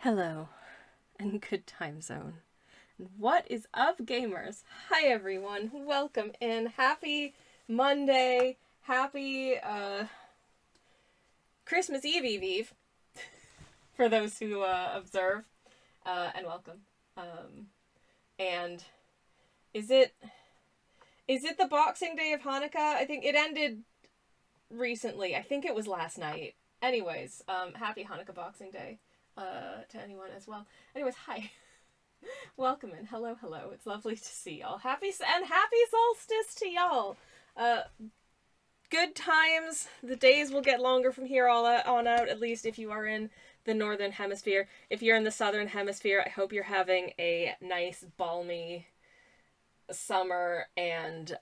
Hello, and good time zone. What is up, gamers? Hi, everyone. Welcome in. Happy Monday. Happy Christmas Eve for those who observe. And welcome. And is it the Boxing Day of Hanukkah? I think it ended recently. I think it was last night. Anyways, happy Hanukkah Boxing Day to anyone as well. Anyways, hi. Welcome in. Hello. It's lovely to see y'all. Happy solstice to y'all. Good times. The days will get longer from here on out, at least if you are in the northern hemisphere. If you're in the southern hemisphere, I hope you're having a nice, balmy summer and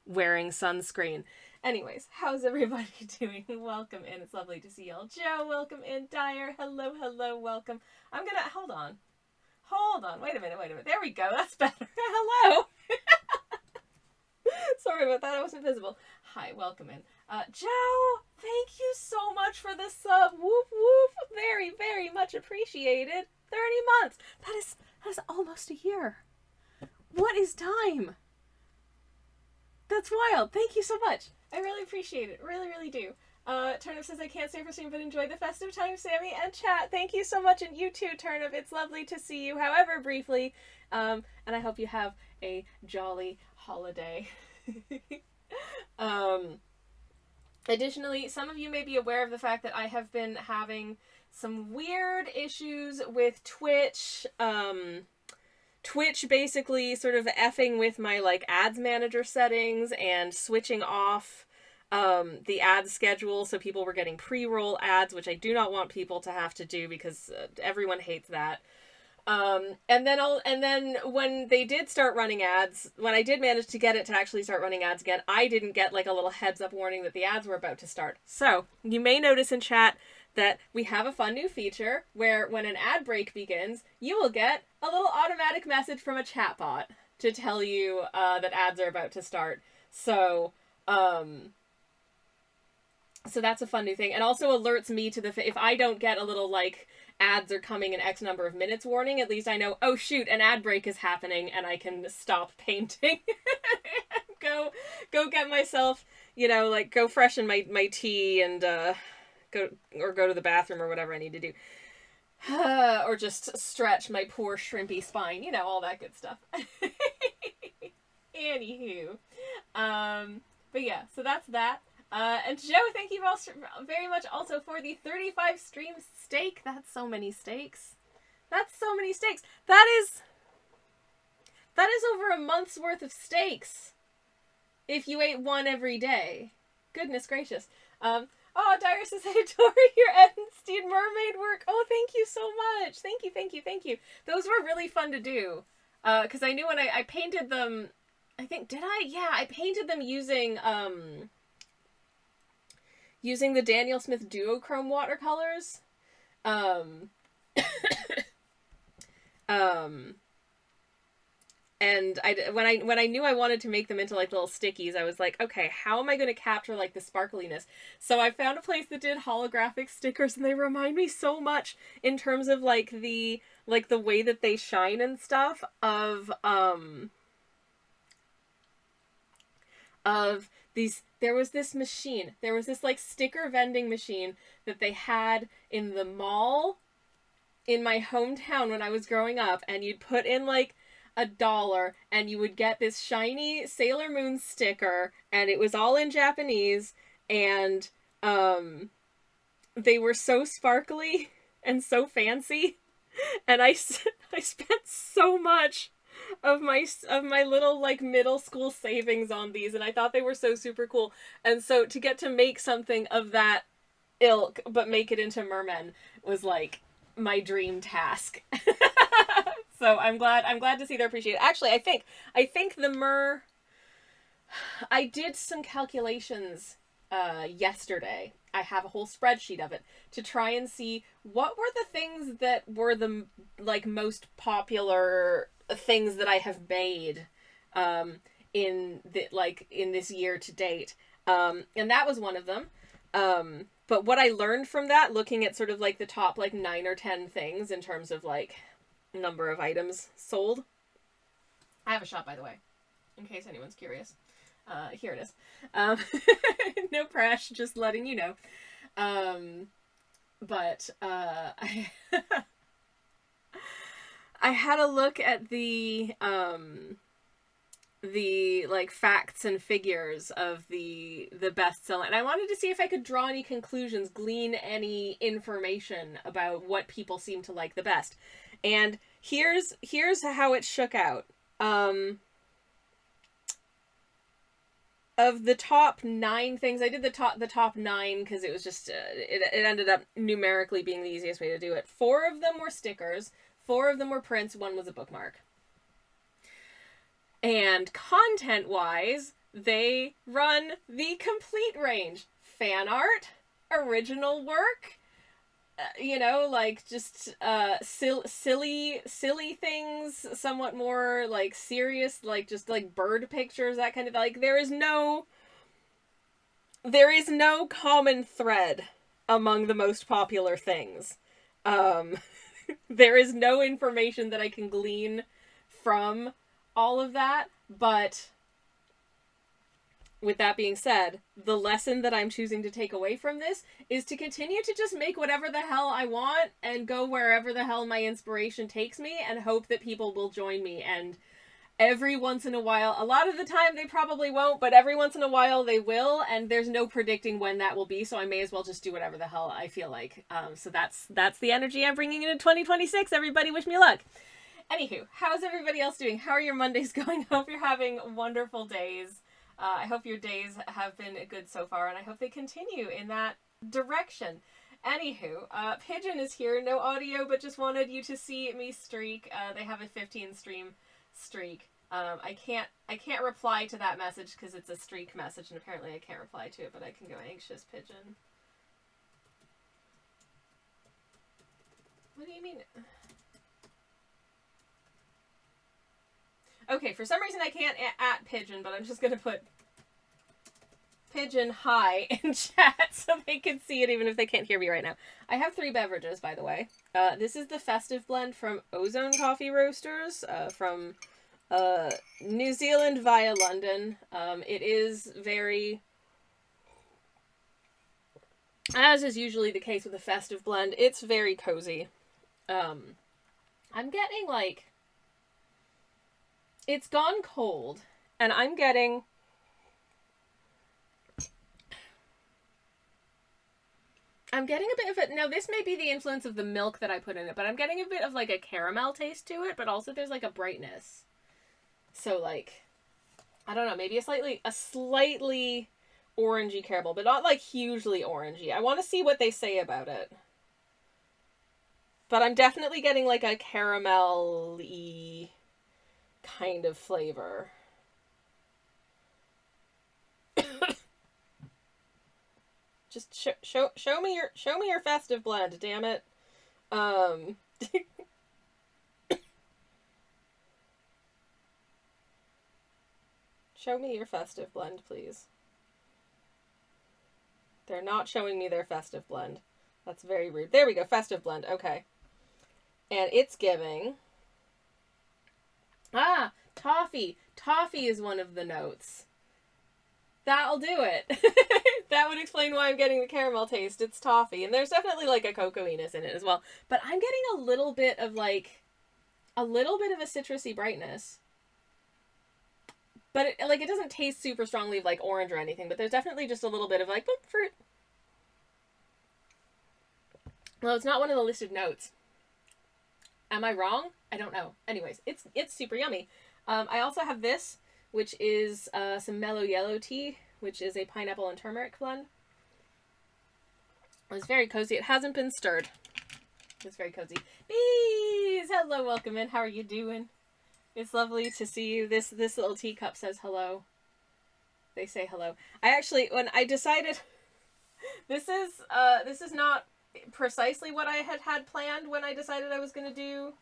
wearing sunscreen. Anyways, how's everybody doing? Welcome in. It's lovely to see y'all. Joe, welcome in. Dyer, hello, welcome. Hold on. Wait a minute. There we go. That's better. Hello. Sorry about that. I wasn't visible. Hi, welcome in. Joe, thank you so much for the sub. Whoop, whoop. Very, very much appreciated. 30 months. That is almost a year. What is time? That's wild. Thank you so much. I really appreciate it. Really, really do. Turnip says, I can't stay for stream, but enjoy the festive time, Sammy and chat. Thank you so much. And you too, Turnip. It's lovely to see you, however briefly. And I hope you have a jolly holiday. Additionally, some of you may be aware of the fact that I have been having some weird issues with Twitch. Twitch basically sort of effing with my ads manager settings and switching off the ad schedule, so people were getting pre-roll ads, which I do not want people to have to do because everyone hates that. And then when they did start running ads, when I did manage to get it to actually start running ads again, I didn't get a little heads up warning that the ads were about to start. So you may notice in chat that we have a fun new feature where when an ad break begins, you will get a little automatic message from a chatbot to tell you that ads are about to start. So that's a fun new thing. And also alerts me to if I don't get a little ads are coming in X number of minutes warning, at least I know, oh shoot, an ad break is happening and I can stop painting. go get myself, go freshen my tea and go to the bathroom or whatever I need to do. Or just stretch my poor shrimpy spine, all that good stuff. Anywho. But yeah, so that's that. And Joe, thank you very much also for the 35 stream steak. That's so many steaks. That is over a month's worth of steaks. If you ate one every day. Goodness gracious. Oh, Dyer says, I adore your Edenstein mermaid work. Oh, thank you so much. Thank you. Those were really fun to do. Because I knew when I painted them, I think, did I? Yeah, I painted them using the Daniel Smith duochrome watercolors. And when I knew I wanted to make them into little stickies, I was like, okay, how am I going to capture the sparkliness? So I found a place that did holographic stickers, and they remind me so much in terms of the way that they shine and stuff of these. There was this sticker vending machine that they had in the mall in my hometown when I was growing up, and you'd put in $1 and you would get this shiny Sailor Moon sticker, and it was all in Japanese, and they were so sparkly and so fancy, and I spent so much of my little middle school savings on these, and I thought they were so super cool. And so to get to make something of that ilk but make it into mermen was my dream task. So I'm glad to see they're appreciated. Actually, I think the I did some calculations yesterday. I have a whole spreadsheet of it to try and see what were the things that were the most popular things that I have made in this year to date. And that was one of them. But what I learned from that, looking at sort of like the top like 9 or 10 things in terms of like number of items sold. I have a shot, by the way, in case anyone's curious. Here it is. No press, just letting you know. But I had a look at the like facts and figures of the bestseller, and I wanted to see if I could draw any conclusions, glean any information about what people seem to like the best. And here's how it shook out. Of the top 9 things, I did the top 9 because it was just it ended up numerically being the easiest way to do it. 4 of them were stickers, 4 of them were prints, 1 was a bookmark. And content-wise, they run the complete range. Fan art, original work, you know, like just silly things, somewhat more like serious, like just like bird pictures, that kind of, like, there is no common thread among the most popular things. There is no information that I can glean from all of that, but with that being said, the lesson that I'm choosing to take away from this is to continue to just make whatever the hell I want and go wherever the hell my inspiration takes me, and hope that people will join me. And every once in a while, a lot of the time they probably won't, but every once in a while they will, and there's no predicting when that will be, so I may as well just do whatever the hell I feel like. So that's the energy I'm bringing into 2026. Everybody wish me luck. Anywho, how's everybody else doing? How are your Mondays going? I hope you're having wonderful days. I hope your days have been good so far, and I hope they continue in that direction. Anywho, Pigeon is here. No audio, but just wanted you to see me streak. They have a 15 stream streak. I can't reply to that message because it's a streak message, and apparently I can't reply to it, but I can go anxious Pigeon. What do you mean? Okay, for some reason I can't at Pigeon, but I'm just going to put Pigeon hi in chat so they can see it even if they can't hear me right now. I have 3 beverages, by the way. This is the Festive Blend from Ozone Coffee Roasters from New Zealand via London. It is very, as is usually the case with a Festive Blend, it's very cozy. I'm getting like, it's gone cold, and I'm getting a bit of it. Now, this may be the influence of the milk that I put in it, but I'm getting a bit of like a caramel taste to it, but also there's like a brightness. So like, I don't know, maybe a slightly orangey caramel, but not like hugely orangey. I want to see what they say about it. But I'm definitely getting like a caramel-y kind of flavor. Just show me your Festive Blend, damn it. Show me your Festive Blend, please. They're not showing me their Festive Blend. That's very rude. There we go, Festive Blend. Okay. And it's giving... Ah, toffee. Toffee is one of the notes. That'll do it. That would explain why I'm getting the caramel taste. It's toffee. And there's definitely like a cocoa-iness in it as well. But I'm getting a little bit of a citrusy brightness. But it doesn't taste super strongly of like orange or anything, but there's definitely just a little bit of like boop, fruit. Well, it's not one of the listed notes. Am I wrong? I don't know. Anyways, it's super yummy. I also have this, which is some mellow yellow tea, which is a pineapple and turmeric blend. It's very cozy. It hasn't been stirred. It's very cozy. Bees! Hello, welcome in. How are you doing? It's lovely to see you. This little teacup says hello. They say hello. I actually, when I decided, this is not precisely what I had planned when I decided I was going to do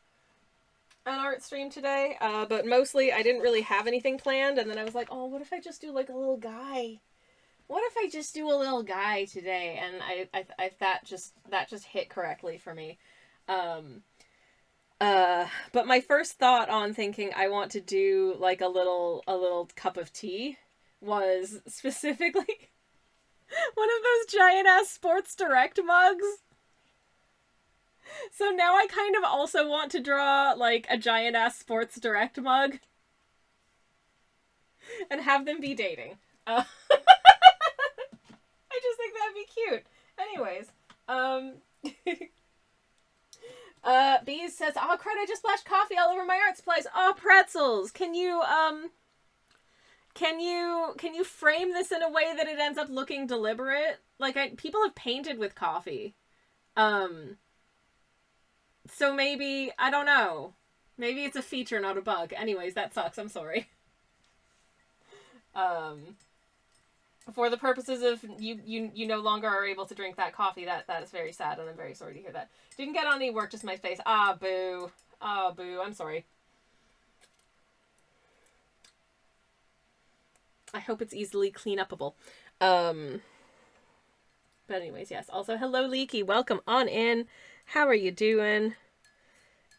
an art stream today, but mostly I didn't really have anything planned, and then I was like, oh, what if I just do like a little guy what if I just do a little guy today? And I that just hit correctly for me. Um, but my first thought on thinking I want to do like a little cup of tea was specifically one of those giant ass Sports Direct mugs. So now I kind of also want to draw like a giant ass Sports Direct mug and have them be dating. I just think that'd be cute. Anyways, Bees says, "Oh crud! I just splashed coffee all over my art supplies. Oh pretzels! Can you frame this in a way that it ends up looking deliberate? Like people have painted with coffee, so maybe I don't know. Maybe it's a feature, not a bug. Anyways, that sucks. I'm sorry. For the purposes of you no longer are able to drink that coffee, that is very sad, and I'm very sorry to hear that. Didn't get on any work, just my face. Ah, boo. Ah, boo. I'm sorry. I hope it's easily clean upable. But anyways, yes. Also, hello, Leaky. Welcome on in. How are you doing?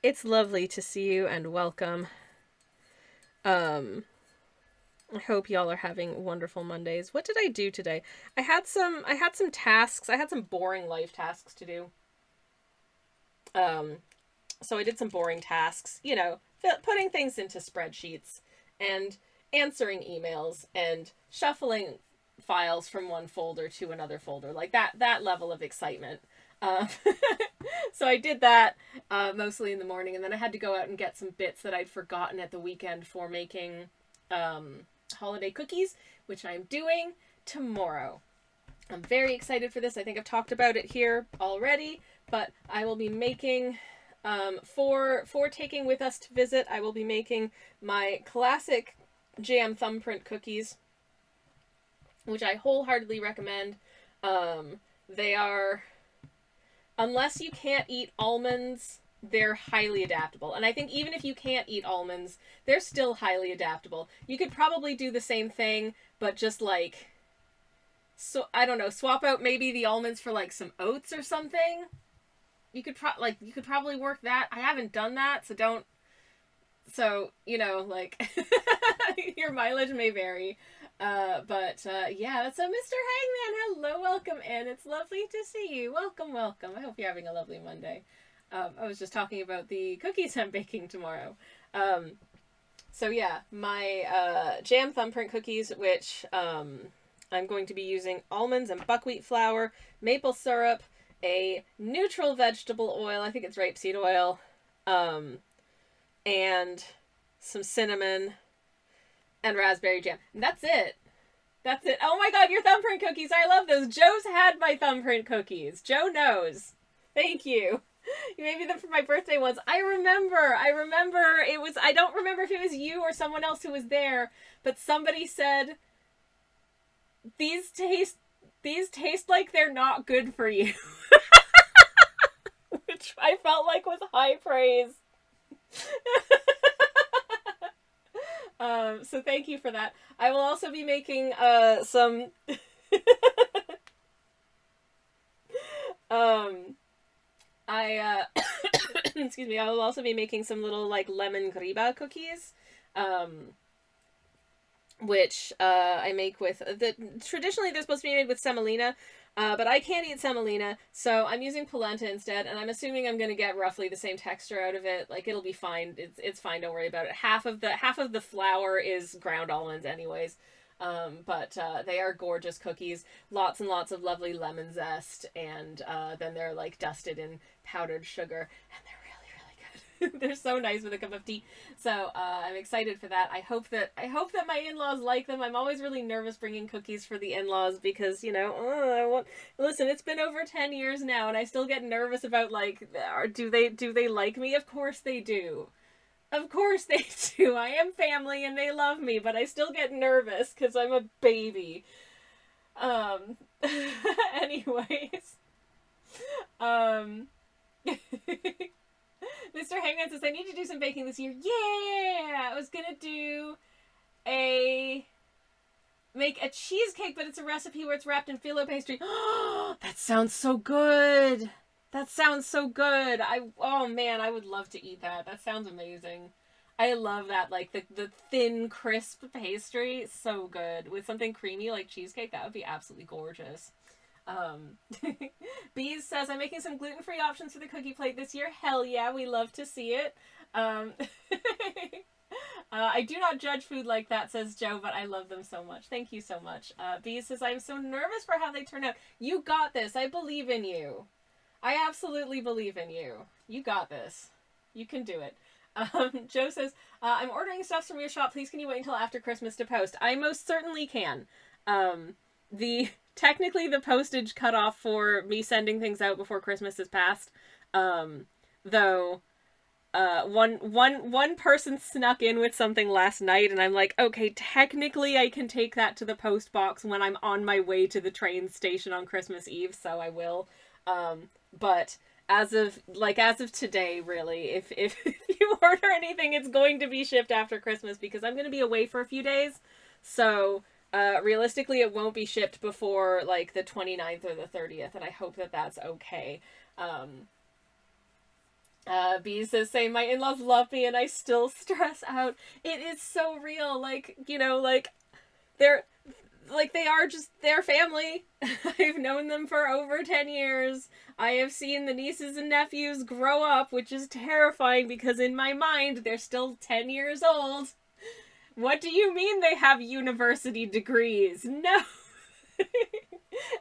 It's lovely to see you and welcome. I hope y'all are having wonderful Mondays. What did I do today? I had some tasks. I had some boring life tasks to do. So I did some boring tasks, you know, putting things into spreadsheets and answering emails and shuffling files from one folder to another folder, like that level of excitement. So I did that mostly in the morning, and then I had to go out and get some bits that I'd forgotten at the weekend for making holiday cookies, which I'm doing tomorrow. I'm very excited for this. I think I've talked about it here already, but I will be making for taking with us to visit, I will be making my classic jam thumbprint cookies, which I wholeheartedly recommend. They are, unless you can't eat almonds, they're highly adaptable. And I think even if you can't eat almonds, they're still highly adaptable. You could probably do the same thing, but just like, so I don't know, swap out maybe the almonds for like some oats or something. You could probably work that. I haven't done that, so don't. So, you know, like your mileage may vary. But yeah, so Mr. Hangman, hello, welcome in. It's lovely to see you. Welcome, welcome. I hope you're having a lovely Monday. I was just talking about the cookies I'm baking tomorrow. So yeah, my jam thumbprint cookies, which I'm going to be using almonds and buckwheat flour, maple syrup, a neutral vegetable oil, I think it's rapeseed oil, and some cinnamon and raspberry jam. And that's it. That's it. Oh my god, your thumbprint cookies. I love those. Joe's had my thumbprint cookies. Joe knows. Thank you. You made me them for my birthday once. I remember it was, I don't remember if it was you or someone else who was there, but somebody said, these taste like they're not good for you. Which I felt like was high praise. So thank you for that. I will also be making some excuse me, I will also be making some little like lemon griba cookies. Which I make with traditionally they're supposed to be made with semolina, but I can't eat semolina, so I'm using polenta instead, and I'm assuming I'm gonna get roughly the same texture out of it. Like, it'll be fine. It's fine. Don't worry about it. Half of the flour is ground almonds, anyways. But they are gorgeous cookies. Lots and lots of lovely lemon zest, and then they're like dusted in powdered sugar, and they're they're so nice with a cup of tea. So I'm excited for that. I hope that my in-laws like them. I'm always really nervous bringing cookies for the in-laws because, you know, listen, it's been over 10 years now and I still get nervous about like, do they like me? Of course they do. Of course they do. I am family and they love me, but I still get nervous because I'm a baby. Anyways. Mr. Hangman says, I need to do some baking this year. Yeah! I was gonna do a make a cheesecake, but it's a recipe where it's wrapped in phyllo pastry. That sounds so good. That sounds so good. Oh man, I would love to eat that. That sounds amazing. I love that, like the thin, crisp pastry. So good. With something creamy like cheesecake, that would be absolutely gorgeous. Um, Bees says, I'm making some gluten-free options for the cookie plate this year. Hell yeah, we love to see it. I do not judge food like that, says Joe, but I love them so much. Thank you so much. Bees says, I'm so nervous for how they turn out. You got this. I believe in you. I absolutely believe in you. You got this. You can do it. Joe says, I'm ordering stuff from your shop. Please can you wait until after Christmas to post? I most certainly can. Technically the postage cutoff for me sending things out before Christmas is passed. Though one person snuck in with something last night, and I'm like, okay, technically I can take that to the post box when I'm on my way to the train station on Christmas Eve, so I will. But as of today, really, if you order anything, it's going to be shipped after Christmas because I'm going to be away for a few days. So realistically, it won't be shipped before like the 29th or the 30th, and I hope that that's okay. B says, say, my in-laws love me and I still stress out. It is so real. Like, you know, like, they are just their family. I've known them for over 10 years. I have seen the nieces and nephews grow up, which is terrifying because in my mind, they're still 10 years old. What do you mean they have university degrees? No.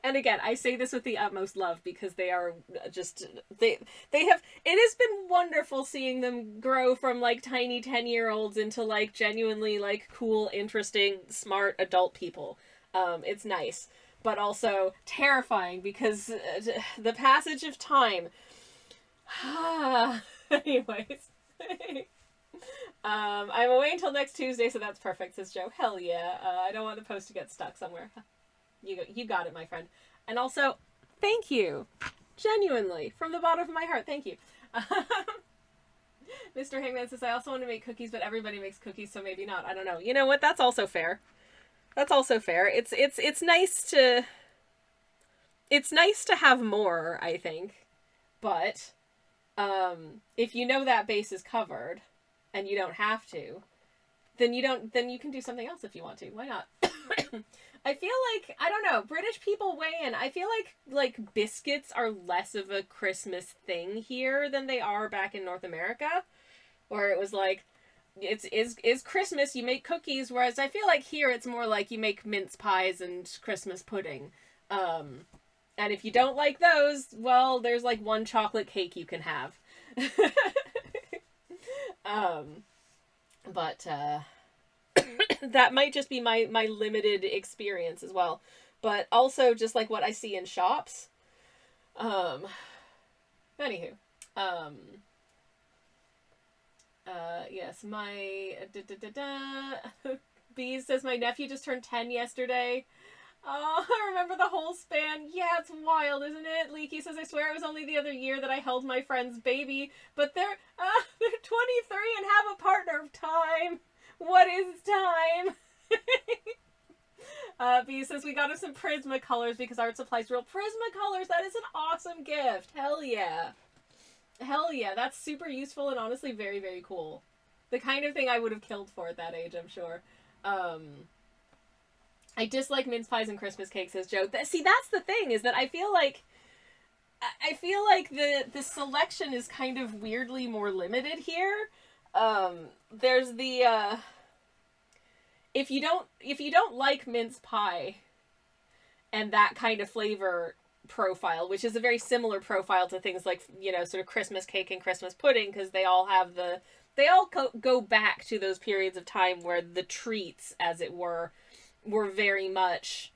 And again, I say this with the utmost love because they are just, they have, it has been wonderful seeing them grow from like tiny 10-year-olds into like genuinely like cool, interesting, smart adult people. It's nice, but also terrifying because the passage of time. Anyways. I'm away until next Tuesday, so that's perfect, says Joe. Hell yeah. I don't want the post to get stuck somewhere. You got it, my friend. And also, thank you. Genuinely. From the bottom of my heart, thank you. Mr. Hangman says, I also want to make cookies, but everybody makes cookies, so maybe not. I don't know. You know what? That's also fair. That's also fair. It's nice to... It's nice to have more, I think. But, if you know that base is covered, and you don't have to, then you can do something else if you want to. Why not? I feel like, I don't know, British people weigh in. I feel like biscuits are less of a Christmas thing here than they are back in North America. Where it was like, is Christmas, you make cookies, whereas I feel like here it's more like you make mince pies and Christmas pudding. And if you don't like those, well, there's like one chocolate cake you can have. But that might just be my limited experience as well. But also just like what I see in shops. Anywho. Yes, my Bees says my nephew just turned 10 yesterday. Oh, I remember the whole span. Yeah, it's wild, isn't it? Leaky says, I swear it was only the other year that I held my friend's baby, but they're 23 and have a partner of time. What is time? B says, we got him some Prismacolors because art supplies real Prismacolors. That is an awesome gift. Hell yeah. Hell yeah. That's super useful and honestly very, very cool. The kind of thing I would have killed for at that age, I'm sure. I dislike mince pies and Christmas cakes, says Joe. See, that's the thing, is that I feel like the selection is kind of weirdly more limited here. There's the, if you don't like mince pie and that kind of flavor profile, which is a very similar profile to things like, you know, sort of Christmas cake and Christmas pudding, because they all go back to those periods of time where the treats, as it were very much,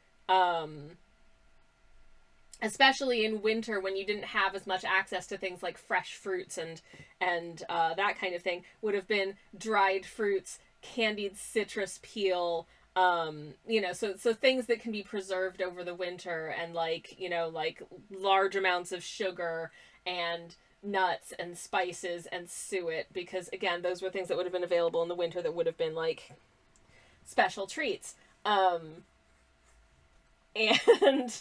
especially in winter when you didn't have as much access to things like fresh fruits and that kind of thing, would have been dried fruits, candied citrus peel, you know, so things that can be preserved over the winter, and like, you know, like large amounts of sugar and nuts and spices and suet, because again, those were things that would have been available in the winter that would have been like special treats. And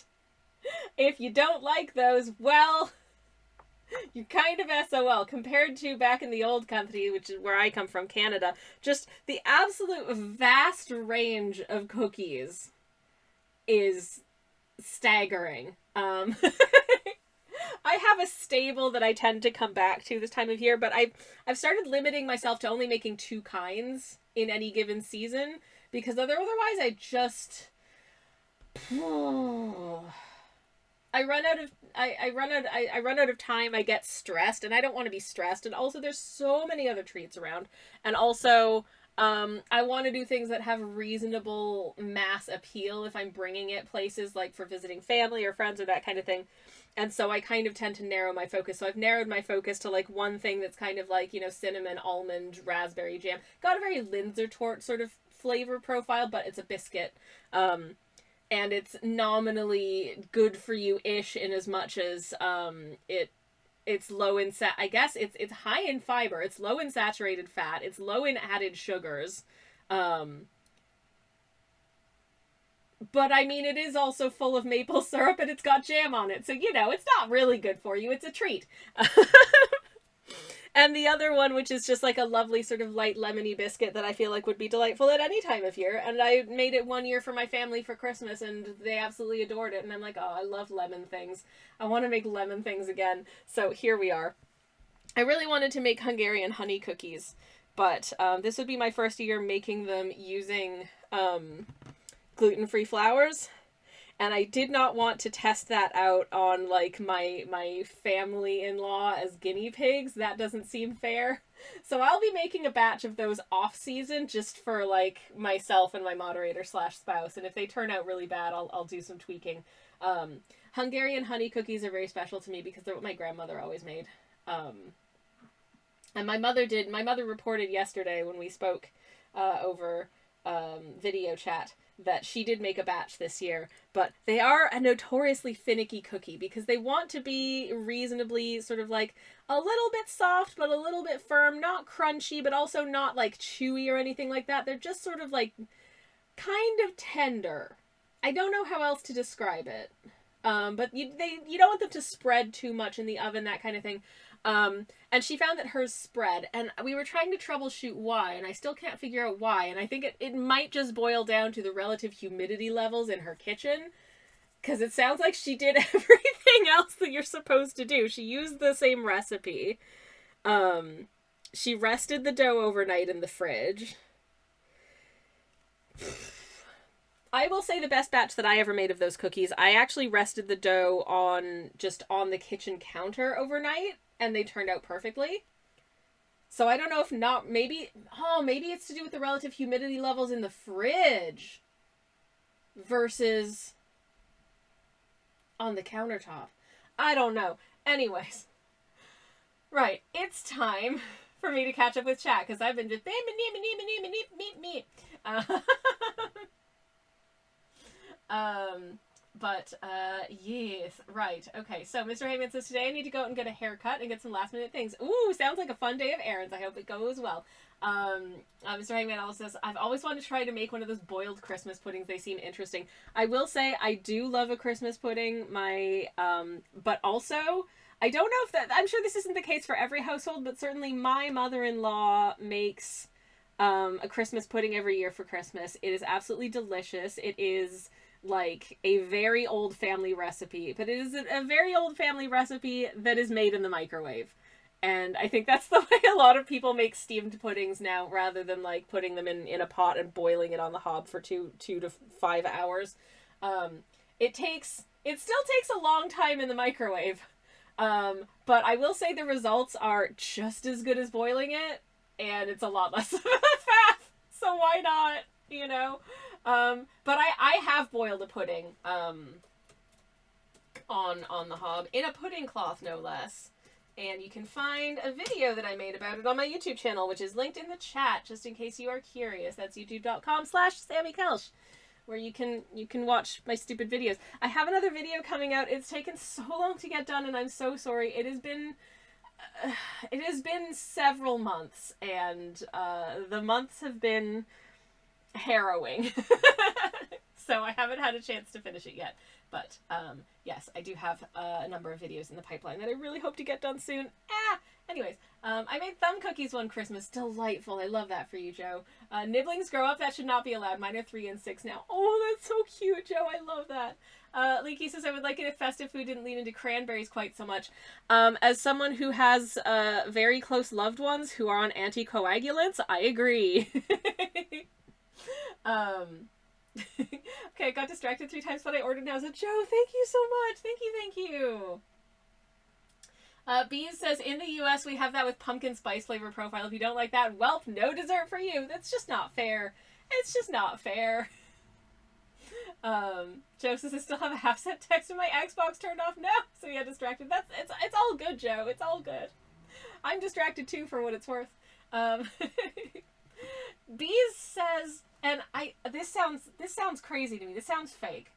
if you don't like those, well, you're kind of SOL compared to back in the old country, which is where I come from, Canada. Just the absolute vast range of cookies is staggering. I have a stable that I tend to come back to this time of year, but I've started limiting myself to only making 2 kinds in any given season, because otherwise I just I run out of time. I get stressed, and I don't want to be stressed. And also, there's so many other treats around, and also, I want to do things that have reasonable mass appeal if I'm bringing it places like for visiting family or friends or that kind of thing. And so I kind of tend to narrow my focus. So I've narrowed my focus to like one thing that's kind of like, you know, cinnamon, almond, raspberry jam. Got a very Linzer Tort sort of flavor profile, but it's a biscuit. And it's nominally good for you-ish in as much as it's low in I guess it's high in fiber, it's low in saturated fat, it's low in added sugars. But I mean, it is also full of maple syrup and it's got jam on it. So, you know, it's not really good for you. It's a treat. And the other one, which is just like a lovely sort of light lemony biscuit that I feel like would be delightful at any time of year. And I made it one year for my family for Christmas and they absolutely adored it. And I'm like, oh, I love lemon things. I want to make lemon things again. So here we are. I really wanted to make Hungarian honey cookies, but this would be my first year making them using gluten-free flours, and I did not want to test that out on like my family-in-law as guinea pigs. That doesn't seem fair. So I'll be making a batch of those off season just for like myself and my moderator / spouse, and if they turn out really bad, I'll do some tweaking. Hungarian honey cookies are very special to me because they're what my grandmother always made. And my mother reported yesterday when we spoke over video chat that she did make a batch this year, but they are a notoriously finicky cookie because they want to be reasonably sort of like a little bit soft, but a little bit firm, not crunchy, but also not like chewy or anything like that. They're just sort of like kind of tender. I don't know how else to describe it. But you don't want them to spread too much in the oven, that kind of thing. And she found that hers spread, and we were trying to troubleshoot why, and I still can't figure out why, and I think it might just boil down to the relative humidity levels in her kitchen, because it sounds like she did everything else that you're supposed to do. She used the same recipe. She rested the dough overnight in the fridge. I will say the best batch that I ever made of those cookies, I actually rested the dough on the kitchen counter overnight, and they turned out perfectly. So I don't know if maybe it's to do with the relative humidity levels in the fridge versus on the countertop. I don't know. Anyways. Right, it's time for me to catch up with chat, because I've been just yes, right. Okay, so Mr. Heyman says, today I need to go out and get a haircut and get some last minute things. Ooh, sounds like a fun day of errands. I hope it goes well. Mr. Heyman also says, I've always wanted to try to make one of those boiled Christmas puddings. They seem interesting. I will say I do love a Christmas pudding. But also, I don't know if I'm sure this isn't the case for every household, but certainly my mother-in-law makes a Christmas pudding every year for Christmas. It is absolutely delicious. It is like a very old family recipe, but it is a very old family recipe that is made in the microwave. And I think that's the way a lot of people make steamed puddings now, rather than like putting them in a pot and boiling it on the hob for 2 to 5 hours. It still takes a long time in the microwave. But I will say the results are just as good as boiling it, and it's a lot less of a faff. So why not, you know? But I have boiled a pudding, on the hob, in a pudding cloth, no less. And you can find a video that I made about it on my YouTube channel, which is linked in the chat, just in case you are curious. That's youtube.com/SammyKelsch, where you can watch my stupid videos. I have another video coming out. It's taken so long to get done, and I'm so sorry. It has been several months, and the months have been harrowing. So I haven't had a chance to finish it yet. But yes, I do have a number of videos in the pipeline that I really hope to get done soon. Anyways, I made thumb cookies one Christmas. Delightful. I love that for you, Joe. Nibblings grow up. That should not be allowed. Mine are 3 and 6 now. Oh, that's so cute, Joe. I love that. Leaky says, I would like it if festive food didn't lean into cranberries quite so much. As someone who has very close loved ones who are on anticoagulants, I agree. Okay, I got distracted 3 times, but I ordered now. So, Joe, thank you so much. Thank you. Bees says, in the U.S. we have that with pumpkin spice flavor profile. If you don't like that, well, no dessert for you. That's just not fair. It's just not fair. Joe says, I still have a half set text and my Xbox turned off. No, so yeah, distracted. It's all good, Joe. It's all good. I'm distracted too, for what it's worth. Bees says, and this sounds crazy to me. This sounds fake.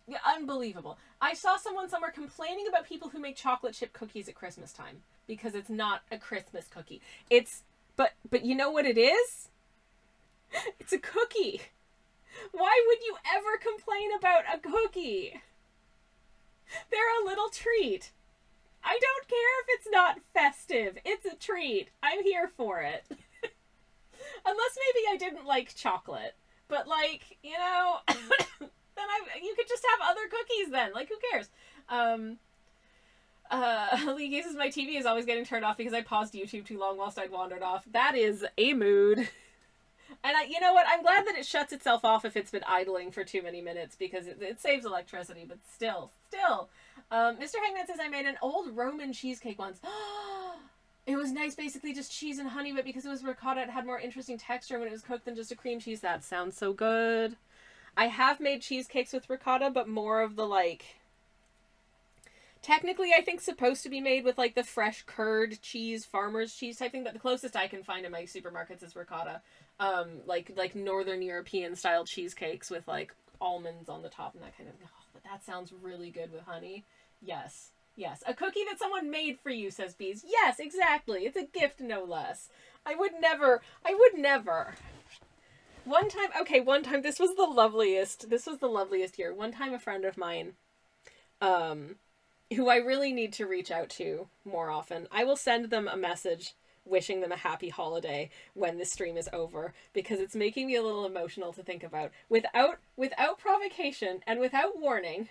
Yeah, unbelievable. I saw someone somewhere complaining about people who make chocolate chip cookies at Christmas time because it's not a Christmas cookie. But you know what it is? It's a cookie. Why would you ever complain about a cookie? They're a little treat. I don't care if it's not festive. It's a treat. I'm here for it. Unless maybe I didn't like chocolate. But then you could just have other cookies then. Like, who cares? Lee says, my TV is always getting turned off because I paused YouTube too long whilst I'd wandered off. That is a mood. And you know what? I'm glad that it shuts itself off if it's been idling for too many minutes because it saves electricity, but still. Mr. Hangman says, I made an old Roman cheesecake once. It was nice, basically just cheese and honey, but because it was ricotta, it had more interesting texture when it was cooked than just a cream cheese. That sounds so good. I have made cheesecakes with ricotta, but more of the, technically, I think supposed to be made with, the fresh curd cheese, farmer's cheese type thing, but the closest I can find in my supermarkets is ricotta. Like Northern European style cheesecakes with, almonds on the top and that kind of, but that sounds really good with honey. Yes. A cookie that someone made for you, says Bees. Yes, exactly. It's a gift, no less. I would never. One time, this was the loveliest year. One time a friend of mine, who I really need to reach out to more often, I will send them a message wishing them a happy holiday when this stream is over, because it's making me a little emotional to think about. Without provocation and without warning,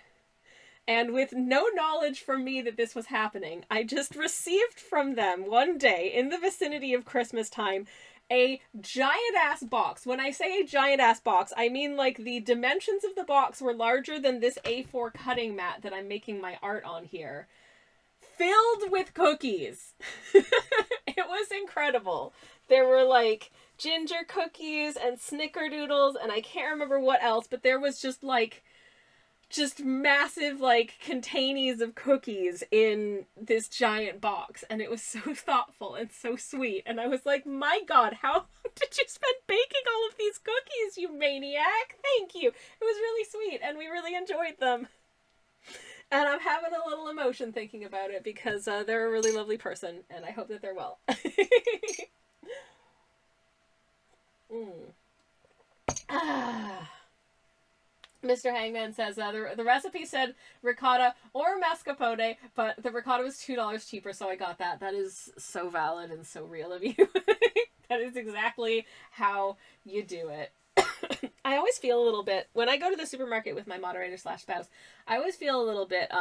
and with no knowledge from me that this was happening, I just received from them one day in the vicinity of Christmas time a giant-ass box. When I say a giant-ass box, I mean the dimensions of the box were larger than this A4 cutting mat that I'm making my art on here. Filled with cookies. It was incredible. There were ginger cookies and snickerdoodles and I can't remember what else, but there was just massive containers of cookies in this giant box, and it was so thoughtful and so sweet, and I was like, my god, how long did you spend baking all of these cookies, you maniac? Thank you. It was really sweet and we really enjoyed them, and I'm having a little emotion thinking about it because they're a really lovely person and I hope that they're well. Mr. Hangman says, the recipe said ricotta or mascarpone, but the ricotta was $2 cheaper, so I got that. That is so valid and so real of you. That is exactly how you do it. I always feel a little bit, when I go to the supermarket with my moderator / spouse, I always feel a little bit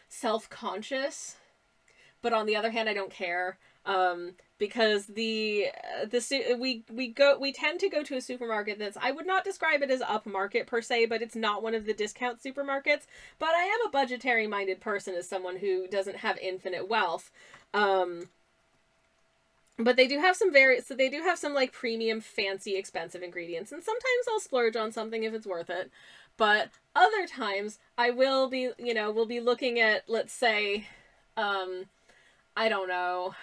self-conscious, but on the other hand, I don't care. Because we tend to go to a supermarket that's, I would not describe it as upmarket per se, but it's not one of the discount supermarkets. But I am a budgetary minded person as someone who doesn't have infinite wealth. But they do have some premium, fancy, expensive ingredients, and sometimes I'll splurge on something if it's worth it. But other times I will be, we'll be looking at, let's say, I don't know,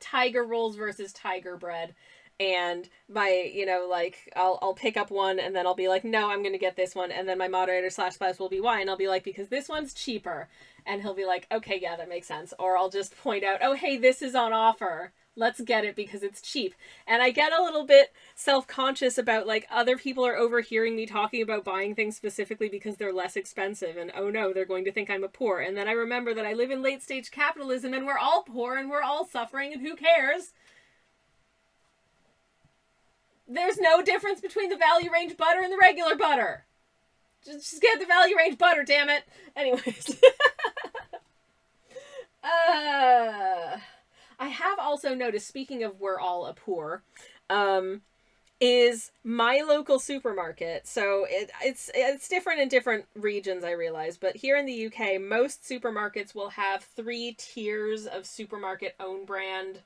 tiger rolls versus tiger bread, and my, like, I'll pick up one and then I'll be like, no, I'm gonna get this one, and then my moderator slash spouse will be, why? And I'll be like, because this one's cheaper. And he'll be like, okay, yeah, that makes sense. Or I'll just point out, oh, hey, this is on offer, let's get it because it's cheap. And I get a little bit self-conscious about, like, other people are overhearing me talking about buying things specifically because they're less expensive, and oh no, they're going to think I'm a poor. And then I remember that I live in late stage capitalism and we're all poor and we're all suffering, and who cares? There's no difference between the value range butter and the regular butter. Just get the value range butter, damn it. Anyways. I have also noticed, speaking of we're all a poor, is my local supermarket. So it's different in different regions, I realize, but here in the UK, most supermarkets will have 3 tiers of supermarket own brand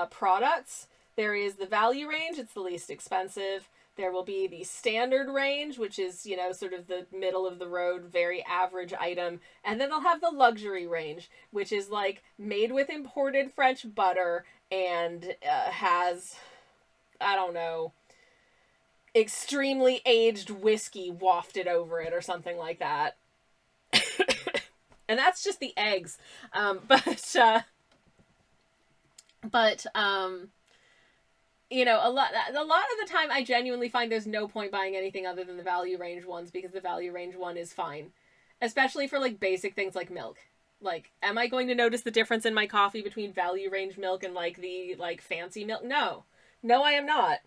products. There is the value range, it's the least expensive. There will be the standard range, which is, sort of the middle of the road, very average item. And then they'll have the luxury range, which is like made with imported French butter and has, I don't know, extremely aged whiskey wafted over it or something like that. And that's just the eggs. But a lot of the time I genuinely find there's no point buying anything other than the value range ones, because the value range one is fine. Especially for, like, basic things like milk. Like, am I going to notice the difference in my coffee between value range milk and, like, the, like, fancy milk? No. No, I am not.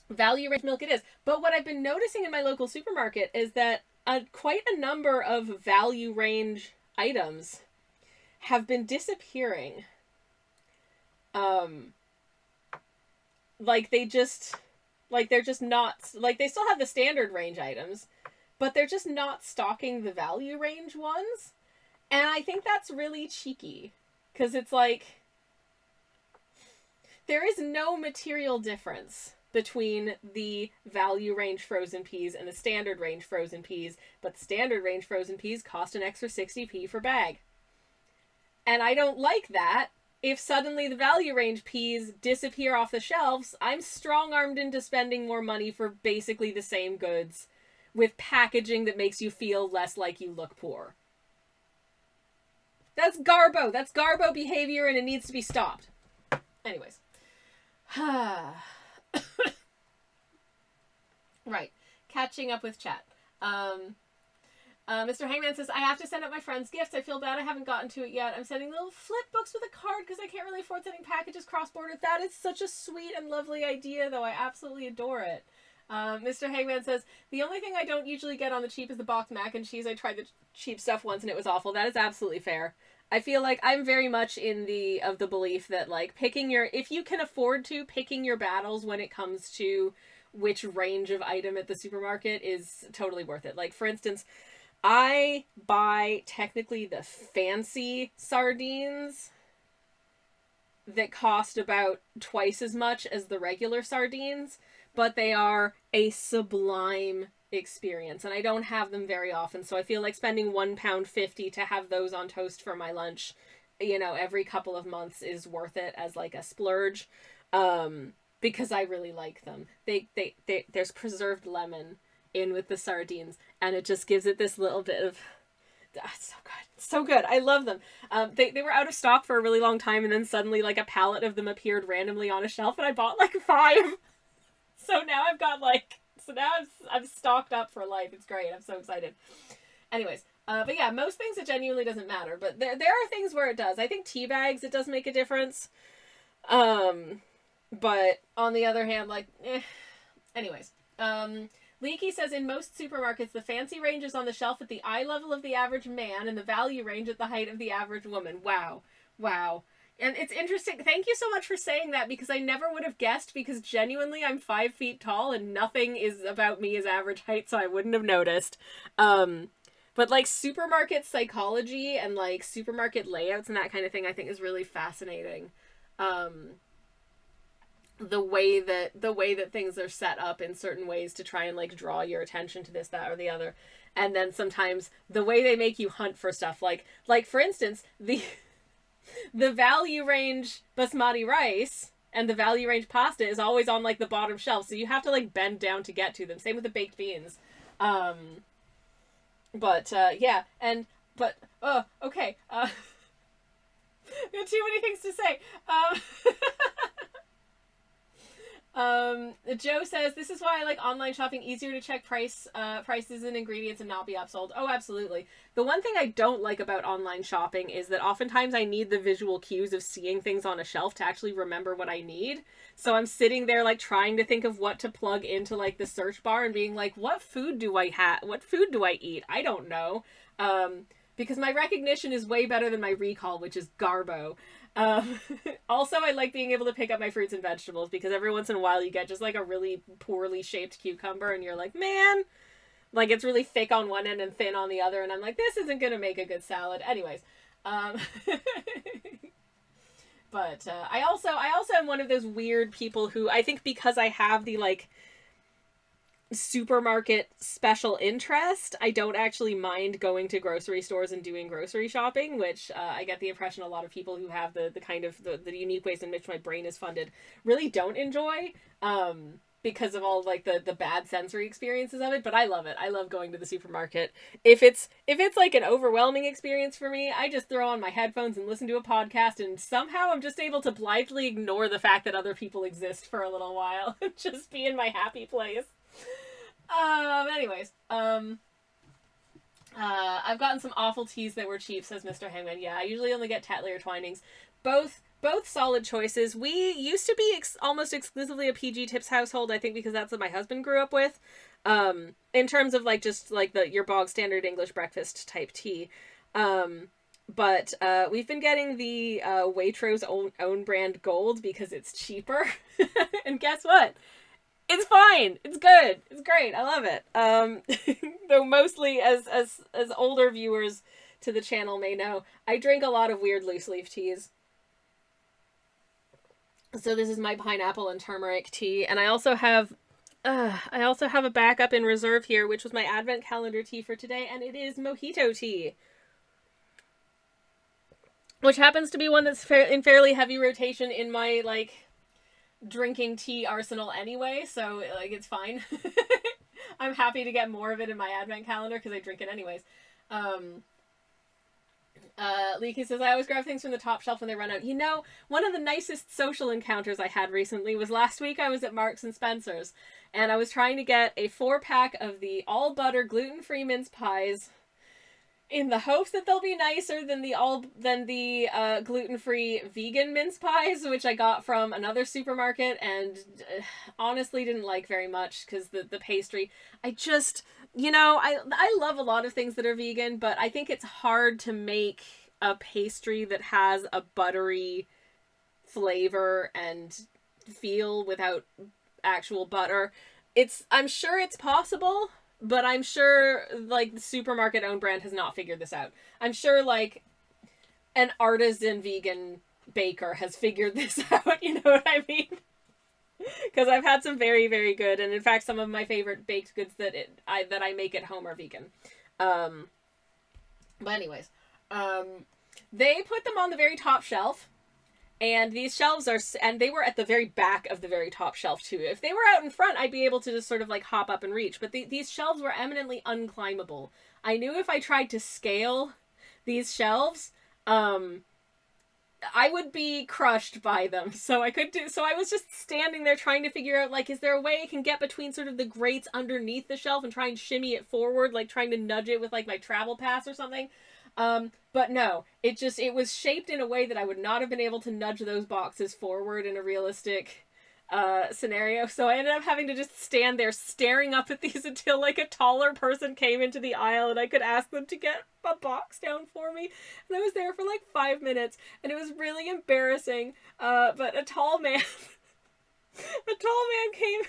Value range milk it is. But what I've been noticing in my local supermarket is that quite a number of value range items have been disappearing. Like, they're just not, like, they still have the standard range items, but they're just not stocking the value range ones. And I think that's really cheeky, because it's like, there is no material difference between the value range frozen peas and the standard range frozen peas, but the standard range frozen peas cost an extra 60p per bag. And I don't like that. If suddenly the value range peas disappear off the shelves, I'm strong-armed into spending more money for basically the same goods with packaging that makes you feel less like you look poor. That's garbo. That's garbo behavior, and it needs to be stopped. Anyways. Right. Catching up with chat. Mr. Hangman says, I have to send out my friend's gifts. I feel bad I haven't gotten to it yet. I'm sending little flip books with a card because I can't really afford sending packages cross-border. That is such a sweet and lovely idea, though. I absolutely adore it. Mr. Hangman says, the only thing I don't usually get on the cheap is the boxed mac and cheese. I tried the cheap stuff once and it was awful. That is absolutely fair. I feel like I'm very much of the belief that, like, if you can afford to, picking your battles when it comes to which range of item at the supermarket is totally worth it. Like, for instance, I buy technically the fancy sardines that cost about twice as much as the regular sardines, but they are a sublime experience, and I don't have them very often, so I feel like spending £1.50 to have those on toast for my lunch, every couple of months is worth it as, like, a splurge, because I really like them. There's preserved lemon in with the sardines, and it just gives it this little bit of, it's so good. It's so good. I love them. They were out of stock for a really long time, and then suddenly, like, a pallet of them appeared randomly on a shelf, and I bought, like, 5. So now I've got, like, I'm stocked up for life. It's great. I'm so excited. Anyways, but yeah, most things it genuinely doesn't matter, but there are things where it does. I think tea bags, it does make a difference. But on the other hand, like, anyways, Leaky says, in most supermarkets, the fancy range is on the shelf at the eye level of the average man and the value range at the height of the average woman. Wow. Wow. And it's interesting. Thank you so much for saying that, because I never would have guessed, because genuinely I'm 5 feet tall and nothing is about me as average height, so I wouldn't have noticed. But, like, supermarket psychology and, like, supermarket layouts and that kind of thing I think is really fascinating. The way that things are set up in certain ways to try and, like, draw your attention to this, that, or the other. And then sometimes the way they make you hunt for stuff, like for instance, the value range basmati rice and the value range pasta is always on like the bottom shelf, so you have to like bend down to get to them. Same with the baked beans. Yeah, and but okay. We have too many things to say. Joe says, this is why I like online shopping, easier to check prices and ingredients and not be upsold. Oh, absolutely. The one thing I don't like about online shopping is that oftentimes I need the visual cues of seeing things on a shelf to actually remember what I need. So I'm sitting there like trying to think of what to plug into like the search bar and being like, what food do I eat? I don't know. Because my recognition is way better than my recall, which is garbo. Also, I like being able to pick up my fruits and vegetables because every once in a while you get just like a really poorly shaped cucumber and you're like, man, like it's really thick on one end and thin on the other, and I'm like, this isn't gonna make a good salad. Anyways, but I also am one of those weird people who I think because I have the like supermarket special interest, I don't actually mind going to grocery stores and doing grocery shopping, which I get the impression a lot of people who have the kind of the unique ways in which my brain is funded really don't enjoy, because of all like the bad sensory experiences of it. But I love it. I love going to the supermarket. If it's like an overwhelming experience for me, I just throw on my headphones and listen to a podcast, and somehow I'm just able to blithely ignore the fact that other people exist for a little while and just be in my happy place. Anyways, I've gotten some awful teas that were cheap, says Mr. Hangman. Yeah, I usually only get Tetley or Twinings. Both solid choices. We used to be almost exclusively a PG Tips household, I think, because that's what my husband grew up with. In terms of like just like your bog standard English breakfast type tea. But we've been getting the Waitrose own brand Gold because it's cheaper. And guess what? It's fine. It's good. It's great. I love it. Though mostly as older viewers to the channel may know, I drink a lot of weird loose leaf teas. So this is my pineapple and turmeric tea, and I also have a backup in reserve here, which was my advent calendar tea for today, and it is mojito tea, which happens to be one that's in fairly heavy rotation in my like drinking tea arsenal anyway, so like it's fine. I'm happy to get more of it in my advent calendar because I drink it anyways. Leaky says, I always grab things from the top shelf when they run out. You know, one of the nicest social encounters I had recently was last week. I was at Marks and Spencer's, and I was trying to get a 4-pack of the all butter gluten-free mince pies in the hopes that they'll be nicer than the gluten-free vegan mince pies, which I got from another supermarket and honestly didn't like very much because the pastry, I just, you know, I love a lot of things that are vegan, but I think it's hard to make a pastry that has a buttery flavor and feel without actual butter. I'm sure it's possible, but I'm sure, like, the supermarket own brand has not figured this out. I'm sure, like, an artisan vegan baker has figured this out, you know what I mean? Because I've had some very, very good, and in fact, some of my favorite baked goods that I make at home are vegan. But anyways, they put them on the very top shelf. And these shelves and they were at the very back of the very top shelf too. If they were out in front, I'd be able to just sort of like hop up and reach. But these shelves were eminently unclimbable. I knew if I tried to scale these shelves, I would be crushed by them. So I was just standing there trying to figure out, like, is there a way I can get between sort of the grates underneath the shelf and try and shimmy it forward, like trying to nudge it with like my travel pass or something. But no, it was shaped in a way that I would not have been able to nudge those boxes forward in a realistic scenario. So I ended up having to just stand there staring up at these until like a taller person came into the aisle and I could ask them to get a box down for me. And I was there for like 5 minutes and it was really embarrassing. But a tall man came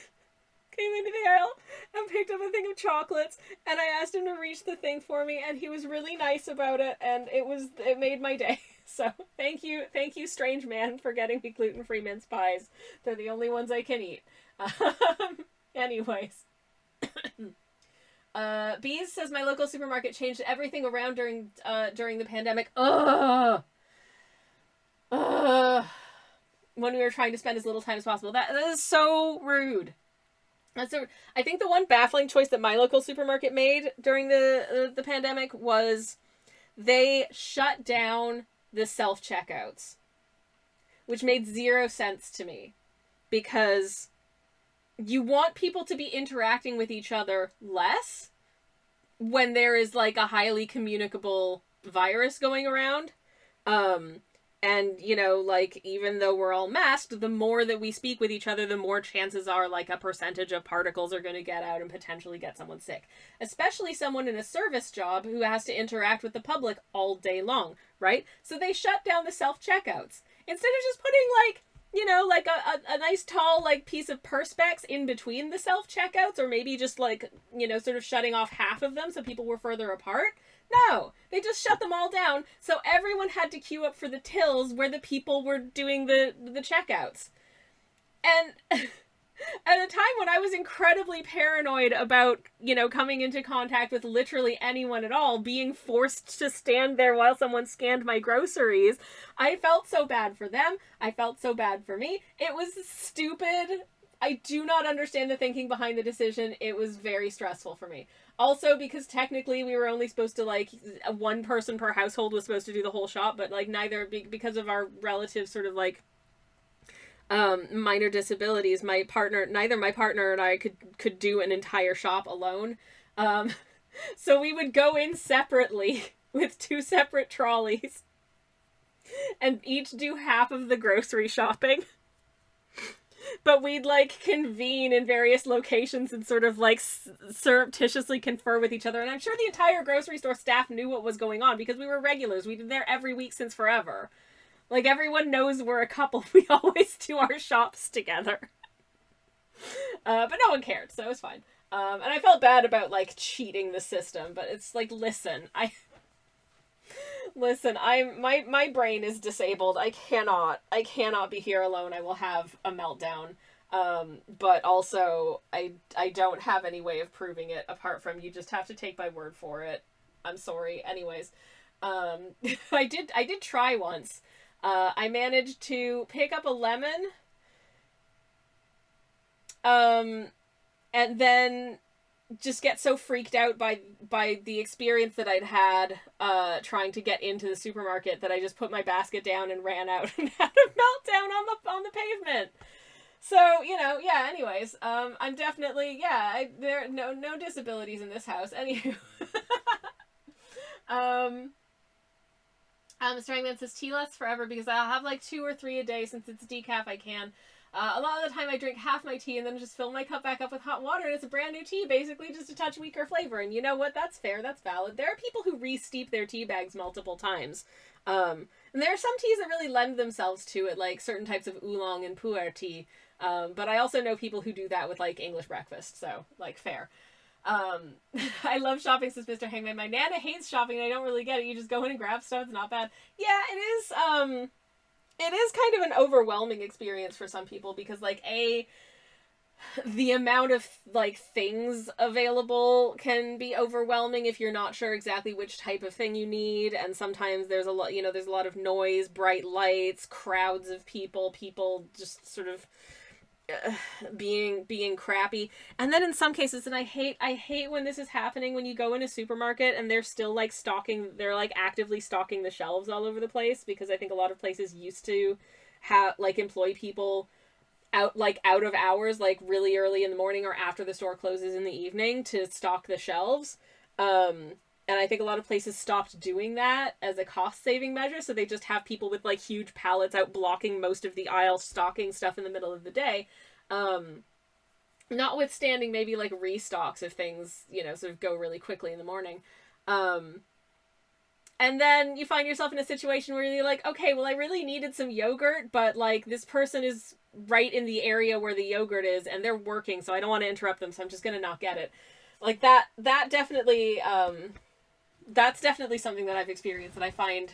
into the aisle and picked up a thing of chocolates, and I asked him to reach the thing for me, and he was really nice about it, and it made my day. So thank you, strange man, for getting me gluten-free mince pies. They're the only ones I can eat. Anyways. Bees says, my local supermarket changed everything around during the pandemic. Ugh! when we were trying to spend as little time as possible. That is so rude. I think the one baffling choice that my local supermarket made during the pandemic was they shut down the self-checkouts, which made zero sense to me, because you want people to be interacting with each other less when there is like a highly communicable virus going around. And, you know, like, even though we're all masked, the more that we speak with each other, the more chances are, like, a percentage of particles are going to get out and potentially get someone sick. Especially someone in a service job who has to interact with the public all day long, right? So they shut down the self-checkouts. Instead of just putting, like, you know, like a nice tall, like, piece of perspex in between the self-checkouts, or maybe just, like, you know, sort of shutting off half of them so people were further apart. No, they just shut them all down, so everyone had to queue up for the tills where the people were doing the checkouts. And at a time when I was incredibly paranoid about, you know, coming into contact with literally anyone at all, being forced to stand there while someone scanned my groceries, I felt so bad for them. I felt so bad for me. It was stupid. I do not understand the thinking behind the decision. It was very stressful for me. Also, because technically we were only supposed to, like, one person per household was supposed to do the whole shop, but, like, because of our relative sort of, like, minor disabilities, neither my partner and I could do an entire shop alone. So we would go in separately with 2 separate trolleys and each do half of the grocery shopping. But we'd, like, convene in various locations and sort of, like, surreptitiously confer with each other. And I'm sure the entire grocery store staff knew what was going on, because we were regulars. We've been there every week since forever. Like, everyone knows we're a couple. We always do our shops together. But no one cared, so it was fine. And I felt bad about, like, cheating the system. But it's like, listen, my brain is disabled. I cannot be here alone. I will have a meltdown. But also I don't have any way of proving it apart from you just have to take my word for it. I'm sorry. Anyways, I did try once. I managed to pick up a lemon. And then just get so freaked out by the experience that I'd had trying to get into the supermarket that I just put my basket down and ran out and had a meltdown on the pavement. So, you know, yeah, anyways, I'm definitely, yeah, there no disabilities in this house. Anywho. Strangman says tea lasts forever because I'll have like 2 or 3 a day. Since it's decaf, I can. A lot of the time I drink half my tea and then just fill my cup back up with hot water, and it's a brand new tea, basically just a touch weaker flavor. And you know what? That's fair. That's valid. There are people who re-steep their tea bags multiple times. And there are some teas that really lend themselves to it, like certain types of oolong and pu'er tea. But I also know people who do that with, like, English breakfast, so, like, fair. I love shopping, says Mr. Hangman. My Nana hates shopping, and I don't really get it. You just go in and grab stuff. It's not bad. Yeah, it is kind of an overwhelming experience for some people because, like, the amount of, like, things available can be overwhelming if you're not sure exactly which type of thing you need, and sometimes there's a lot, you know, there's a lot of noise, bright lights, crowds of people just sort of being crappy. And then in some cases, and I hate when this is happening, when you go in a supermarket and they're still, like, they're, like, actively stocking the shelves all over the place, because I think a lot of places used to have, like, employ people out of hours, like, really early in the morning or after the store closes in the evening to stock the shelves. And I think a lot of places stopped doing that as a cost-saving measure, so they just have people with, like, huge pallets out blocking most of the aisle, stocking stuff in the middle of the day. Notwithstanding maybe, like, restocks if things, you know, sort of go really quickly in the morning. And then you find yourself in a situation where you're like, okay, well, I really needed some yogurt, but, like, this person is right in the area where the yogurt is, and they're working, so I don't want to interrupt them, so I'm just gonna not get it. Like, that definitely, that's definitely something that I've experienced that I find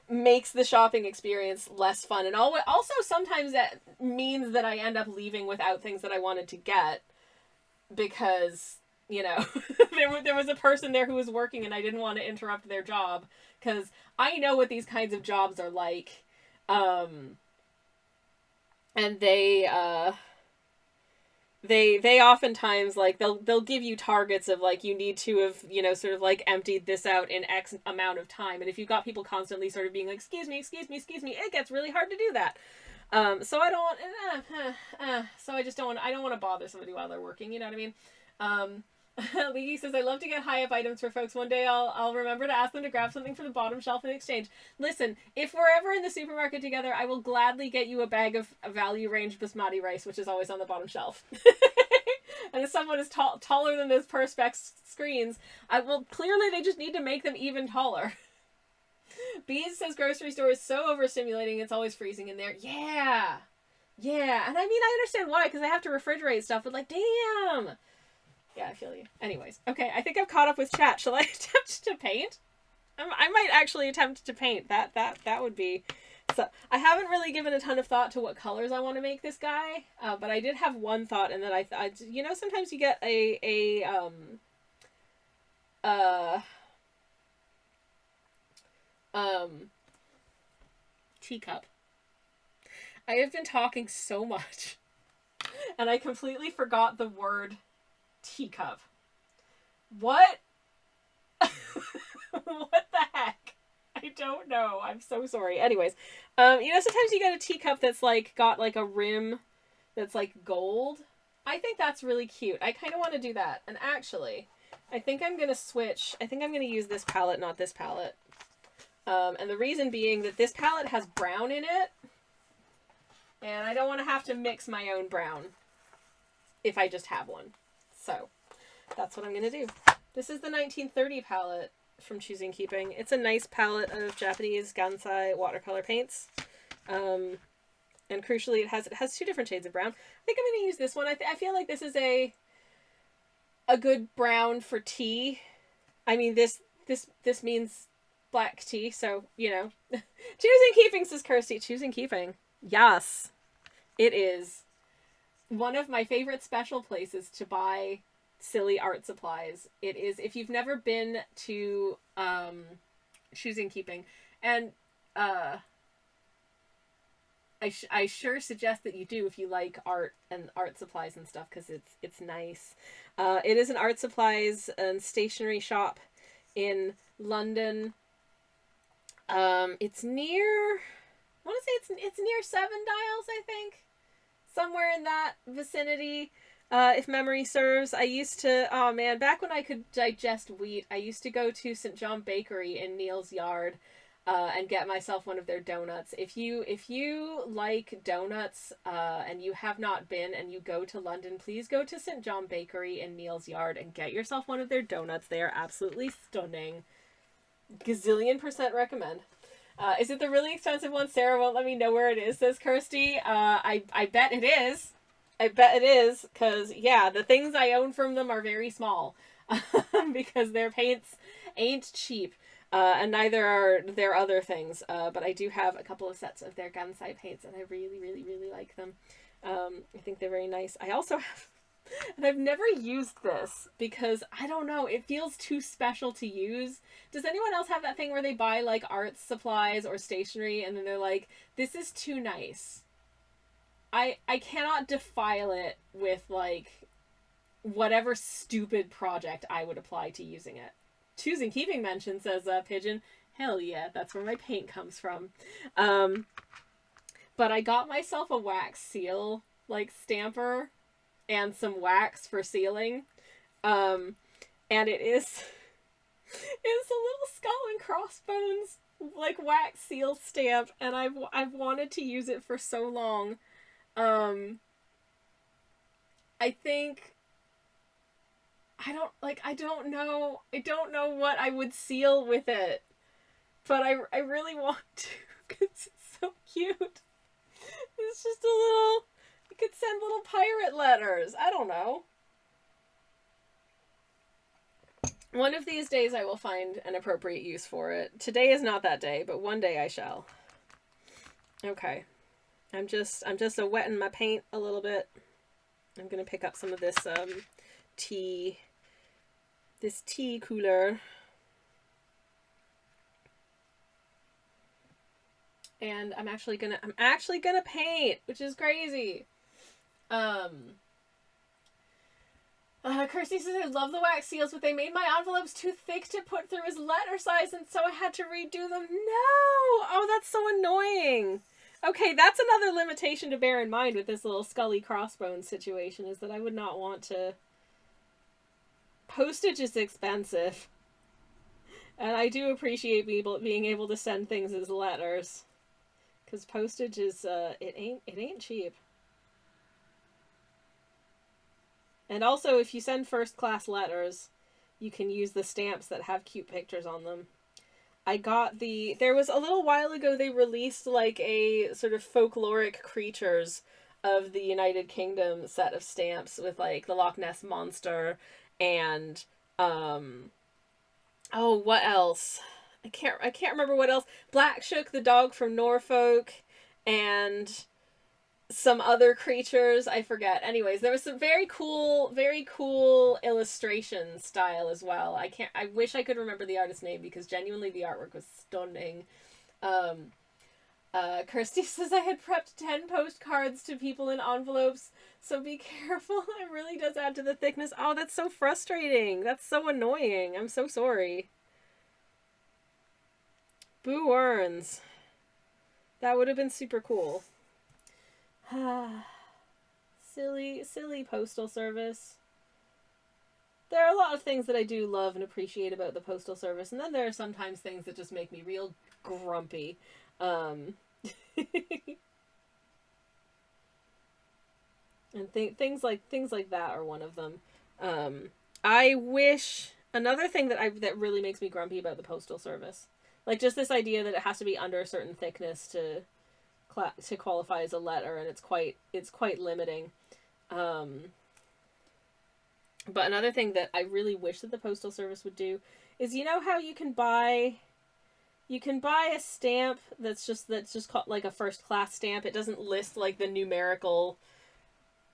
makes the shopping experience less fun. And also sometimes that means that I end up leaving without things that I wanted to get because, you know, there was a person there who was working and I didn't want to interrupt their job, because I know what these kinds of jobs are like. And they oftentimes, like, they'll give you targets of, like, you need to have, you know, sort of like emptied this out in X amount of time. And if you've got people constantly sort of being like, excuse me, it gets really hard to do that. So I don't want, so I just don't want, I don't want to bother somebody while they're working, you know what I mean? Leaky says, I love to get high up items for folks. One day I'll remember to ask them to grab something from the bottom shelf in exchange. Listen, if we're ever in the supermarket together, I will gladly get you a bag of value range basmati rice, which is always on the bottom shelf. And if someone is taller than those Perspex screens, I will, clearly they just need to make them even taller. Bees says grocery store is so overstimulating, it's always freezing in there. Yeah. Yeah. And I mean, I understand why, because I have to refrigerate stuff, but like, damn. Yeah, I feel you. Anyways, okay, I think I've caught up with chat. Shall I attempt to paint? I might actually attempt to paint. That would be... So, I haven't really given a ton of thought to what colors I want to make this guy, but I did have one thought, and that I you know, sometimes you get a teacup. I have been talking so much, and I completely forgot the word teacup. What? What the heck? I don't know. I'm so sorry. Anyways, you know, sometimes you get a teacup that's like got like a rim that's like gold. I think that's really cute. I kind of want to do that. And actually, I think I'm going to switch. I think I'm going to use this palette, not this palette. And the reason being that this palette has brown in it. And I don't want to have to mix my own brown if I just have one. So that's what I'm going to do. This is the 1930 palette from Choosing Keeping. It's a nice palette of Japanese Gansai watercolor paints. And crucially, it has two different shades of brown. I think I'm going to use this one. I feel like this is a good brown for tea. I mean, this means black tea, so, you know. Choosing Keeping, says Kirsty. Choosing Keeping. Yes. It is one of my favorite special places to buy silly art supplies. It is, if you've never been to Choosing Keeping, and I sure suggest that you do if you like art and art supplies and stuff, because it's nice. It is an art supplies and stationery shop in London. It's near, I want to say it's near Seven Dials, I think, somewhere in that vicinity. If memory serves. I used to, oh man, back when I could digest wheat, I used to go to St. John Bakery in Neal's Yard and get myself one of their donuts. If you like donuts and you have not been and you go to London, please go to St. John Bakery in Neal's Yard and get yourself one of their donuts. They are absolutely stunning. Gazillion% recommend. Is it the really expensive one? Sarah won't let me know where it is, says Kirsty. I bet it is. I bet it is, because, yeah, the things I own from them are very small. Because their paints ain't cheap. And neither are their other things. But I do have a couple of sets of their Gansai paints, and I really, really, really like them. I think they're very nice. I also have, and I've never used this, because, I don't know, it feels too special to use. Does anyone else have that thing where they buy, like, art supplies or stationery, and then they're like, this is too nice? I cannot defile it with, like, whatever stupid project I would apply to using it. Choosing Keeping mention, says Pigeon. Hell yeah, that's where my paint comes from. But I got myself a wax seal, like, stamper and some wax for sealing. And it is... it's a little skull and crossbones, like, wax seal stamp, and I've wanted to use it for so long. I think I don't know what I would seal with it, but I really want to, because it's so cute. It's just a little, you could send little pirate letters. I don't know. One of these days I will find an appropriate use for it. Today is not that day, but one day I shall. Okay. I'm just wetting my paint a little bit. I'm gonna pick up some of this tea cooler. And I'm actually gonna paint, which is crazy. Kirsty says, I love the wax seals, but they made my envelopes too thick to put through as letter size, and so I had to redo them. No! Oh, that's so annoying. Okay, that's another limitation to bear in mind with this little Scully Crossbones situation, is that I would not want to... Postage is expensive. And I do appreciate being able to send things as letters. Because postage is, it ain't cheap. And also, if you send first-class letters, you can use the stamps that have cute pictures on them. There was a little while ago, they released, like, a sort of folkloric creatures of the United Kingdom set of stamps with, like, the Loch Ness Monster and, oh, what else? I can't remember what else. Black Shook, the dog from Norfolk, and some other creatures, I forget. Anyways, there was some very cool illustration style as well. I wish I could remember the artist's name because genuinely the artwork was stunning. Kirsty says I had prepped 10 postcards to people in envelopes, so be careful. It really does add to the thickness. Oh, that's so frustrating. That's so annoying. I'm so sorry. Boo earns. That would have been super cool. Silly postal service. There are a lot of things that I do love and appreciate about the postal service, and then there are sometimes things that just make me real grumpy. And things like that are one of them. I wish another thing that really makes me grumpy about the postal service, like just this idea that it has to be under a certain thickness to qualify as a letter, and it's quite limiting. But another thing that I really wish that the postal service would do is, you know how you can buy a stamp that's just called like a first class stamp. It doesn't list like the numerical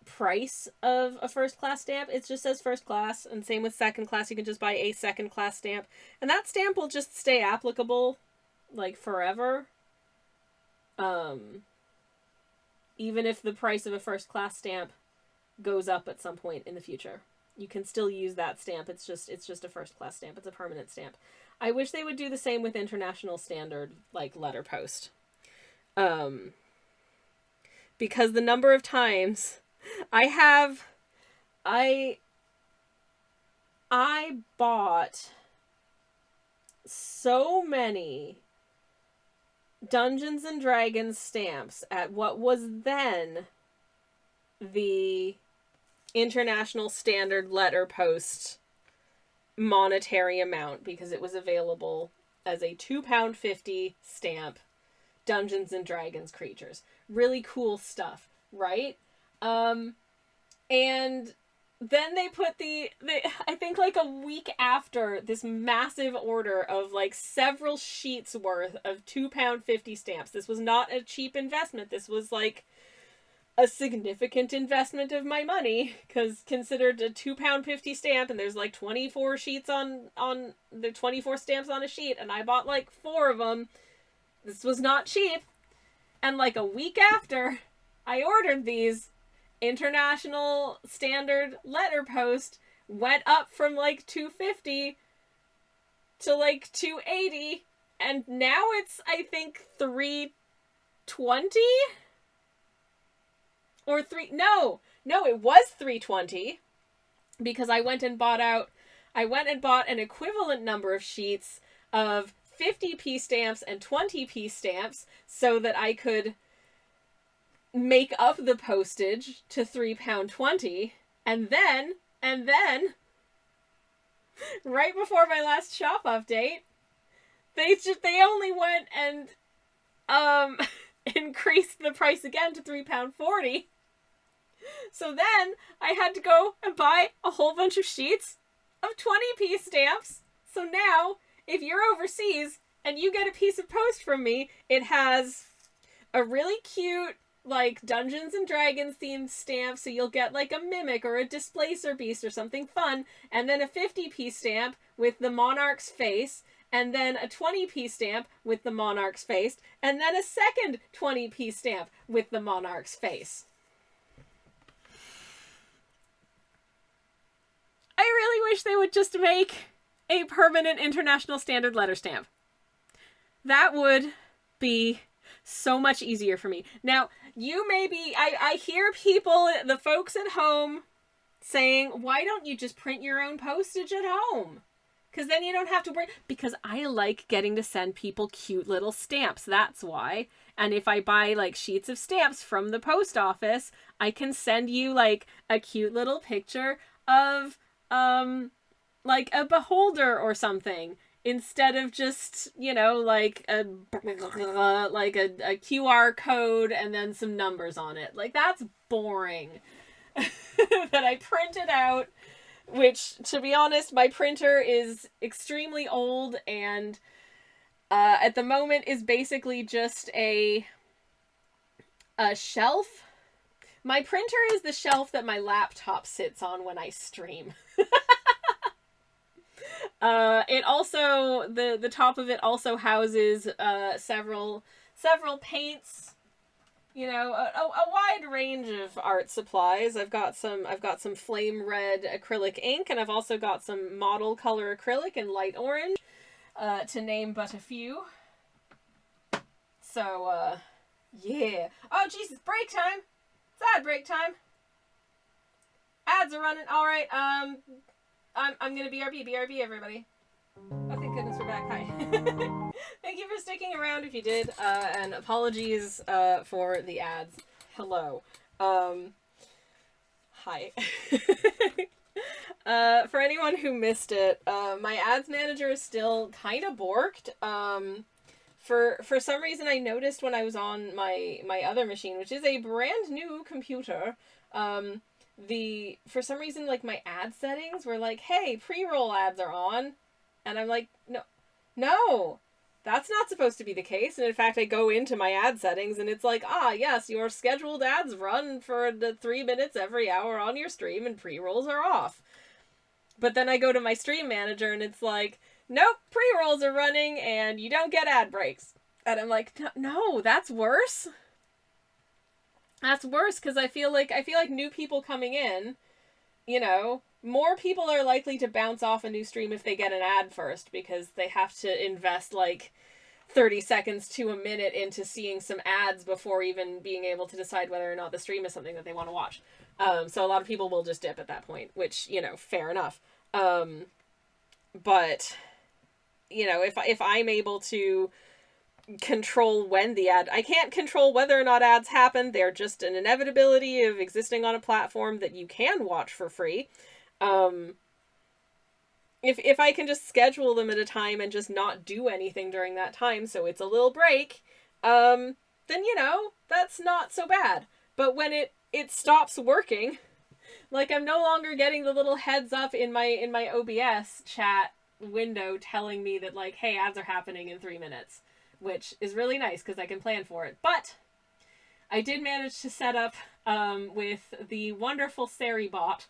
price of a first class stamp. It just says first class, and same with second class. You can just buy a second class stamp, and that stamp will just stay applicable like forever. Even if the price of a first class stamp goes up at some point in the future, you can still use that stamp. It's just a first class stamp. It's a permanent stamp. I wish they would do the same with international standard, like letter post. Because the number of times I bought so many Dungeons and Dragons stamps at what was then the international standard letter post monetary amount, because it was available as a £2.50 stamp, Dungeons and Dragons creatures. Really cool stuff, right? And then they put I think like a week after, this massive order of like several sheets worth of £2.50 stamps. This was not a cheap investment. This was like a significant investment of my money, because considered a £2.50 stamp, and there's like 24 sheets on the 24 stamps on a sheet, and I bought like 4 of them. This was not cheap. And like a week after I ordered these, international standard letter post went up from like $2.50 to like $2.80, and now it's I think $3.20 or it was $3.20, because I went and bought an equivalent number of sheets of 50p stamps and 20p stamps so that I could make up the postage to £3.20, and then right before my last shop update, they only went and increased the price again to £3.40. So then I had to go and buy a whole bunch of sheets of 20p stamps. So now, if you're overseas and you get a piece of post from me, it has a really cute like Dungeons and Dragons themed stamp, so you'll get like a mimic or a displacer beast or something fun, and then a 50p stamp with the monarch's face, and then a 20p stamp with the monarch's face, and then a second 20p stamp with the monarch's face. I really wish they would just make a permanent international standard letter stamp. That would be so much easier for me. Now, you may be, I hear people, the folks at home, saying, why don't you just print your own postage at home? Because then you don't have to bring, because I like getting to send people cute little stamps, that's why. And if I buy like sheets of stamps from the post office, I can send you like a cute little picture of like a beholder or something, instead of just, you know, like a QR code and then some numbers on it. Like, that's boring. That I printed out, which, to be honest, my printer is extremely old and at the moment is basically just a shelf. My printer is the shelf that my laptop sits on when I stream. It also, the top of it also houses several paints, you know, a wide range of art supplies. I've got some flame red acrylic ink, and I've also got some model color acrylic in light orange, to name but a few. So, yeah. Oh, Jesus, break time! It's ad break time! Ads are running. Alright, I'm gonna BRB, everybody. Oh, thank goodness we're back. Hi. Thank you for sticking around if you did, and apologies for the ads. Hello. Hi. For anyone who missed it, my ads manager is still kind of borked. For some reason I noticed when I was on my other machine, which is a brand new computer, for some reason, like, my ad settings were like, hey, pre-roll ads are on. And I'm like, no, that's not supposed to be the case. And in fact, I go into my ad settings and it's like, yes, your scheduled ads run for the 3 minutes every hour on your stream and pre-rolls are off. But then I go to my stream manager and it's like, nope, pre-rolls are running and you don't get ad breaks. And I'm like, no, that's worse. That's worse, because I feel like new people coming in, you know, more people are likely to bounce off a new stream if they get an ad first, because they have to invest like 30 seconds to a minute into seeing some ads before even being able to decide whether or not the stream is something that they want to watch. So a lot of people will just dip at that point, which, you know, fair enough. But, you know, if I'm able to control when the ad, I can't control whether or not ads happen. They're just an inevitability of existing on a platform that you can watch for free. If I can just schedule them at a time and just not do anything during that time, so it's a little break, then, you know, that's not so bad. But when it stops working, like, I'm no longer getting the little heads up in my OBS chat window telling me that, like, hey, ads are happening in 3 minutes. Which is really nice because I can plan for it. But I did manage to set up with the wonderful Sari bot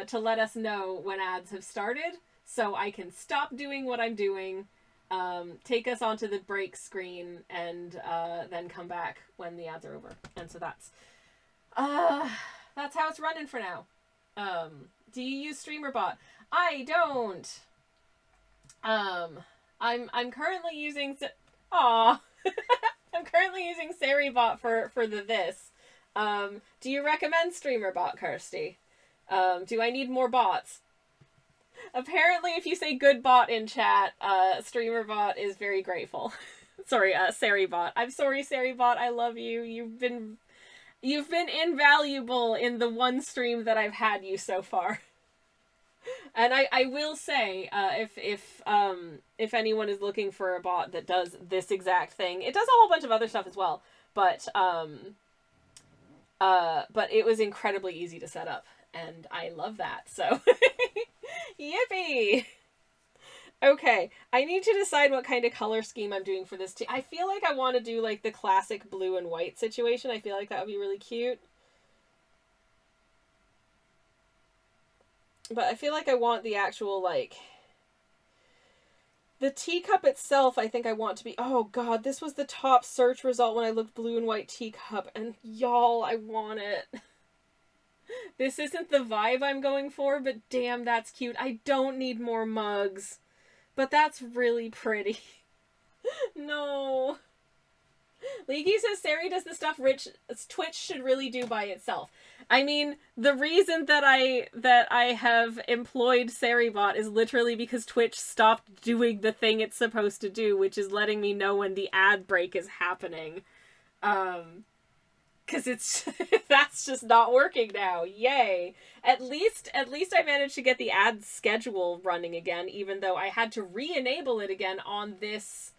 to let us know when ads have started, so I can stop doing what I'm doing, take us onto the break screen, and then come back when the ads are over. And so that's how it's running for now. Do you use StreamerBot? I don't. I'm currently using. Aw. I'm currently using SariBot for this. Do you recommend StreamerBot, Kirsty? Do I need more bots? Apparently, if you say good bot in chat, StreamerBot is very grateful. Sorry, SariBot. I'm sorry, SariBot. I love you. You've been invaluable in the one stream that I've had you so far. And I will say, if anyone is looking for a bot that does this exact thing, it does a whole bunch of other stuff as well, but it was incredibly easy to set up, and I love that, so, yippee! Okay, I need to decide what kind of color scheme I'm doing for this too. I feel like I want to do, like, the classic blue and white situation. I feel like that would be really cute. But I feel like I want the actual, like, The teacup itself, I think I want to be... Oh, God, this was the top search result when I looked blue and white teacup. And y'all, I want it. This isn't the vibe I'm going for, but damn, that's cute. I don't need more mugs. But that's really pretty. No. Leaky says Sari does the stuff Twitch should really do by itself. I mean, the reason that I have employed SariBot is literally because Twitch stopped doing the thing it's supposed to do, which is letting me know when the ad break is happening. Because it's that's just not working now. Yay! At least I managed to get the ad schedule running again, even though I had to re-enable it again on this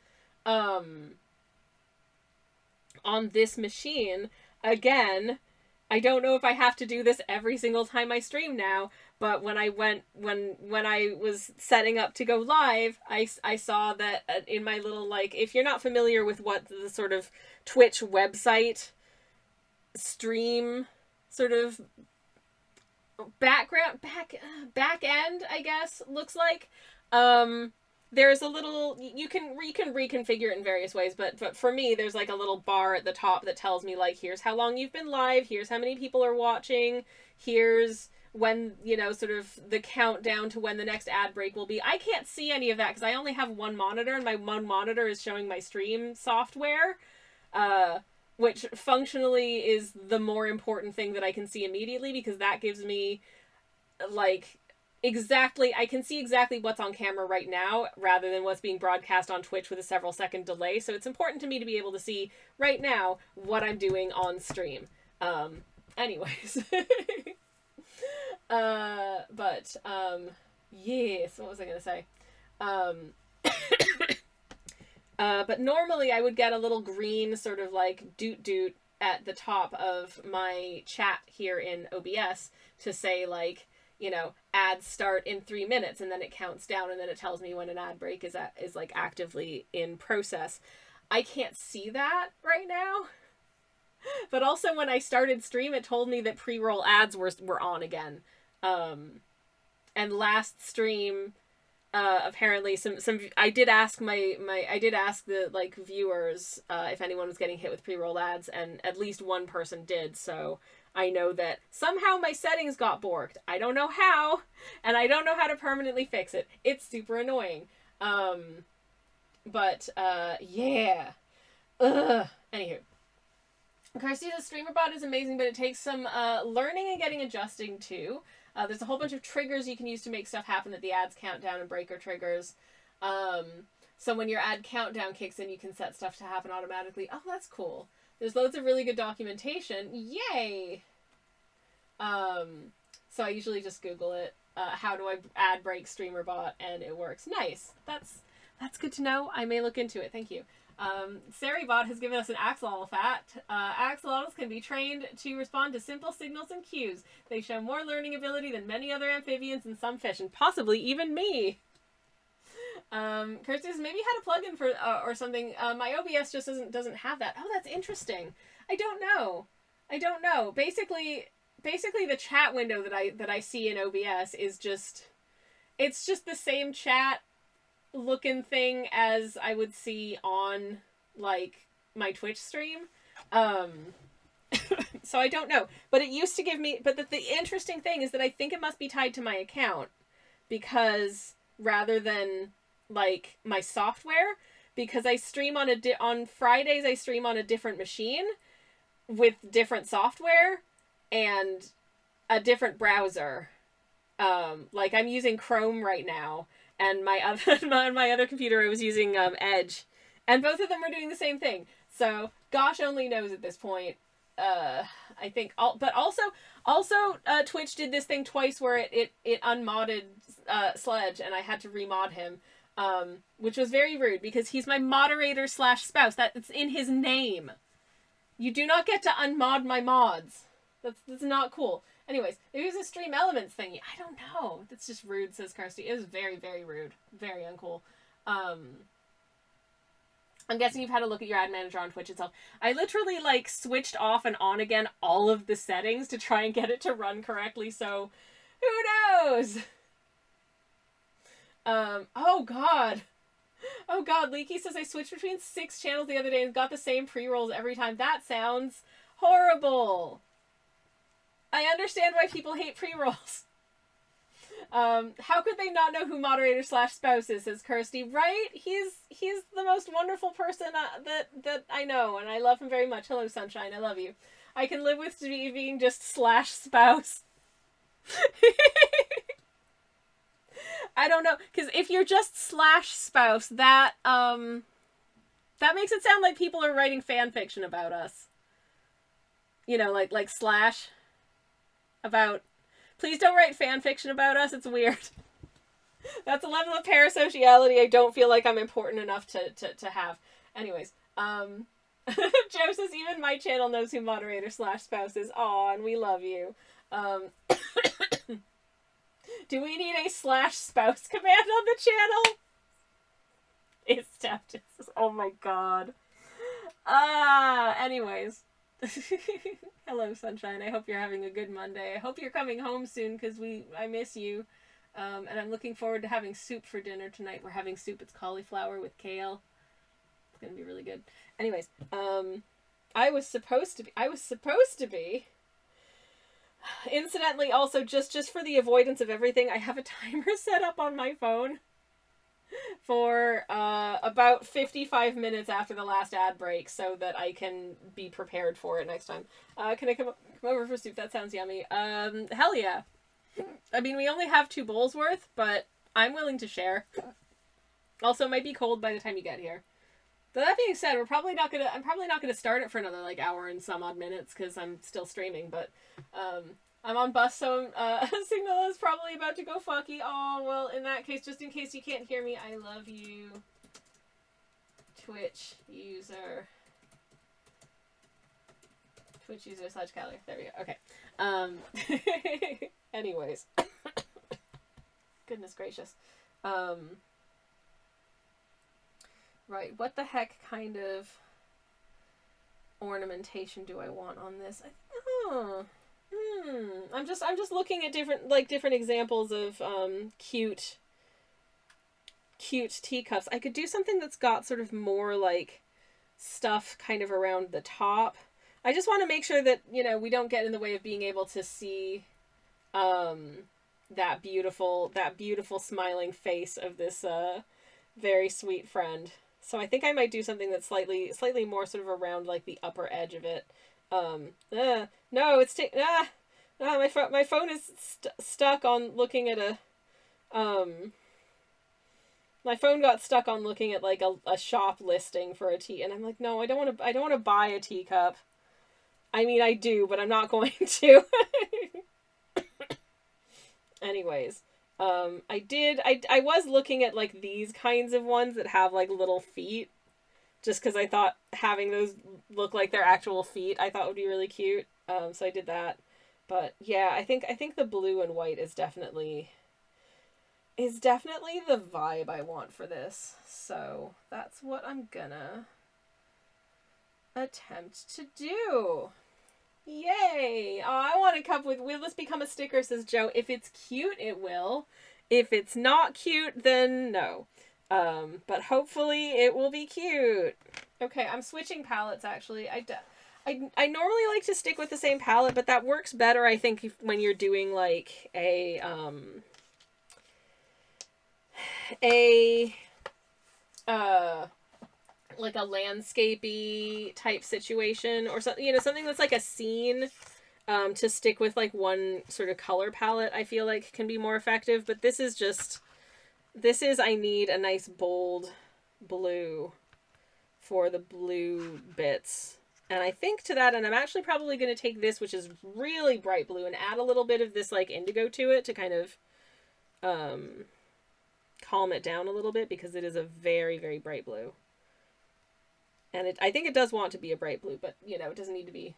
machine again. I don't know if I have to do this every single time I stream now, but when I was setting up to go live, I saw that in my little, like, if you're not familiar with what the sort of Twitch website stream sort of back end, I guess, looks like, there's a little, you can reconfigure it in various ways, but for me, there's like a little bar at the top that tells me, like, here's how long you've been live, here's how many people are watching, here's when, you know, sort of the countdown to when the next ad break will be. I can't see any of that because I only have one monitor, and my one monitor is showing my stream software, which functionally is the more important thing that I can see immediately, because that gives me, like, I can see exactly what's on camera right now rather than what's being broadcast on Twitch with a several second delay. So it's important to me to be able to see right now what I'm doing on stream. Anyways. Yes, what was I going to say? But normally I would get a little green sort of like doot at the top of my chat here in OBS to say, like, you know, ads start in 3 minutes, and then it counts down, and then it tells me when an ad break is like actively in process. I can't see that right now. But also when I started stream, it told me that pre-roll ads were on again. And last stream, apparently some I did ask the, like, viewers if anyone was getting hit with pre-roll ads, and at least one person did, so I know that somehow my settings got borked. I don't know how, and I don't know how to permanently fix it. It's super annoying. Yeah. Anywho. Kirsty, the streamer bot is amazing, but it takes some learning and getting adjusting to. There's a whole bunch of triggers you can use to make stuff happen that the ads countdown and breaker triggers. So when your ad countdown kicks in, you can set stuff to happen automatically. Oh, that's cool. There's loads of really good documentation. Yay! So I usually just Google it. How do I ad break streamer bot? And it works. Nice. That's good to know. I may look into it. Thank you. SariBot has given us an axolotl fact. Axolotls can be trained to respond to simple signals and cues. They show more learning ability than many other amphibians and some fish, and possibly even me. Kirsty says, maybe you had a plugin for or something. My OBS just doesn't have that. Oh, that's interesting. I don't know. Basically the chat window that I see in OBS is just the same chat looking thing as I would see on, like, my Twitch stream. So I don't know. But it used to give me, but the interesting thing is that I think it must be tied to my account, because rather than, like, my software, because I stream on Fridays I stream on a different machine with different software and a different browser. Like, I'm using Chrome right now, and my other computer I was using Edge, and both of them were doing the same thing. So gosh only knows at this point. I think, but also Twitch did this thing twice where it unmodded Sledge, and I had to remod him, which was very rude because he's my moderator / spouse. It's in his name. You do not get to unmod my mods. That's not cool. Anyways, maybe it was a Stream Elements thingy. I don't know. That's just rude, says Kirsty. It was very, very rude. Very uncool. I'm guessing you've had a look at your ad manager on Twitch itself. I literally, like, switched off and on again all of the settings to try and get it to run correctly, so who knows? Oh, God. Oh god, Leaky says I switched between 6 channels the other day and got the same pre-rolls every time. That sounds horrible. I understand why people hate pre-rolls. How could they not know who moderator slash spouse is, says Kirsty. Right? He's the most wonderful person that I know, and I love him very much. Hello, Sunshine. I love you. I can live with being just slash spouse. I don't know, because if you're just slash spouse, that makes it sound like people are writing fan fiction about us. You know, like slash about. Please don't write fan fiction about us. It's weird. That's a level of parasociality I don't feel like I'm important enough to have. Anyways, Joe says even my channel knows who moderator slash spouse is. Aw, and we love you. Do we need a slash spouse command on the channel? It's tapped. Oh my god. Anyways. Hello, Sunshine. I hope you're having a good Monday. I hope you're coming home soon because I miss you. And I'm looking forward to having soup for dinner tonight. We're having soup. It's cauliflower with kale. It's gonna be really good. Anyways, I was supposed to be. Incidentally, also just for the avoidance of everything, I have a timer set up on my phone for about 55 minutes after the last ad break so that I can be prepared for it next time. Can I come over for soup? That sounds yummy. Hell yeah. I mean, we only have 2 bowls worth, but I'm willing to share. Also, it might be cold by the time you get here. But that being said, I'm probably not gonna start it for another like hour and some odd minutes because I'm still streaming. But I'm on bus, so Signal is probably about to go fucky. Oh well, in that case, just in case you can't hear me, I love you, Twitch user / Callie. There we go. Okay. Anyways, goodness gracious. Right, what the heck kind of ornamentation do I want on this? I'm just looking at different examples of cute teacups. I could do something that's got sort of more like stuff kind of around the top. I just want to make sure that, you know, we don't get in the way of being able to see that beautiful smiling face of this very sweet friend. So I think I might do something that's slightly more sort of around like the upper edge of it. No, it's my phone is stuck on looking at a my phone got stuck on looking at like a shop listing for a tea, and I'm like, no, I don't want to buy a teacup. I mean, I do, but I'm not going to. Anyways, I was looking at like these kinds of ones that have like little feet, just because I thought having those look like their actual feet I thought would be really cute. So I did that. But yeah, I think the blue and white is definitely the vibe I want for this. So that's what I'm gonna attempt to do. Yay! Oh, I want a cup with "Will this become a sticker?" says Joe. If it's cute, it will. If it's not cute, then no. But hopefully it will be cute. Okay, I'm switching palettes actually. I normally like to stick with the same palette, but that works better, I think, when you're doing like a like a landscapey type situation, or something, you know, something that's like a scene. To stick with like one sort of color palette, I feel like can be more effective. But this is I need a nice bold blue for the blue bits. And I think to that, and I'm actually probably going to take this, which is really bright blue, and add a little bit of this like indigo to it to kind of calm it down a little bit, because it is a very, very bright blue. And I think it does want to be a bright blue, but, you know, it doesn't need to be.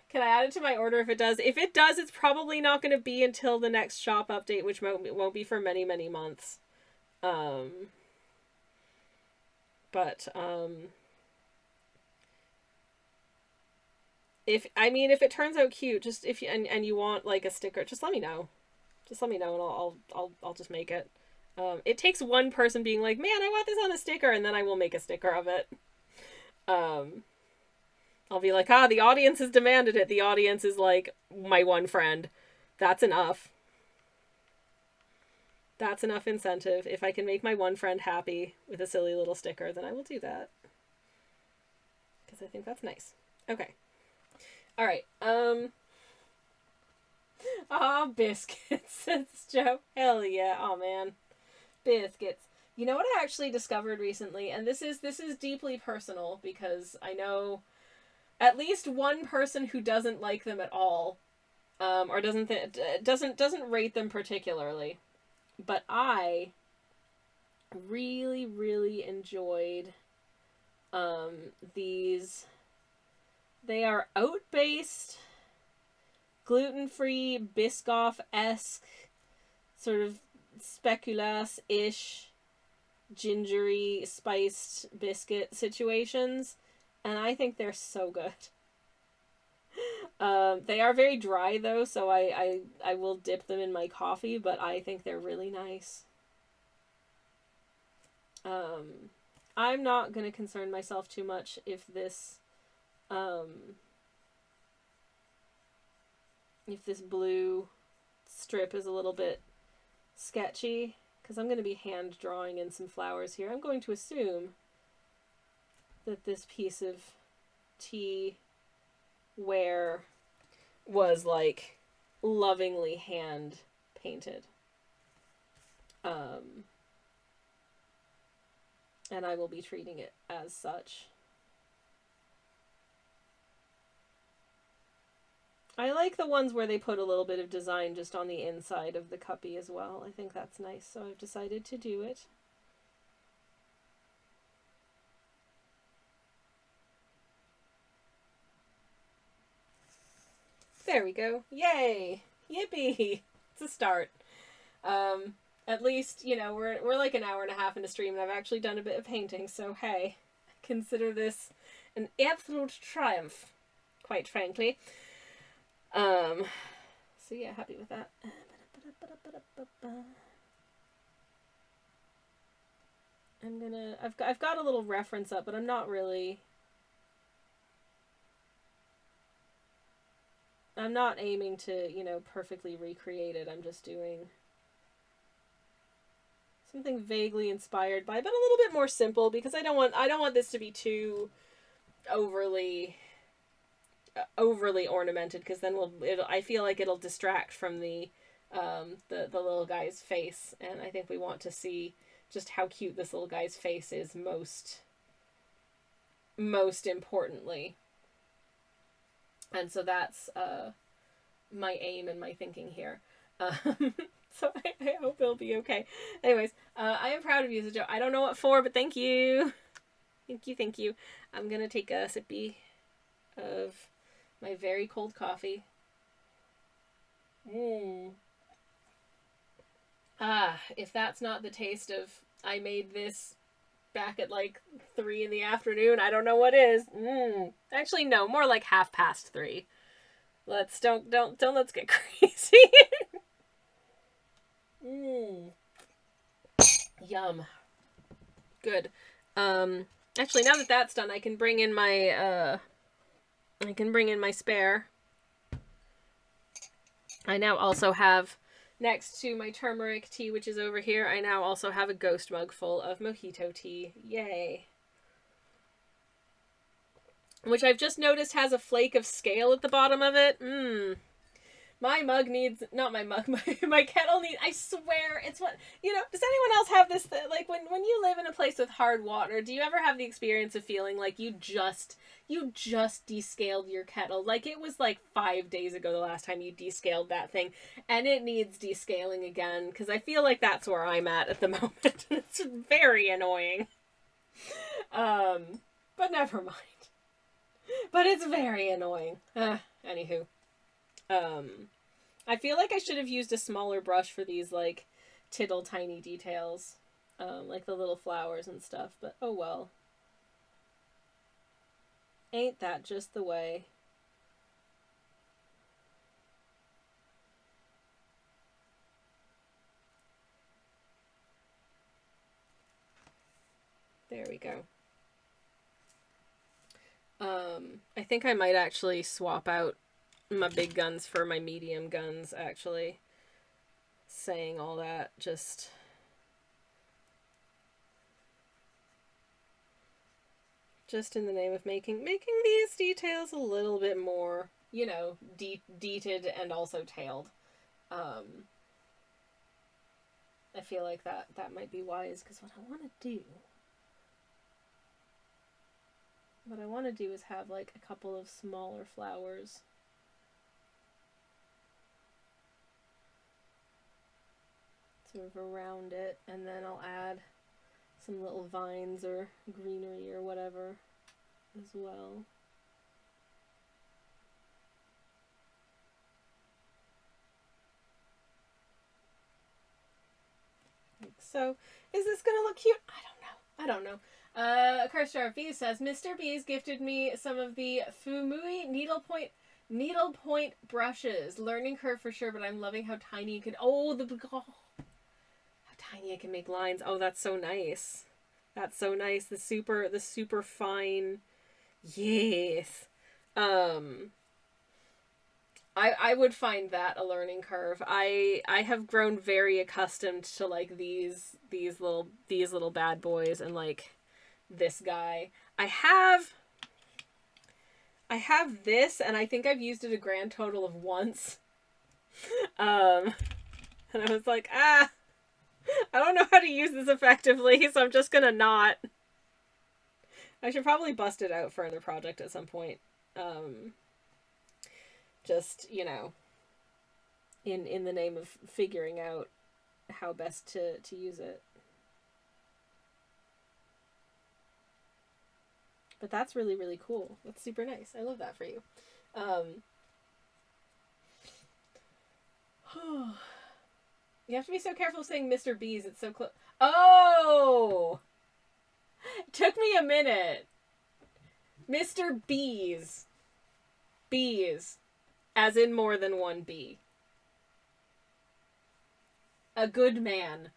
Can I add it to my order if it does? If it does, it's probably not going to be until the next shop update, which won't be for many, many months. If it turns out cute, just and you want like a sticker, just let me know. Just let me know, and I'll just make it. It takes one person being like, man, I want this on a sticker, and then I will make a sticker of it. I'll be like, the audience has demanded it. The audience is like my one friend. That's enough. That's enough incentive. If I can make my one friend happy with a silly little sticker, then I will do that. Because I think that's nice. Okay. All right. Biscuits, says Joe. Hell yeah. Oh, man. Biscuits. You know what I actually discovered recently? And this is deeply personal because I know at least one person who doesn't like them at all, or doesn't rate them particularly. But I really, really enjoyed these. They are oat-based, gluten-free, Biscoff-esque, sort of speculoos-ish, gingery, spiced biscuit situations. And I think they're so good. They are very dry though, so I will dip them in my coffee, but I think they're really nice. I'm not going to concern myself too much if this blue strip is a little bit sketchy, because I'm going to be hand drawing in some flowers here. I'm going to assume that this piece of tea ware was like lovingly hand painted. And I will be treating it as such. I like the ones where they put a little bit of design just on the inside of the cuppy as well. I think that's nice, so I've decided to do it. There we go. Yay! Yippee! It's a start. At least, you know, we're like an hour and a half into stream and I've actually done a bit of painting, so hey, I consider this an absolute triumph, quite frankly. So yeah, happy with that. I've got a little reference up, but I'm not aiming to, you know, perfectly recreate it. I'm just doing something vaguely inspired by, but a little bit more simple, because I don't want this to be too overly ornamented, because then I feel like it'll distract from the little guy's face, and I think we want to see just how cute this little guy's face is most importantly. And so that's my aim and my thinking here. So I hope it'll be okay. Anyways, I am proud of you, Joe. I don't know what for, but thank you. Thank you. I'm gonna take a sippy of my very cold coffee. If that's not the taste of, I made this back at like 3 in the afternoon, I don't know what is. Actually, no, more like 3:30. Let's get crazy. Yum. Good. Actually, now that that's done, I can bring in my spare. I now also have, next to my turmeric tea, which is over here, I now also have a ghost mug full of mojito tea. Yay. Which I've just noticed has a flake of scale at the bottom of it. My mug needs, not my mug, my kettle needs, I swear, it's what, you know, does anyone else have this, like, when you live in a place with hard water, do you ever have the experience of feeling like you just descaled your kettle? Like, it was like 5 days ago the last time you descaled that thing, and it needs descaling again, because I feel like that's where I'm at the moment. It's very annoying. But never mind. But it's very annoying. Anywho. I feel like I should have used a smaller brush for these, like, tittle tiny details. Like the little flowers and stuff, but oh well. Ain't that just the way? go. I think I might actually swap out my big guns for my medium guns, actually. Saying all that, just in the name of making these details a little bit more, you know, deeted and also tailed. I feel like that might be wise, because what I want to do is have like a couple of smaller flowers. Sort of around it, and then I'll add some little vines or greenery or whatever as well. Like so. Is this gonna look cute? I don't know. Karstar V says, Mr. B's gifted me some of the Fumui needlepoint brushes. Learning curve for sure, but I'm loving how tiny it can. How tiny it can make lines. Oh, that's so nice. That's so nice. The super fine. Yes. I would find that a learning curve. I have grown very accustomed to like these little bad boys, and like this guy. I have this, and I think I've used it a grand total of once. And I was like, I don't know how to use this effectively, so I'm just gonna not. I should probably bust it out for another project at some point. Just, you know, in the name of figuring out how best to use it. But that's really, really cool. That's super nice. I love that for you. You have to be so careful saying Mr. B's. It's so close. Oh! It took me a minute. Mr. B's. Bees. As in more than one bee. A good man.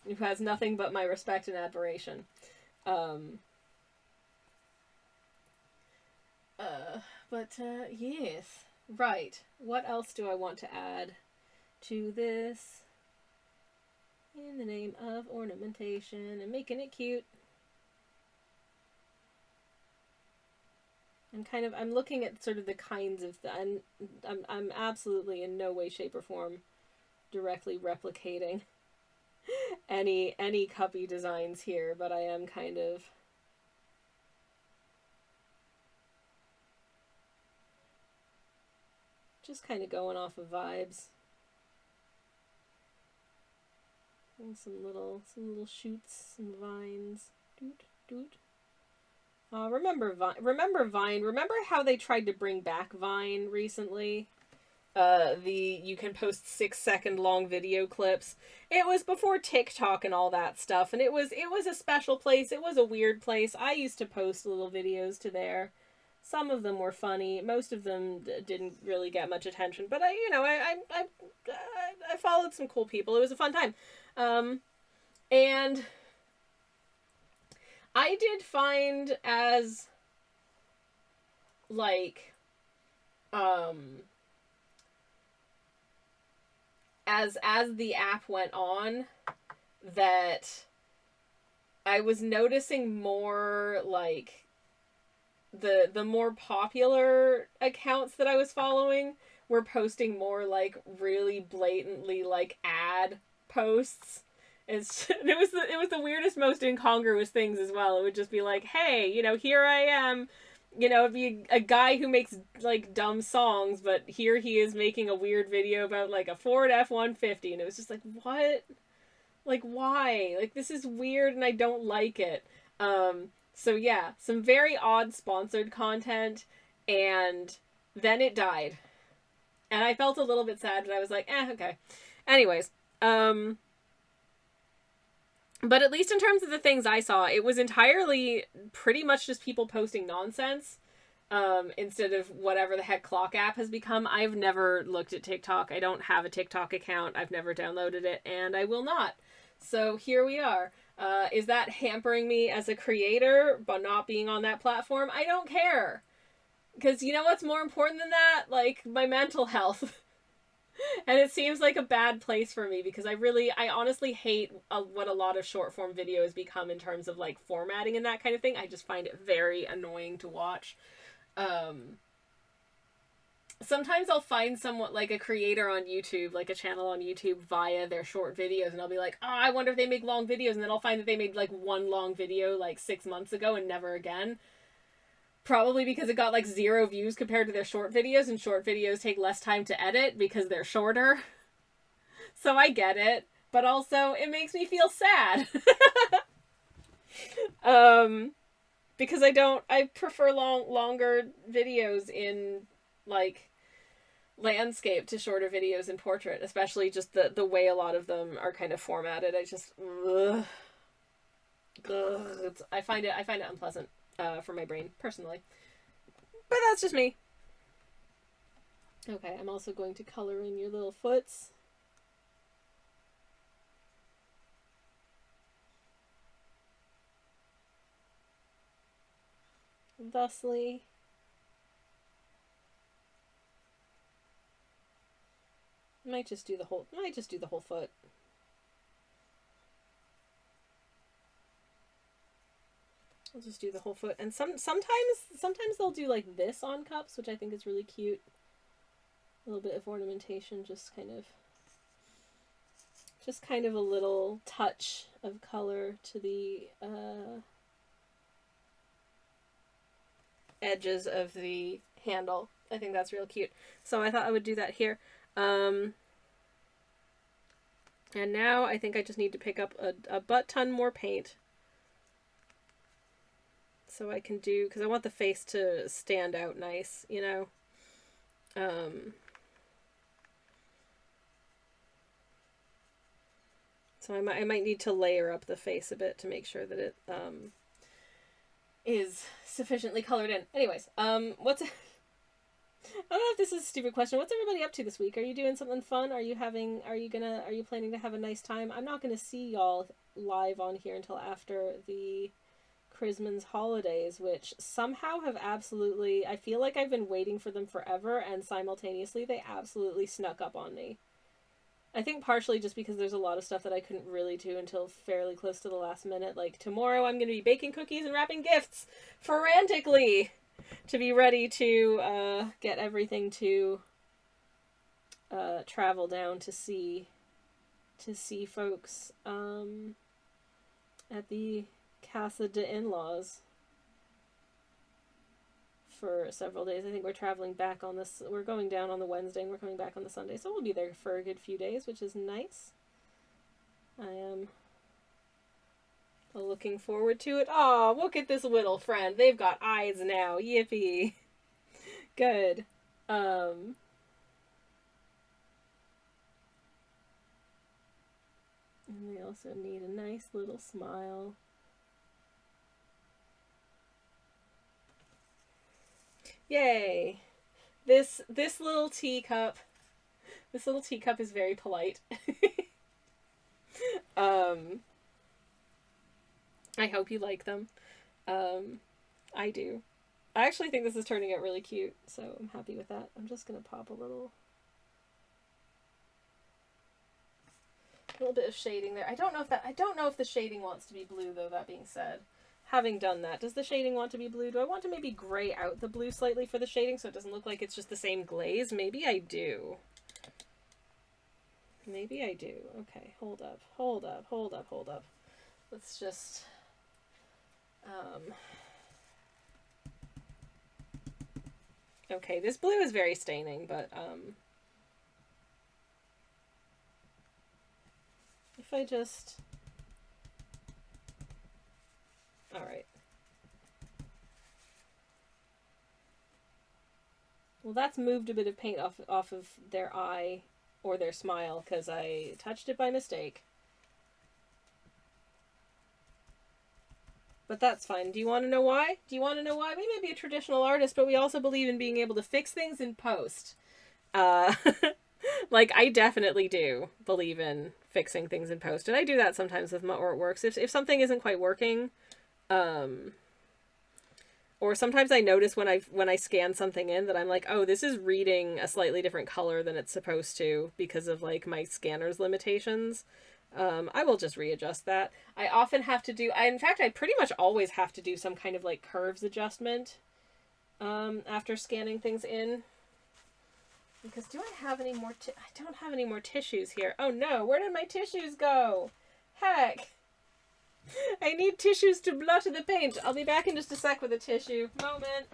Who has nothing but my respect and admiration. Yes. Right. What else do I want to add to this? In the name of ornamentation and making it cute. I'm looking at sort of the kinds of I'm absolutely in no way, shape, or form directly replicating any cuppy designs here, but I am kind of just kind of going off of vibes. And some little shoots, some vines. Doot doot. Remember Vine. Remember how they tried to bring back Vine recently? You can post 6-second long video clips. It was before TikTok and all that stuff, and it was a special place. It was a weird place. I used to post little videos to there. Some of them were funny. Most of them didn't really get much attention, but I followed some cool people. It was a fun time. And I did find as like as the app went on that I was noticing more like the more popular accounts that I was following were posting more like really blatantly like ad posts. It was the weirdest, most incongruous things as well. It would just be like, hey, you know, here I am. You know, it'd be a guy who makes like dumb songs, but here he is making a weird video about like a Ford F-150, and it was just like, what? Like, why? Like, this is weird and I don't like it. So yeah, some very odd sponsored content, and then it died. And I felt a little bit sad, but I was like, okay. Anyways, but at least in terms of the things I saw, it was entirely pretty much just people posting nonsense, instead of whatever the heck Clock app has become. I've never looked at TikTok. I don't have a TikTok account. I've never downloaded it, and I will not. So here we are. Is that hampering me as a creator, but not being on that platform? I don't care. Because you know what's more important than that? Like, my mental health. And it seems like a bad place for me because I honestly hate what a lot of short form videos become in terms of like formatting and that kind of thing. I just find it very annoying to watch. Sometimes I'll find someone like a creator on YouTube, like a channel on YouTube via their short videos, and I'll be like, oh, I wonder if they make long videos, and then I'll find that they made like one long video like 6 months ago and never again. Probably because it got like 0 views compared to their short videos, and short videos take less time to edit because they're shorter. So I get it, but also it makes me feel sad. Because I prefer longer videos in like landscape to shorter videos in portrait, especially just the way a lot of them are kind of formatted. I just I find it unpleasant for my brain personally, but that's just me. Okay, I'm also going to color in your little foots. Thusly. Might just do the whole foot. I'll just do the whole foot. And sometimes they'll do like this on cups, which I think is really cute. A little bit of ornamentation, just kind of a little touch of color to the edges of the handle. I think that's real cute. So I thought I would do that here. And now I think I just need to pick up a butt ton more paint. So I can do, because I want the face to stand out nice, you know? So I might need to layer up the face a bit to make sure that it is sufficiently colored in. Anyways, what's... I don't know if this is a stupid question. What's everybody up to this week? Are you doing something fun? Are you planning to have a nice time? I'm not gonna see y'all live on here until after the Christmas holidays, which somehow have absolutely, I feel like I've been waiting for them forever, and simultaneously they absolutely snuck up on me. I think partially just because there's a lot of stuff that I couldn't really do until fairly close to the last minute. Like tomorrow I'm going to be baking cookies and wrapping gifts frantically to be ready to get everything to travel down to see folks at the Casa de In-Laws for several days. I think we're traveling back on this. We're going down on the Wednesday and we're coming back on the Sunday, so we'll be there for a good few days, which is nice. I am looking forward to it. Aw, look at this little friend. They've got eyes now. Yippee. Good. And they also need a nice little smile. Yay! This little teacup. This little teacup is very polite. I hope you like them. I do. I actually think this is turning out really cute, so I'm happy with that. I'm just gonna pop a little bit of shading there. I don't know if the shading wants to be blue though, that being said. Having done that, does the shading want to be blue? Do I want to maybe gray out the blue slightly for the shading so it doesn't look like it's just the same glaze? Maybe I do. Maybe I do. Okay, hold up. Let's just... Okay, this blue is very staining, but if I just... Alright. Well, that's moved a bit of paint off of their eye or their smile because I touched it by mistake. But that's fine. Do you want to know why? We may be a traditional artist, but we also believe in being able to fix things in post. Like, I definitely do believe in fixing things in post, and I do that sometimes with my artworks. If something isn't quite working, um, or sometimes I notice when I scan something in that I'm like, oh, this is reading a slightly different color than it's supposed to because of like my scanner's limitations. I will just readjust that. I often have to do. In fact, I pretty much always have to do some kind of like curves adjustment after scanning things in. Because do I have any more? I don't have any more tissues here. Oh no! Where did my tissues go? Heck! I need tissues to blot the paint. I'll be back in just a sec with a tissue. Moment.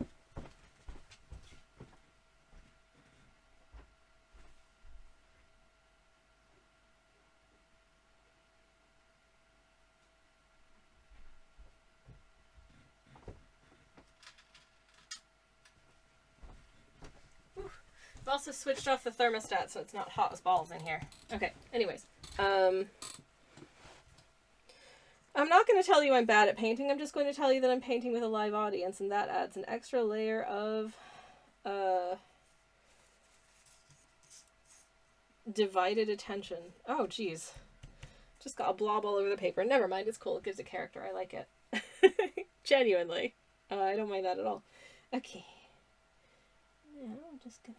I've also switched off the thermostat so it's not hot as balls in here. Okay, anyways. I'm not going to tell you I'm bad at painting. I'm just going to tell you that I'm painting with a live audience, and that adds an extra layer of divided attention. Oh, geez. Just got a blob all over the paper. Never mind, it's cool. It gives it character. I like it. Genuinely. I don't mind that at all. Okay. Now I'm just gonna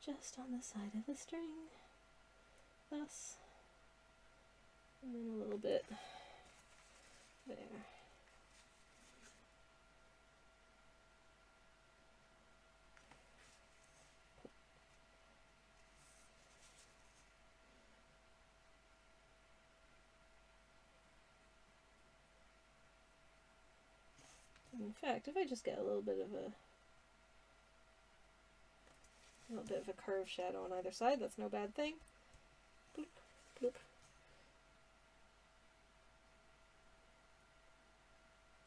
just on the side of the string. Thus. And then a little bit there. In fact, if I just get a little bit of a curved shadow on either side, that's no bad thing. Bloop, bloop.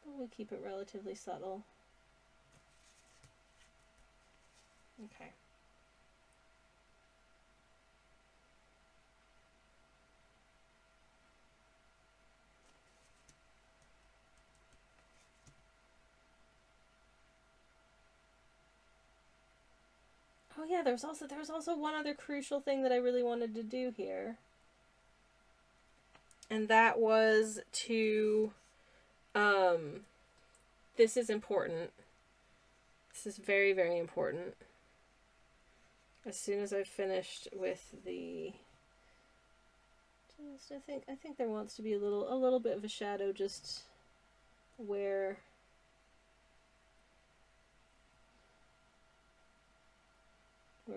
But we keep it relatively subtle. Okay. Oh yeah, there was also one other crucial thing that I really wanted to do here. And that was to this is important. This is very, very important. As soon as I've finished with the I think there wants to be a little bit of a shadow just where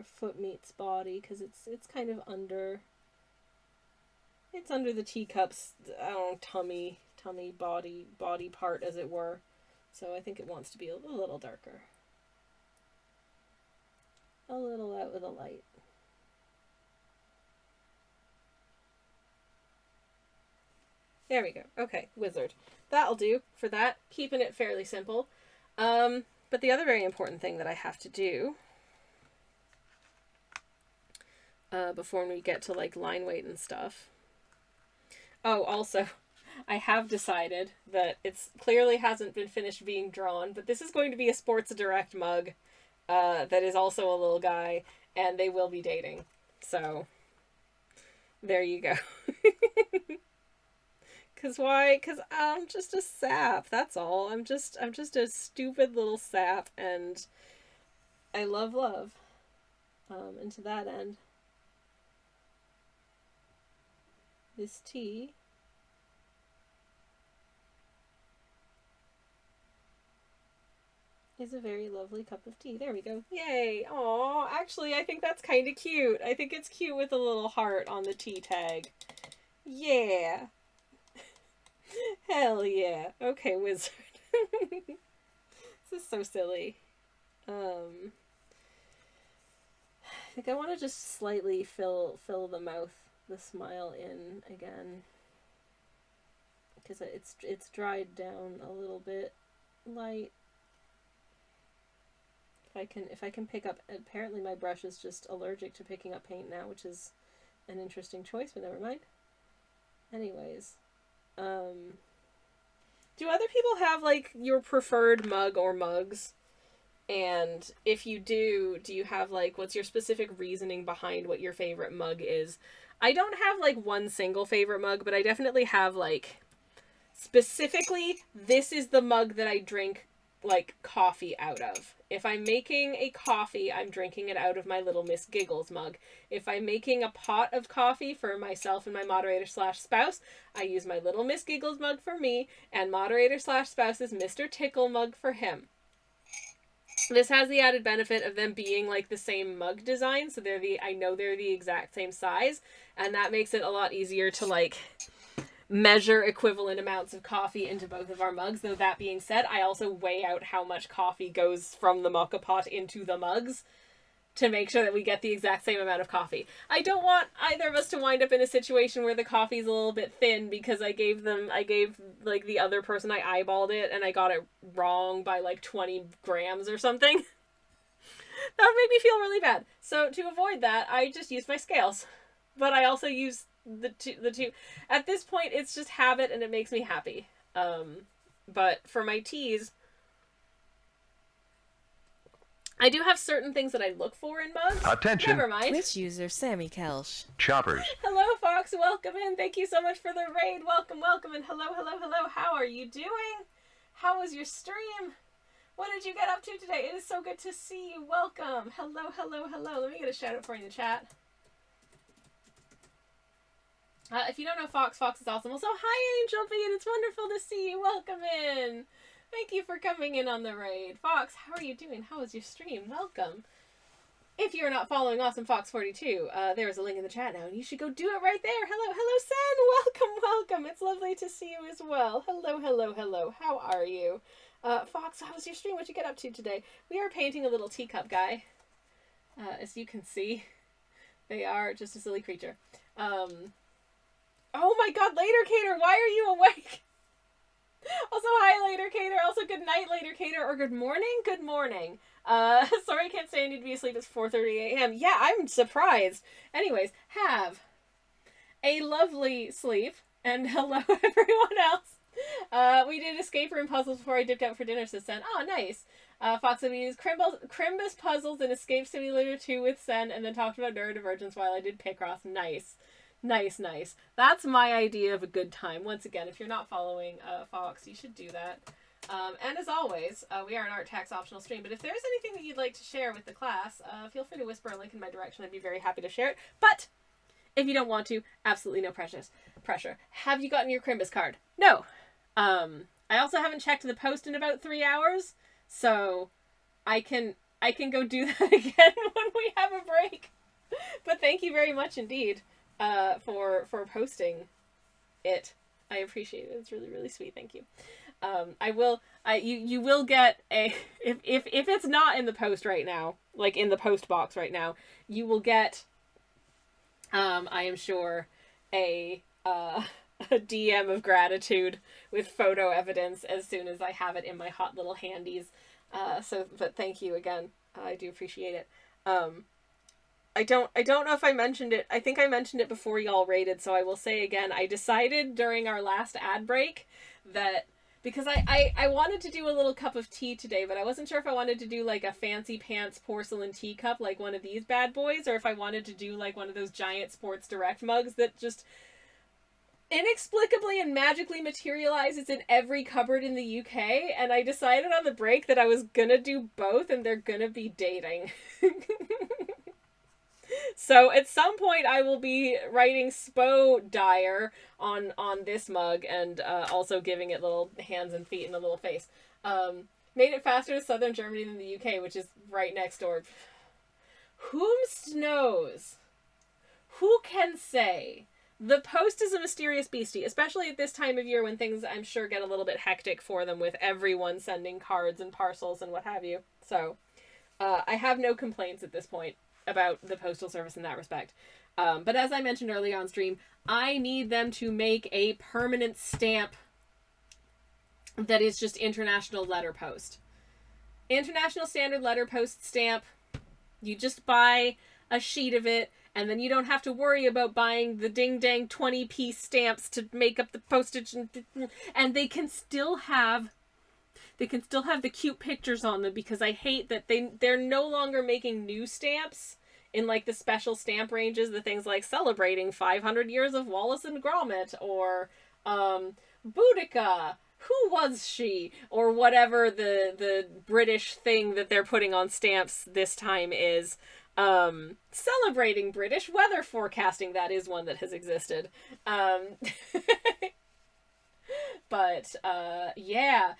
foot meets body, because it's kind of under the teacup's tummy body part, as it were. So I think it wants to be a little darker. A little out with a light. There we go. Okay, wizard. That'll do for that. Keeping it fairly simple. But the other very important thing that I have to do before we get to like line weight and stuff. Oh, also, I have decided that it's clearly hasn't been finished being drawn, but this is going to be a Sports Direct mug that is also a little guy, and they will be dating. So, there you go. Why? Because I'm just a sap, that's all. I'm just a stupid little sap, and I love love. And to that end, this tea is a very lovely cup of tea. There we go. Yay! Aw, actually, I think that's kind of cute. I think it's cute with a little heart on the tea tag. Yeah! Hell yeah. Okay, wizard. This is so silly. I think I want to just slightly fill the mouth, the smile in again, because it's dried down a little bit light. If I can pick up, apparently my brush is just allergic to picking up paint now, which is an interesting choice, but never mind. Anyways, do other people have like your preferred mug or mugs? And if you do you have, like, what's your specific reasoning behind what your favorite mug is? I don't have, like, one single favorite mug, but I definitely have, like, specifically, this is the mug that I drink, like, coffee out of. If I'm making a coffee, I'm drinking it out of my Little Miss Giggles mug. If I'm making a pot of coffee for myself and my moderator/spouse, I use my Little Miss Giggles mug for me, and moderator/spouse's Mr. Tickle mug for him. This has the added benefit of them being, like, the same mug design, so I know they're the exact same size, and that makes it a lot easier to, like, measure equivalent amounts of coffee into both of our mugs. Though that being said, I also weigh out how much coffee goes from the mocha pot into the mugs to make sure that we get the exact same amount of coffee. I don't want either of us to wind up in a situation where the coffee's a little bit thin because I gave like the other person, I eyeballed it and I got it wrong by like 20 grams or something. That would make me feel really bad. So to avoid that, I just use my scales. But I also use the two. At this point, it's just habit and it makes me happy. But for my teas, I do have certain things that I look for in mugs. Attention. Never mind. Twitch user Sammy Kelsch. Choppers. Hello, Fox. Welcome in. Thank you so much for the raid. Welcome, welcome, and hello, hello, hello. How are you doing? How was your stream? What did you get up to today? It is so good to see you. Welcome. Hello, hello, hello. Let me get a shout out for you in the chat. If you don't know Fox, Fox is awesome. Also, hi, Angel Bean. It's wonderful to see you. Welcome in. Thank you for coming in on the raid. Fox, how are you doing? How was your stream? Welcome. If you're not following Awesome Fox 42, there's a link in the chat now, and you should go do it right there. Hello, hello, Sen. Welcome, welcome. It's lovely to see you as well. Hello, hello, hello. How are you? Fox, how was your stream? What'd you get up to today? We are painting a little teacup guy. As you can see, they are just a silly creature. Oh my god, Later Cater, why are you awake? Also, hi, Later Cater. Also, good night, Later Cater. Or good morning? Good morning. Sorry I can't say I need to be asleep. It's 4:30 a.m. Yeah, I'm surprised. Anyways, have a lovely sleep. And hello, everyone else. We did escape room puzzles before I dipped out for dinner, says Sen. Oh, nice. Fox and we used Crimbus puzzles and Escape Simulator 2 with Sen, and then talked about neurodivergence while I did Picross. Nice. Nice, nice. That's my idea of a good time. Once again, if you're not following Fox, you should do that. And as always, we are an art tax optional stream, but if there's anything that you'd like to share with the class, feel free to whisper a link in my direction. I'd be very happy to share it. But if you don't want to, absolutely no pressure. Have you gotten your Crimbus card? No. I also haven't checked the post in about 3 hours, so I can go do that again when we have a break. But thank you very much indeed. For posting it. I appreciate it. It's really, really sweet. Thank you. You will get a, if it's not in the post right now, like in the post box right now, you will get, I am sure, a DM of gratitude with photo evidence as soon as I have it in my hot little handies. But thank you again. I do appreciate it. I don't know if I mentioned it. I think I mentioned it before y'all raided, so I will say again, I decided during our last ad break that, because I wanted to do a little cup of tea today, but I wasn't sure if I wanted to do like a fancy pants porcelain teacup like one of these bad boys, or if I wanted to do like one of those giant Sports Direct mugs that just inexplicably and magically materializes in every cupboard in the UK, and I decided on the break that I was gonna do both, and they're gonna be dating. So at some point I will be writing Spo Dyer on this mug, and also giving it little hands and feet and a little face. Made it faster to southern Germany than the UK, which is right next door. Whomst knows? Who can say? The post is a mysterious beastie, especially at this time of year when things, I'm sure, get a little bit hectic for them with everyone sending cards and parcels and what have you. So I have no complaints at this point about the postal service in that respect. But as I mentioned earlier on stream, I need them to make a permanent stamp that is just International Letter Post. International Standard Letter Post stamp. You just buy a sheet of it, and then you don't have to worry about buying the ding-dang 20-piece stamps to make up the postage. And they can still have They can still have the cute pictures on them, because I hate that they're no longer making new stamps in like the special stamp ranges, the things like celebrating 500 years of Wallace and Gromit, or Boudica, who was she, or whatever the British thing that they're putting on stamps this time is. Celebrating British weather forecasting. That is one that has existed. But yeah,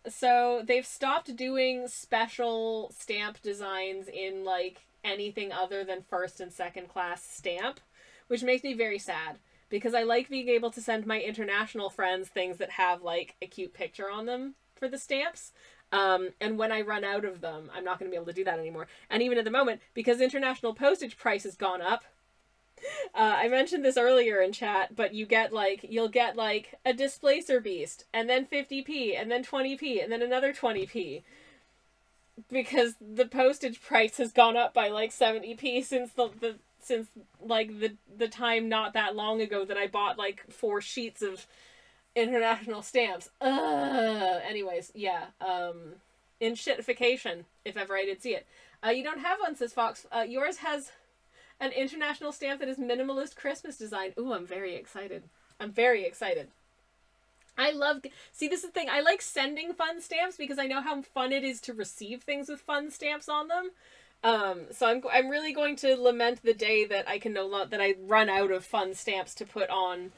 so they've stopped doing special stamp designs in like anything other than first and second class stamp, which makes me very sad, because I like being able to send my international friends things that have like a cute picture on them for the stamps. And when I run out of them, I'm not going to be able to do that anymore. And even at the moment, because international postage price has gone up, I mentioned this earlier in chat, but you'll get like a displacer beast, and then 50p, and then 20p, and then another 20p. Because the postage price has gone up by like 70p since the time not that long ago that I bought like 4 sheets of international stamps. Anyways, yeah. In shitification, if ever I did see it. You don't have one, says Fox. Yours has an international stamp that is minimalist Christmas design. Ooh, I'm very excited. See, this is the thing. I like sending fun stamps because I know how fun it is to receive things with fun stamps on them. So I'm really going to lament the day that that I run out of fun stamps to put on,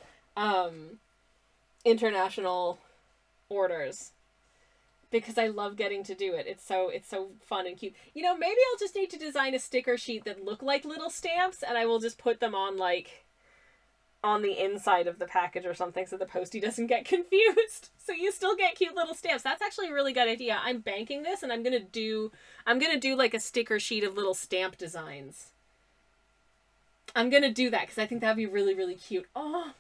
international orders, because I love getting to do it. It's so fun and cute. Maybe I'll just need to design a sticker sheet that look like little stamps, and I will just put them on like on the inside of the package or something, so the postie doesn't get confused. So you still get cute little stamps. That's actually a really good idea. I'm banking this, and I'm gonna do like a sticker sheet of little stamp designs. I'm gonna do that because I think that'd be really, really cute. Oh.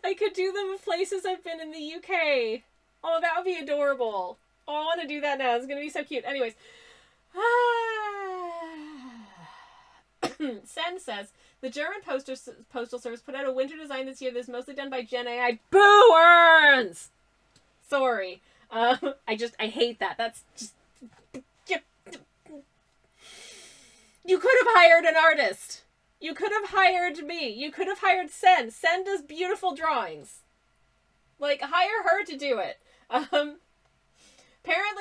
I could do them with places I've been in the UK. Oh, that would be adorable. Oh, I want to do that now. It's going to be so cute. Anyways. Sen says, the German Postal Service put out a winter design this year that's mostly done by Gen AI. Boo, Earns! Sorry. I hate that. That's just... You could have hired an artist. You could have hired me. You could have hired Sen. Sen does beautiful drawings. Like, hire her to do it. Apparently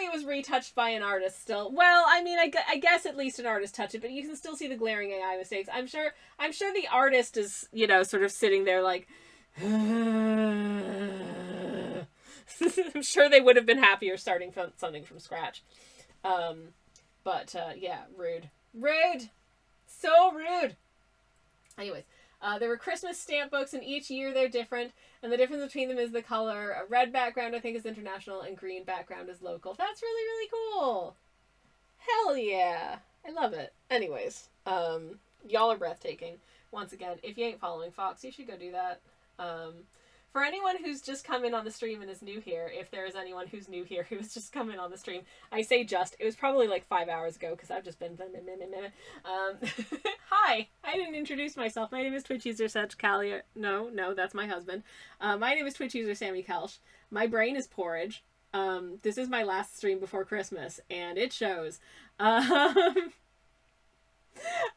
it was retouched by an artist still. Well, I mean, I guess at least an artist touched it, but you can still see the glaring AI mistakes. I'm sure the artist is, sort of sitting there like... I'm sure they would have been happier starting from something from scratch. Yeah, rude. Rude! So rude! Anyways, there were Christmas stamp books, and each year they're different, and the difference between them is the color. A red background, I think, is international, and green background is local. That's really, really cool. Hell yeah. I love it. Anyways, y'all are breathtaking. Once again, if you ain't following Fox, you should go do that. For anyone who's just come in on the stream and is new here, if there is anyone who's new here who's just come in on the stream, I say just, it was probably like 5 hours ago, because I've just been... Hi! I didn't introduce myself. My name is Twitch user Sedge Callier. No, that's my husband. My name is Twitch user Sammy Kelsch. My brain is porridge. This is my last stream before Christmas, and it shows.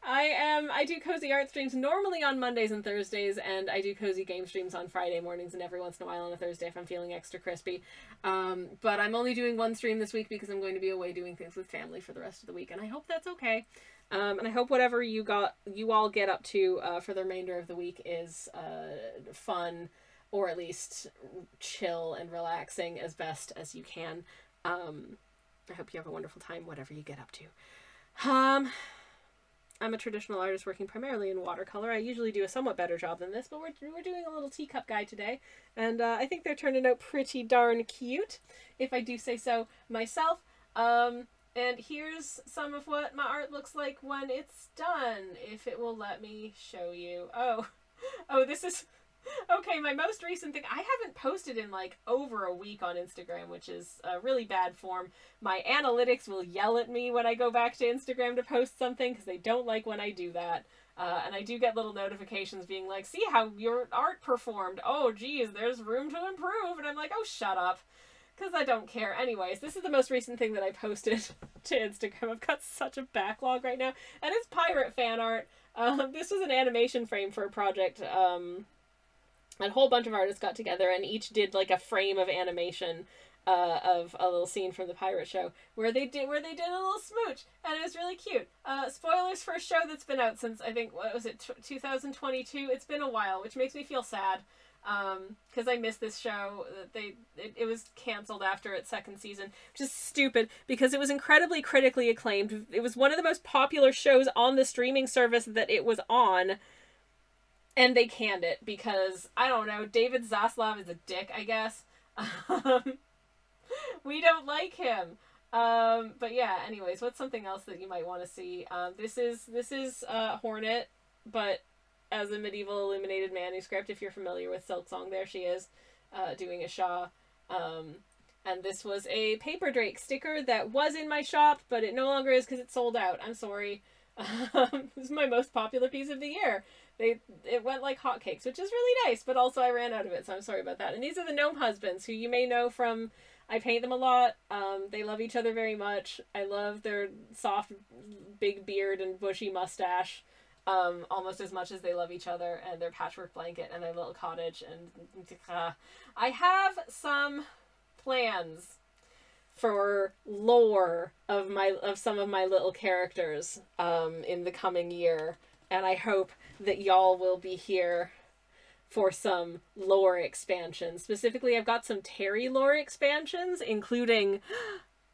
I do cozy art streams normally on Mondays and Thursdays, and I do cozy game streams on Friday mornings and every once in a while on a Thursday if I'm feeling extra crispy. But I'm only doing one stream this week because I'm going to be away doing things with family for the rest of the week, and I hope that's okay. And I hope whatever you all get up to for the remainder of the week is fun, or at least chill and relaxing as best as you can. I hope you have a wonderful time, whatever you get up to. I'm a traditional artist working primarily in watercolor. I usually do a somewhat better job than this, but we're doing a little teacup guy today, and I think they're turning out pretty darn cute, if I do say so myself. And here's some of what my art looks like when it's done, if it will let me show you. Oh, this is... Okay, my most recent thing, I haven't posted in like over a week on Instagram, which is a really bad form. My analytics will yell at me when I go back to Instagram to post something because they don't like when I do that. And I do get little notifications being like, see how your art performed. Oh, geez, there's room to improve. And I'm like, oh, shut up. Because I don't care. Anyways, this is the most recent thing that I posted to Instagram. I've got such a backlog right now. And it's pirate fan art. This was an animation frame for a project. A whole bunch of artists got together and each did like a frame of animation of a little scene from the pirate show where they did a little smooch, and it was really cute. Spoilers for a show that's been out since, I think, what was it, 2022? It's been a while, which makes me feel sad, because I missed this show. It was canceled after its second season, which is stupid because it was incredibly critically acclaimed. It was one of the most popular shows on the streaming service that it was on, and they canned it because, I don't know, David Zaslav is a dick, I guess. We don't like him. But yeah, anyways, what's something else that you might want to see? This is Hornet, but as a medieval illuminated manuscript. If you're familiar with Silksong, there she is, doing a Shaw. And this was a Paper Drake sticker that was in my shop, but it no longer is because it's sold out. I'm sorry. This is my most popular piece of the year. It went like hotcakes, which is really nice, but also I ran out of it, so I'm sorry about that. And these are the Gnome Husbands, who you may know from, I paint them a lot. They love each other very much. I love their soft, big beard and bushy mustache, almost as much as they love each other, and their patchwork blanket and their little cottage. And I have some plans for lore of some of my little characters in the coming year, and I hope that y'all will be here for some lore expansions. Specifically, I've got some Terry lore expansions, including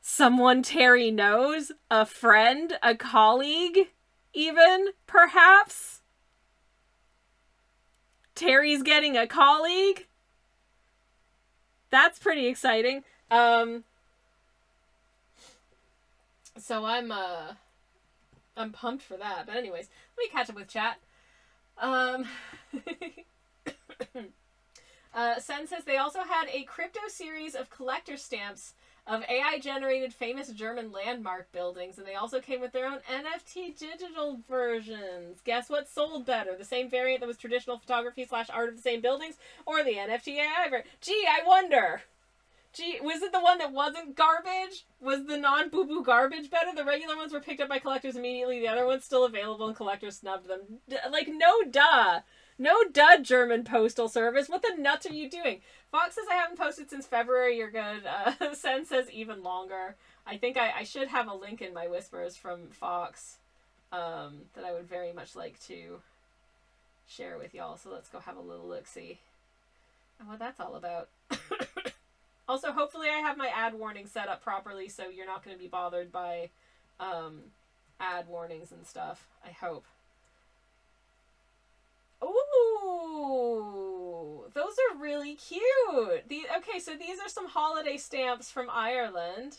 someone Terry knows, a friend, a colleague, even, perhaps. Terry's getting a colleague. That's pretty exciting. So I'm pumped for that. But anyways, let me catch up with chat. Sen says they also had a crypto series of collector stamps of AI-generated famous German landmark buildings, and they also came with their own NFT digital versions. Guess what sold better? The same variant that was traditional photography / art of the same buildings, or the NFT AI version? Gee, I wonder. Gee, was it the one that wasn't garbage? Was the non-boo-boo garbage better? The regular ones were picked up by collectors immediately. The other ones still available, and collectors snubbed them. No duh. No duh, German Postal Service. What the nuts are you doing? Fox says I haven't posted since February. You're good. Sen says even longer. I think I should have a link in my whispers from Fox that I would very much like to share with y'all. So let's go have a little look-see and what that's all about. Also, hopefully I have my ad warning set up properly so you're not going to be bothered by ad warnings and stuff. I hope. Ooh, those are really cute. Okay, so these are some holiday stamps from Ireland.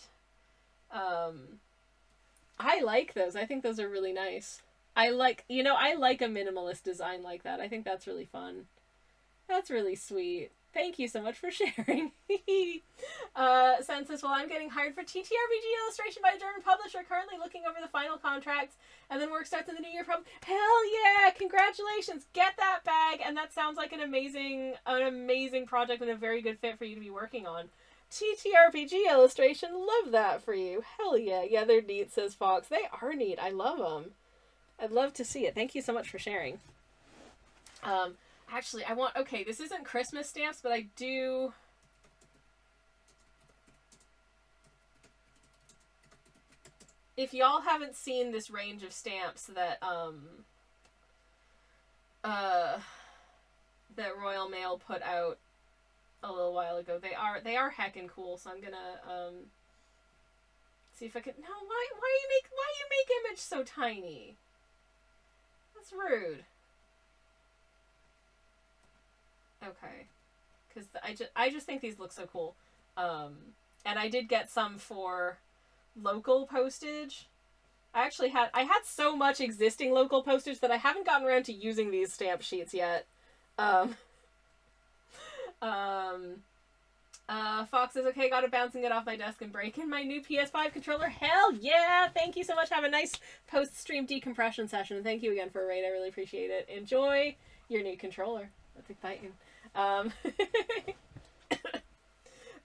I like those. I think those are really nice. I like a minimalist design like that. I think that's really fun. That's really sweet. Thank you so much for sharing. Sen says, well, I'm getting hired for TTRPG illustration by a German publisher, currently looking over the final contracts, and then work starts in the new year. Hell yeah! Congratulations! Get that bag! And that sounds like an amazing project and a very good fit for you to be working on. TTRPG illustration, love that for you. Hell yeah. Yeah, they're neat, says Fox. They are neat. I love them. I'd love to see it. Thank you so much for sharing. Actually, okay, this isn't Christmas stamps, but I do... If y'all haven't seen this range of stamps that, that Royal Mail put out a little while ago, they are heckin' cool, so I'm gonna, see if I can... No, why you make image so tiny? That's rude. Okay, because I just think these look so cool, and I did get some for local postage. I had so much existing local postage that I haven't gotten around to using these stamp sheets yet. Fox says, okay, got it, bouncing it off my desk and breaking my new PS5 controller. Hell yeah! Thank you so much. Have a nice post-stream decompression session. Thank you again for a raid. I really appreciate it. Enjoy your new controller. That's exciting.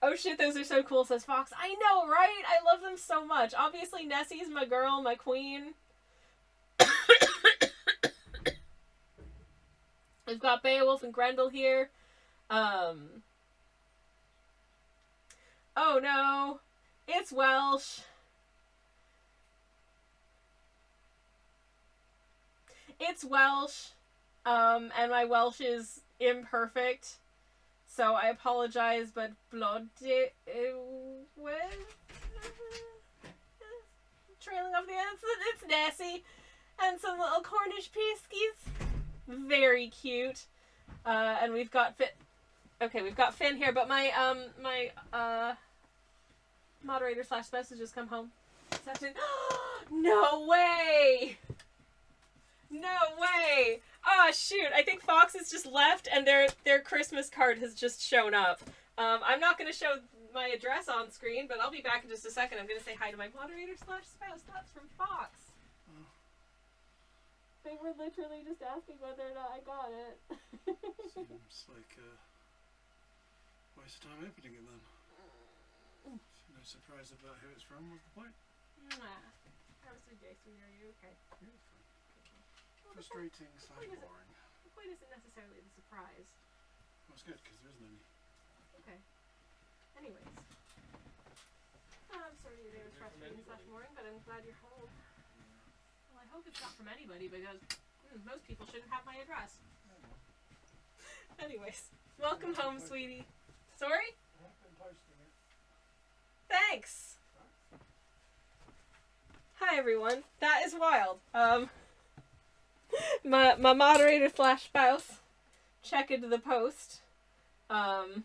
Oh shit, those are so cool, says Fox. I know, right? I love them so much. Obviously, Nessie's my girl, my queen. We've got Beowulf and Grendel here. Oh no, it's Welsh. It's Welsh. And my Welsh is imperfect. So I apologize, but blood trailing off the end. It's Nessie. And some little Cornish peskies. Very cute. And we've got Finn. Okay, we've got Finn here, but my moderator / spouse has just come home. No way! No way! Oh shoot! I think Fox has just left, and their Christmas card has just shown up. I'm not going to show my address on screen, but I'll be back in just a second. I'm going to say hi to my moderator / spouse. That's from Fox. They were literally just asking whether or not I got it. Seems like a waste of time opening it then. No surprise about who it's from. What's the point? How was the day, sweetie? Are you okay? Yeah, it's fine. Well, frustrating / boring. The point isn't necessarily the surprise. Well, it's good because there isn't any. Okay. Anyways. I'm sorry your day was frustrating / boring, but I'm glad you're home. Well, I hope it's not from anybody because most people shouldn't have my address. Anyways, welcome home, sweetie. Sorry? I've been posting it. Thanks! Hi, everyone. That is wild. My moderator / spouse check into the post. I'm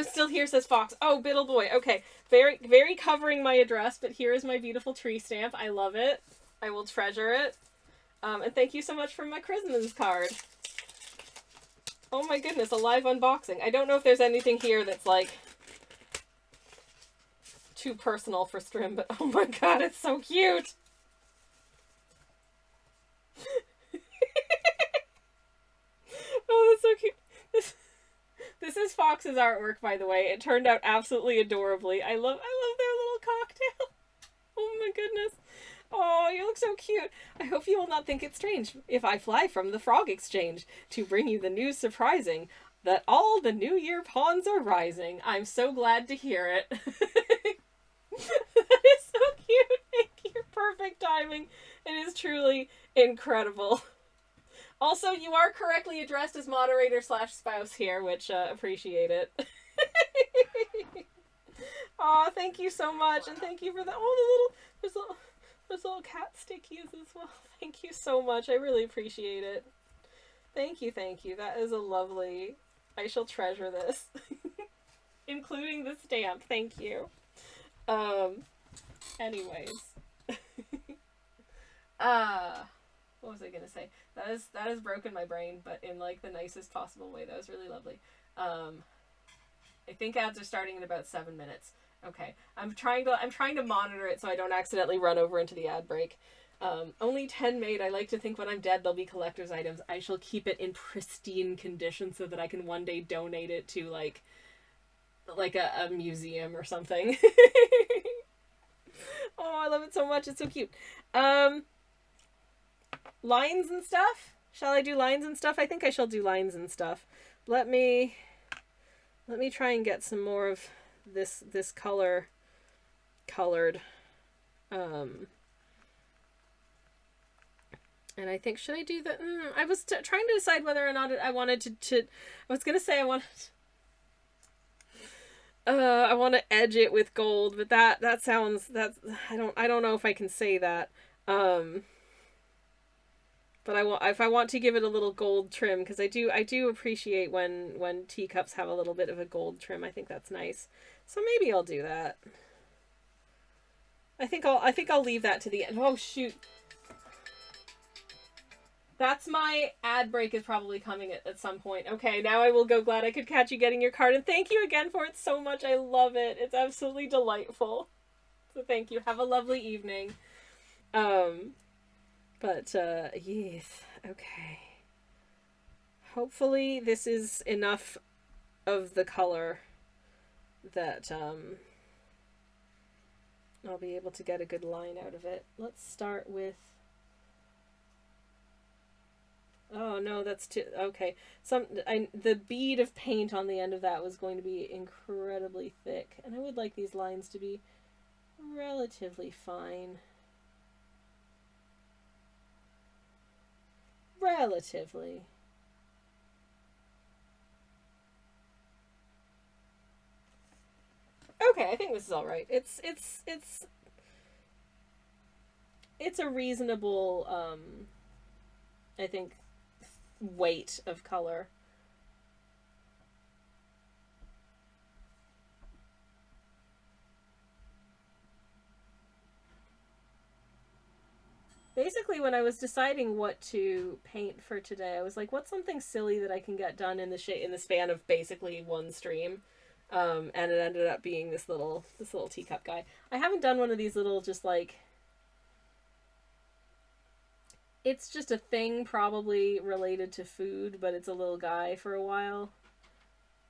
still here, says Fox. Oh, Biddle boy. Okay. Very, very covering my address, but here is my beautiful tree stamp. I love it. I will treasure it. And thank you so much for my Christmas card. Oh my goodness, a live unboxing. I don't know if there's anything here that's like too personal for stream, but oh my god, it's so cute. Oh, that's so cute. This is Fox's artwork, by the way. It turned out absolutely adorably. I love their little cocktail. Oh my goodness. Oh, you look so cute. I hope you will not think it strange if I fly from the Frog Exchange to bring you the news surprising that all the New Year pawns are rising. I'm so glad to hear it. That is so cute. Thank you. Perfect timing. It is truly incredible. Also, you are correctly addressed as moderator / spouse here, which appreciate it. Aw, thank you so much, and thank you for the there's little cat stickies as well. Thank you so much. I really appreciate it. Thank you, thank you. That is a lovely. I shall treasure this, including the stamp. Thank you. Anyways. What was I gonna say? That has broken my brain, but in like the nicest possible way. That was really lovely. I think ads are starting in about 7 minutes. Okay. I'm trying to monitor it so I don't accidentally run over into the ad break. Only 10 made. I like to think when I'm dead they'll be collector's items. I shall keep it in pristine condition so that I can one day donate it to like a museum or something. Oh, I love it so much. It's so cute. Lines and stuff? Shall I do lines and stuff? I think I shall do lines and stuff. Let me try and get some more of this colored. And I think, should I do the... I was trying to decide whether or not I wanted to I was going to say I want to edge it with gold, but that sounds... I don't know if I can say that. But if I want to give it a little gold trim, because I do appreciate when teacups have a little bit of a gold trim. I think that's nice. So maybe I'll do that. I think I'll leave that to the end. Oh shoot. That's my ad break is probably coming at some point. Okay, now I will go. Glad I could catch you getting your card, and thank you again for it so much. I love it. It's absolutely delightful. So thank you. Have a lovely evening. Yes. Okay. Hopefully this is enough of the color that I'll be able to get a good line out of it. Let's start with... Oh no, that's too... Okay. The bead of paint on the end of that was going to be incredibly thick, and I would like these lines to be relatively fine. Relatively. Okay, I think this is all right. It's a reasonable I think weight of color. Basically, when I was deciding what to paint for today, I was like, what's something silly that I can get done in the span of basically one stream? And it ended up being this little teacup guy. I haven't done one of these little just like... It's just a thing probably related to food, but it's a little guy for a while.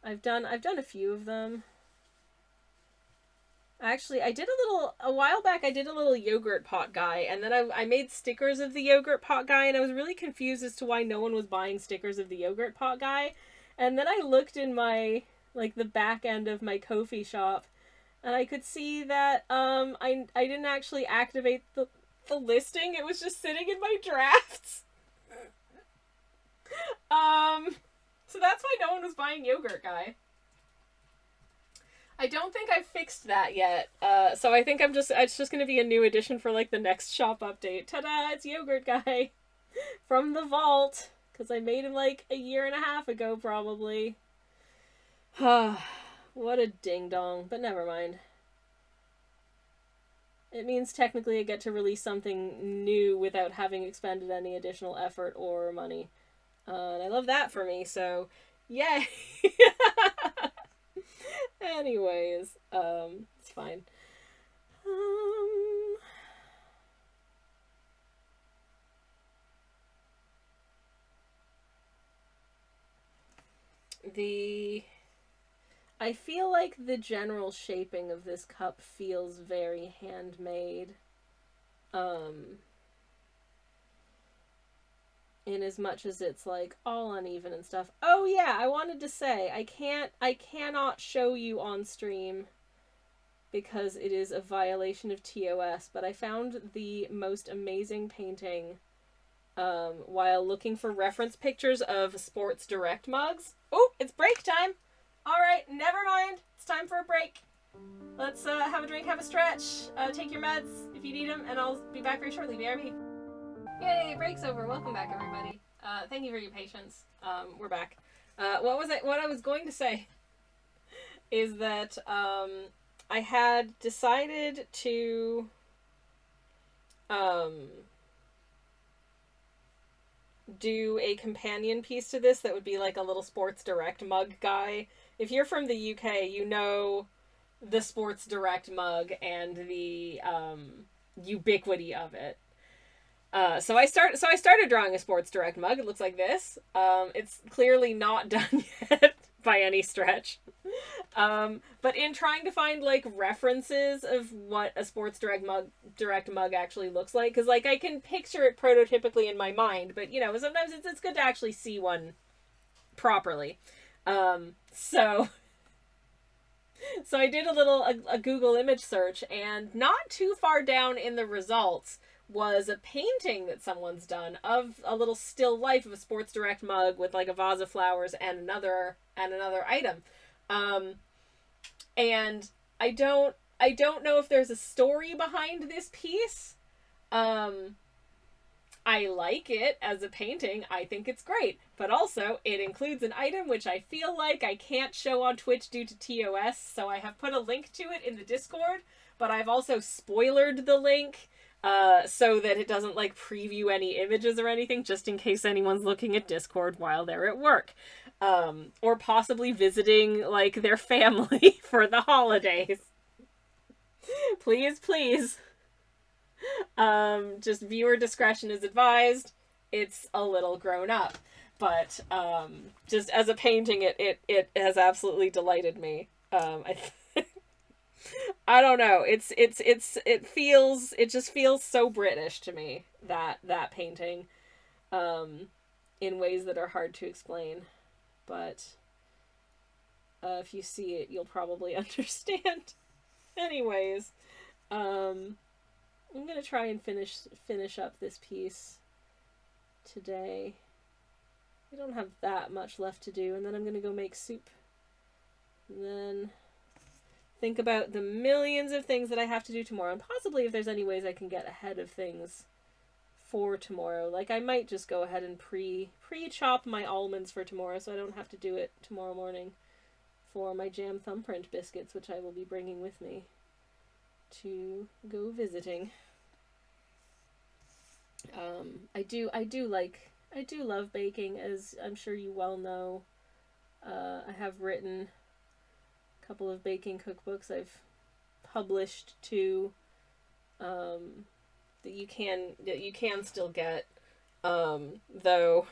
I've done a few of them. Actually, a while back I did a little yogurt pot guy, and then I made stickers of the yogurt pot guy, and I was really confused as to why no one was buying stickers of the yogurt pot guy. And then I looked in my, like, the back end of my Ko-fi shop, and I could see that I didn't actually activate the listing. It was just sitting in my drafts. So that's why no one was buying yogurt guy. I don't think I've fixed that yet. So I think it's just going to be a new edition for like the next shop update. Ta-da, it's Yogurt Guy from the vault. Because I made him like a year and a half ago, probably. What a ding-dong, but never mind. It means technically I get to release something new without having expended any additional effort or money. And I love that for me, so yay! Anyways, it's fine. I feel like the general shaping of this cup feels very handmade. In as much as it's like all uneven and stuff. Oh yeah, I wanted to say I cannot show you on stream because it is a violation of TOS, but I found the most amazing painting while looking for reference pictures of Sports Direct mugs. Oh, it's break time. All right, never mind. It's time for a break. Let's have a drink, have a stretch, take your meds if you need them, and I'll be back very shortly. BRB. Yay, break's over. Welcome back, everybody. Thank you for your patience. We're back. What I was going to say is that I had decided to do a companion piece to this that would be like a little Sports Direct mug guy. If you're from the UK, you know the Sports Direct mug and the ubiquity of it. So I started drawing a Sports Direct mug. It looks like this. It's clearly not done yet by any stretch. But in trying to find like references of what a Sports Direct mug actually looks like, because like I can picture it prototypically in my mind, but you know, sometimes it's good to actually see one properly. So I did a Google image search, and not too far down in the results was a painting that someone's done of a little still life of a Sports Direct mug with like a vase of flowers and another item. And I don't know if there's a story behind this piece. I like it as a painting. I think it's great. But also, it includes an item which I feel like I can't show on Twitch due to TOS, so I have put a link to it in the Discord, but I've also spoilered the link so that it doesn't like preview any images or anything, just in case anyone's looking at Discord while they're at work. Or possibly visiting like their family for the holidays. Please, please. Just viewer discretion is advised. It's a little grown up. But just as a painting, it has absolutely delighted me. I don't know. It just feels so British to me, that painting, in ways that are hard to explain. But if you see it, you'll probably understand. Anyways, I'm gonna try and finish up this piece today. I don't have that much left to do, and then I'm gonna go make soup. And then think about the millions of things that I have to do tomorrow, and possibly if there's any ways I can get ahead of things for tomorrow. Like, I might just go ahead and pre-chop my almonds for tomorrow, so I don't have to do it tomorrow morning for my jam thumbprint biscuits, which I will be bringing with me to go visiting. I do love baking, as I'm sure you well know. I have written a couple of baking cookbooks. I've published two that you can still get, though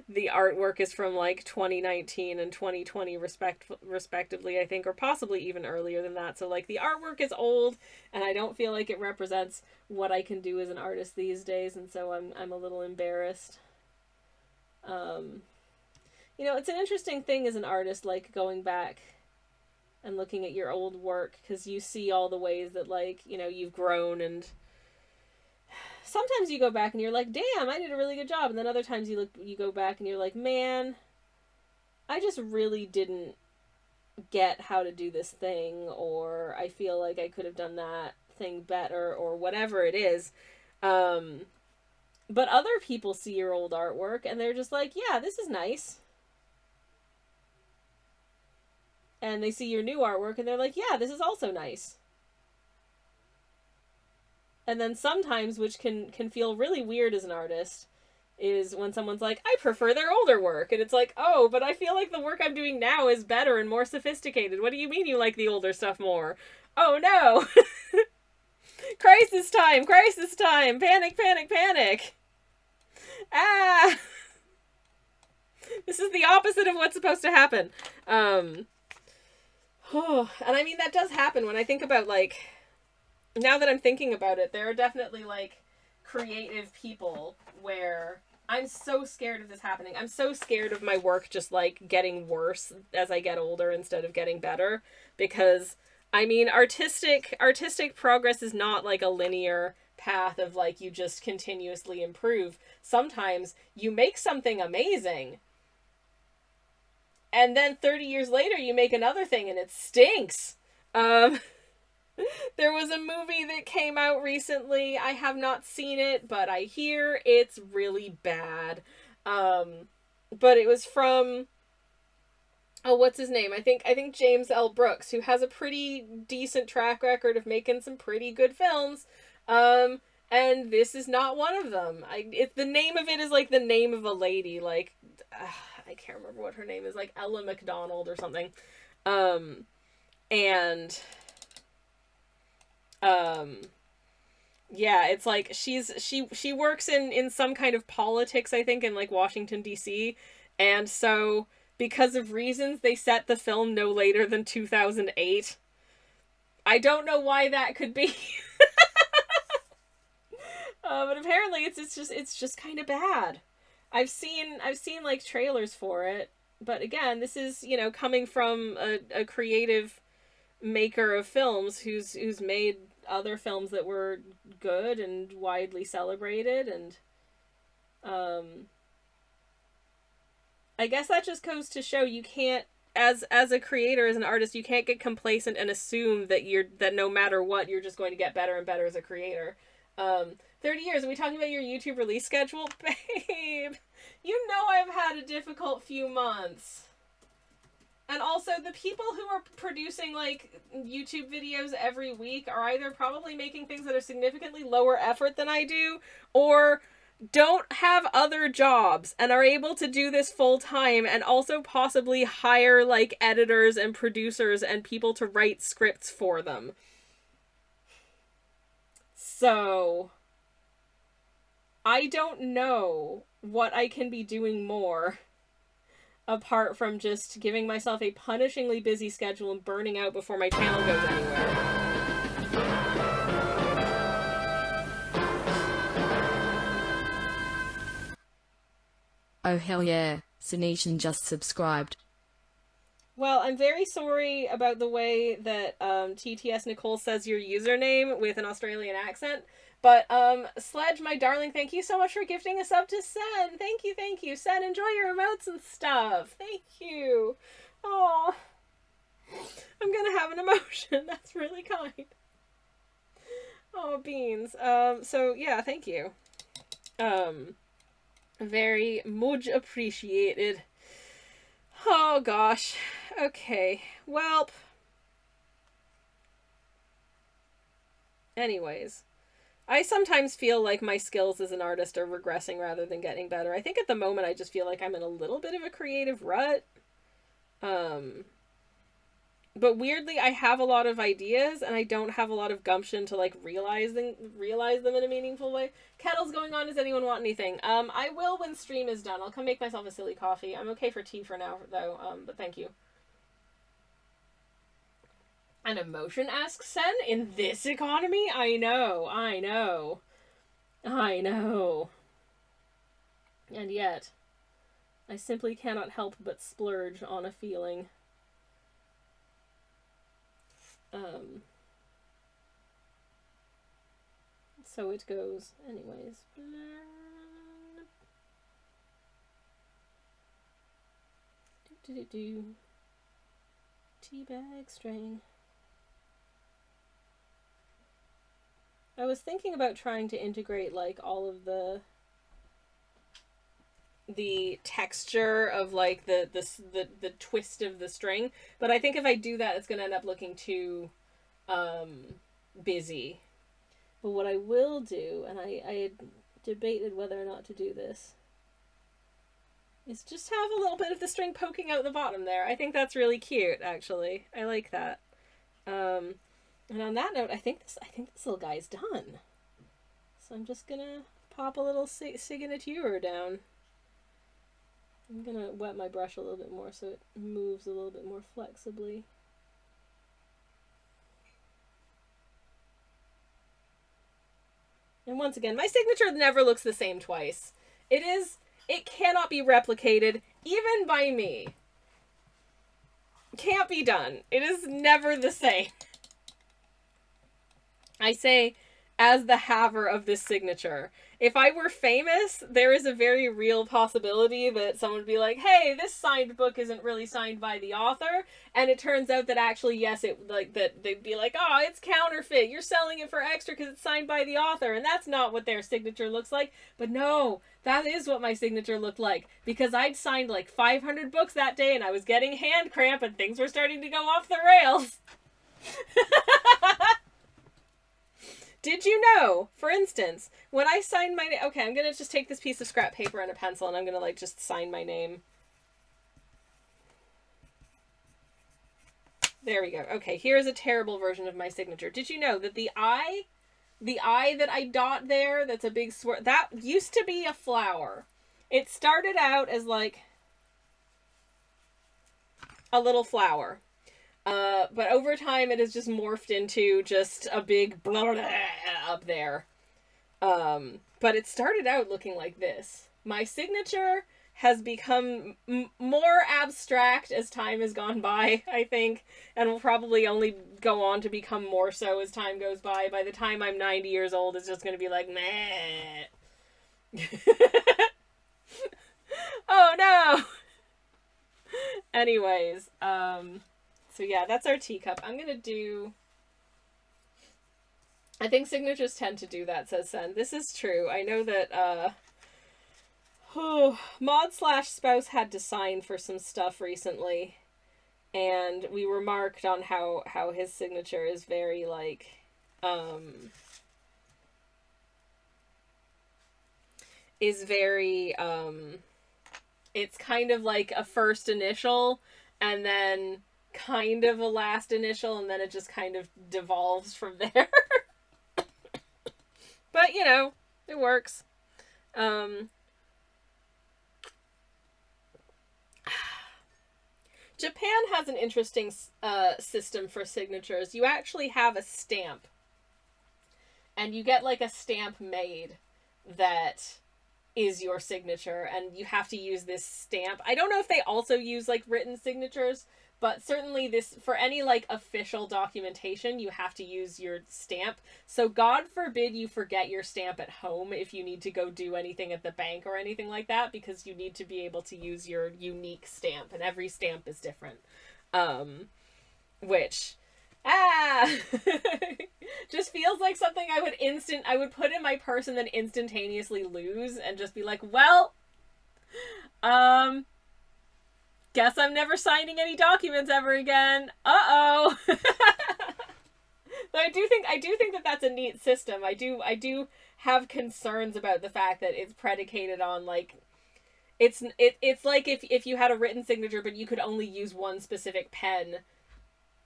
the artwork is from like 2019 and 2020 respectively, I think, or possibly even earlier than that. So like the artwork is old, and I don't feel like it represents what I can do as an artist these days, and so I'm a little embarrassed. You know, it's an interesting thing as an artist, like going back and looking at your old work, because you see all the ways that, like, you know, you've grown, and sometimes you go back and you're like, damn, I did a really good job, and then other times you go back and you're like, man, I just really didn't get how to do this thing, or I feel like I could have done that thing better, or whatever it is. But other people see your old artwork and they're just like, yeah, this is nice. And they see your new artwork and they're like, yeah, this is also nice. And then sometimes, which can feel really weird as an artist, is when someone's like, I prefer their older work. And it's like, oh, but I feel like the work I'm doing now is better and more sophisticated. What do you mean you like the older stuff more? Oh, no. Crisis time! Crisis time! Panic, panic, panic! Ah! This is the opposite of what's supposed to happen. And I mean, that does happen when I think about, like, now that I'm thinking about it, there are definitely, like, creative people where I'm so scared of this happening. I'm so scared of my work just, like, getting worse as I get older instead of getting better. Because, I mean, artistic progress is not, like, a linear path of, like, you just continuously improve. Sometimes you make something amazing, and then 30 years later you make another thing and it stinks. There was a movie that came out recently. I have not seen it, but I hear it's really bad. But it was from, oh, what's his name? I think James L. Brooks, who has a pretty decent track record of making some pretty good films. And this is not one of them. The name of it is like the name of a lady, like, I can't remember what her name is, like Ella McDonald or something. Yeah, it's like she works in some kind of politics, I think, in like Washington D.C. And so because of reasons, they set the film no later than 2008. I don't know why that could be. But apparently it's just kind of bad. I've seen like trailers for it, but again, this is, you know, coming from a creative maker of films who's made other films that were good and widely celebrated, and I guess that just goes to show you can't, as a creator, as an artist, you can't get complacent and assume that no matter what, you're just going to get better and better as a creator. 30 years, are we talking about your YouTube release schedule? Babe, you know I've had a difficult few months. And also, the people who are producing, like, YouTube videos every week are either probably making things that are significantly lower effort than I do, or don't have other jobs and are able to do this full time and also possibly hire, like, editors and producers and people to write scripts for them. So, I don't know what I can be doing more apart from just giving myself a punishingly busy schedule and burning out before my channel goes anywhere. Oh hell yeah, Sunetian just subscribed. Well, I'm very sorry about the way that TTS Nicole says your username with an Australian accent. But, Sledge, my darling, thank you so much for gifting a sub to Sen. Thank you, thank you. Sen, enjoy your emotes and stuff. Thank you. Oh, I'm gonna have an emotion. That's really kind. Oh, beans. So, yeah, thank you. Very much appreciated. Oh, gosh. Okay. Well. Anyways. I sometimes feel like my skills as an artist are regressing rather than getting better. I think at the moment I just feel like I'm in a little bit of a creative rut. But weirdly, I have a lot of ideas, and I don't have a lot of gumption to, like, realize them in a meaningful way. Kettle's going on. Does anyone want anything? I will when stream is done. I'll come make myself a silly coffee. I'm okay for tea for now, though, but thank you. An emotion, asks Sen? In this economy? I know. And yet, I simply cannot help but splurge on a feeling. So it goes. Anyways. Teabag string. I was thinking about trying to integrate, like, all of the texture of, like, the twist of the string, but I think if I do that, it's gonna end up looking too busy. But what I will do, and I had debated whether or not to do this, is just have a little bit of the string poking out the bottom there. I think that's really cute, actually. I like that. And on that note, I think this little guy's done. So I'm just gonna pop a little signature down. I'm gonna wet my brush a little bit more so it moves a little bit more flexibly. And once again, my signature never looks the same twice. It cannot be replicated, even by me. Can't be done. It is never the same. I say, as the haver of this signature. If I were famous, there is a very real possibility that someone would be like, hey, this signed book isn't really signed by the author. And it turns out that actually, yes, they'd be like, oh, it's counterfeit. You're selling it for extra because it's signed by the author. And that's not what their signature looks like. But no, that is what my signature looked like. Because I'd signed like 500 books that day and I was getting hand cramp and things were starting to go off the rails. Did you know, for instance, when I signed my name... Okay, I'm going to just take this piece of scrap paper and a pencil and I'm going to, like, just sign my name. There we go. Okay, here's a terrible version of my signature. Did you know that the I that I dot there, that's a big swirl, that used to be a flower. It started out as, like, a little flower. But over time it has just morphed into just a big blah, blah, blah up there. But it started out looking like this. My signature has become more abstract as time has gone by, I think, and will probably only go on to become more so as time goes by. By the time I'm 90 years old, it's just going to be like, meh. Oh no! Anyways, so yeah, that's our teacup. I'm gonna do... I think signatures tend to do that, says Sen. This is true. I know that, Mod/Spouse had to sign for some stuff recently. and we remarked on how his signature is very like it's kind of like a first initial and then kind of a last initial, and then it just kind of devolves from there. But you know, it works. Japan has an interesting system for signatures. You actually have a stamp, and you get like a stamp made that is your signature, and you have to use this stamp. I don't know if they also use like written signatures, but certainly this, for any like official documentation, you have to use your stamp. So God forbid you forget your stamp at home if you need to go do anything at the bank or anything like that, because you need to be able to use your unique stamp, and every stamp is different. Which just feels like something I would put in my purse and then instantaneously lose, and just be like, well, guess I'm never signing any documents ever again. Uh-oh. But I do think that that's a neat system. I do have concerns about the fact that it's predicated on like it's like if you had a written signature but you could only use one specific pen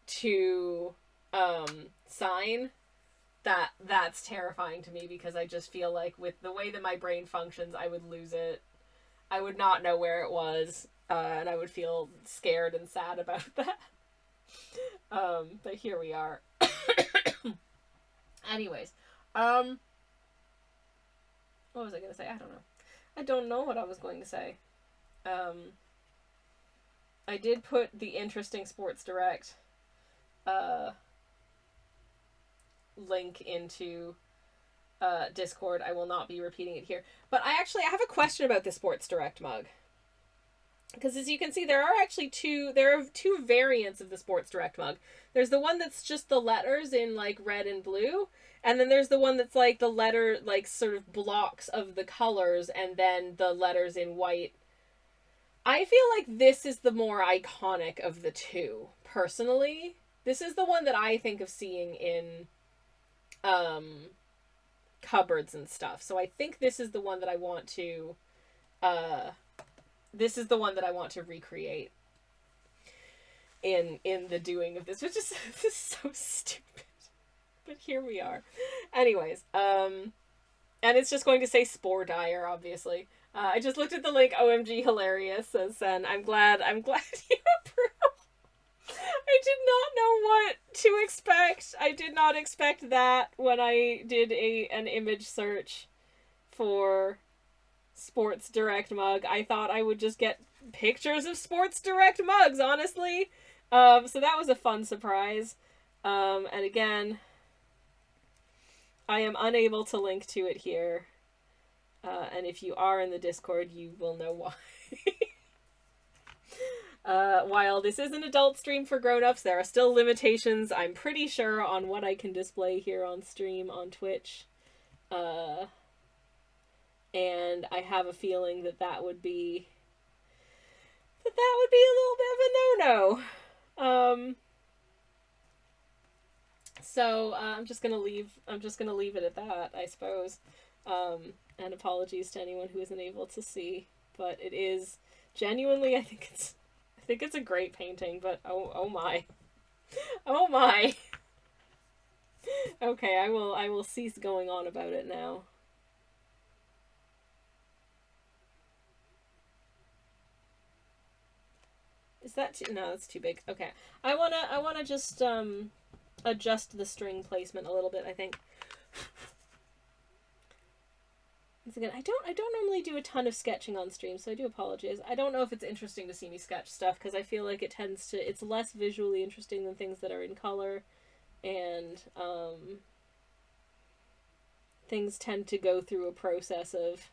to sign. That's terrifying to me, because I just feel like with the way that my brain functions, I would lose it. I would not know where it was, and I would feel scared and sad about that. But here we are. Anyways, what was I going to say? I don't know. I don't know what I was going to say. I did put the interesting Sports Direct link into Discord. I will not be repeating it here. But I have a question about the Sports Direct mug. Because as you can see, there are two variants of the Sports Direct mug. There's the one that's just the letters in like red and blue, and then there's the one that's like the letter, like sort of blocks of the colors, and then the letters in white. I feel like this is the more iconic of the two, personally. This is the one that I think of seeing in cupboards and stuff. So I think this is the one that I want to recreate in the doing of this, which is this is so stupid. But here we are. Anyways, and it's just going to say Spore Dyer, obviously. I just looked at the link. OMG, hilarious, says Sen. I'm glad you approve. I did not know what to expect. I did not expect that when I did an image search for Sports Direct mug. I thought I would just get pictures of Sports Direct mugs, honestly. So that was a fun surprise. And again, I am unable to link to it here. And if you are in the Discord, you will know why. While this is an adult stream for grown-ups, there are still limitations, I'm pretty sure, on what I can display here on stream on Twitch. And I have a feeling that would be a little bit of a no-no. So I'm just gonna leave it at that, I suppose. And apologies to anyone who isn't able to see, but it is genuinely, I think it's a great painting, but oh my. Oh my. Okay, I will cease going on about it now. Is that too... No, that's too big. Okay. I wanna just adjust the string placement a little bit, I think. Once again, I don't normally do a ton of sketching on stream, so I do apologize. I don't know if it's interesting to see me sketch stuff, because I feel like it's less visually interesting than things that are in color, and things tend to go through a process of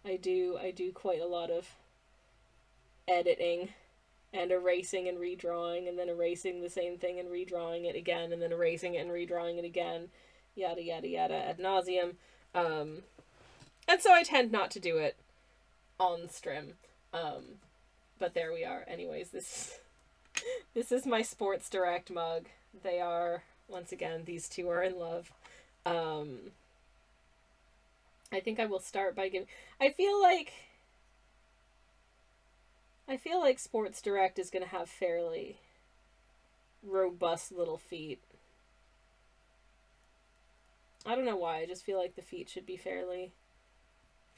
I do quite a lot of editing and erasing and redrawing, and then erasing the same thing and redrawing it again, and then erasing it and redrawing it again, yada yada yada ad nauseum. And so I tend not to do it on stream. But there we are. Anyways, this This is my Sports Direct mug. They are, once again, these two are in love. I think I will start by giving... I feel like Sports Direct is going to have fairly robust little feet. I don't know why. I just feel like the feet should be fairly